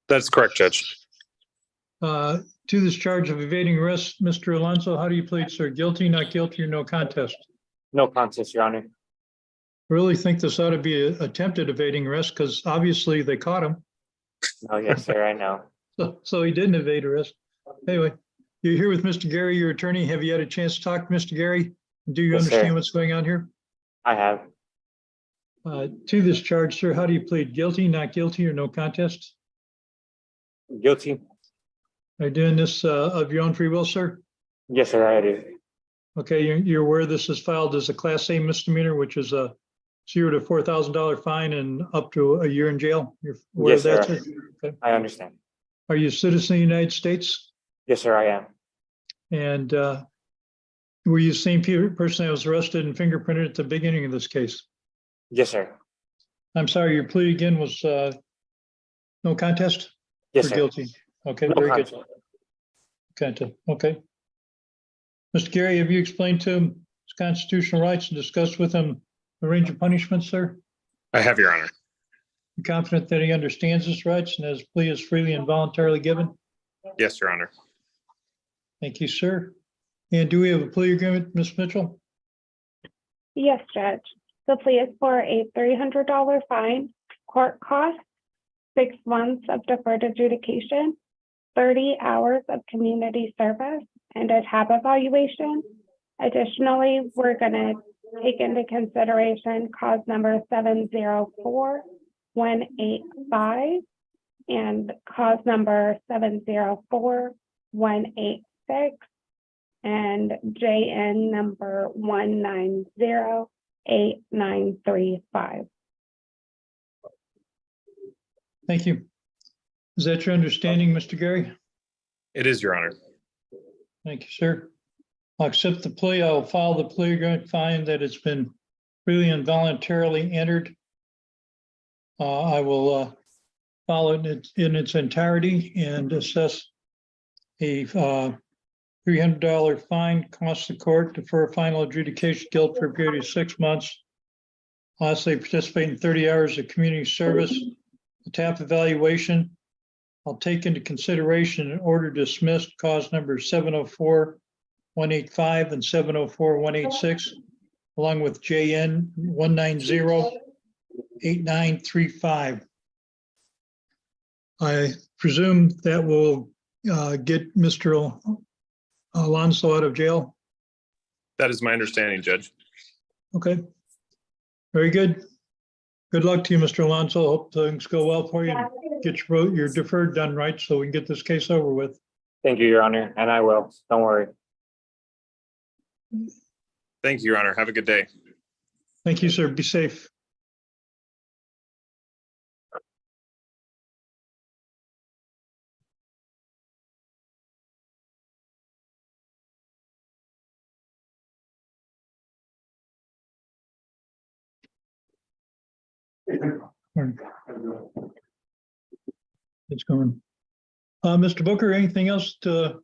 That's correct, Judge. To this charge of evading arrest, Mr. Alonso, how do you plead, sir? Guilty, not guilty, or no contest? No contest, Your Honor. Really think this ought to be attempted evading arrest because obviously they caught him. No, yes, sir, I know. So he didn't evade arrest. Anyway, you're here with Mr. Gary, your attorney. Have you had a chance to talk to Mr. Gary? Do you Yes, sir. understand what's going on here? I have. To this charge, sir, how do you plead? Guilty, not guilty, or no contest? Guilty. Are you doing this of your own free will, sir? Yes, sir, I do. Okay, you're aware this is filed as a Class A misdemeanor, which is a $0 to $4,000 fine and up to a year in jail? You're aware Yes, of that, sir. sir? Okay. I understand. Are you a citizen of the United States? Yes, sir, I am. And were you the same person that was arrested and fingerprinted at the beginning of this case? Yes, sir. I'm sorry, your plea again was no contest? Yes, Or sir. guilty? Okay, No very contest. good. Contest, okay. Mr. Gary, have you explained to him his constitutional rights and discussed with him the range of punishments, sir? I have, Your Honor. You confident that he understands his rights and his plea is freely and voluntarily given? Yes, Your Honor. Thank you, sir. And do we have a plea agreement, Ms. Mitchell? Yes, Judge. The plea is for a $300 fine, court costs, 6 months of deferred adjudication, 30 hours of community service, and a TAB evaluation. Additionally, we're going to take into consideration cause number 704185 and cause number 704186 and JN number 1908935. Thank you. Is that your understanding, Mr. Gary? It is, Your Honor. Thank you, sir. I'll accept the plea. I'll file the plea agreement, find that it's been freely and voluntarily entered. I will follow it in its entirety and assess a $300 fine, cost the court, defer final adjudication guilt for a period of 6 months. Lastly, participate in 30 hours of community service, the TAP evaluation. I'll take into consideration an order dismissed cause number 704185 and 704186, along with JN 1908935. I presume that will get Mr. Alonso out of jail. That is my understanding, Judge. Okay. Very good. Good luck to you, Mr. Alonso. Hope things go well for you. Get your deferred done right so we can get this case over with. Thank you, Your Honor, and I will. Don't worry. Thank you, Your Honor. Have a good day. Thank you, sir. Be safe. It's going. Mr. Booker, anything else to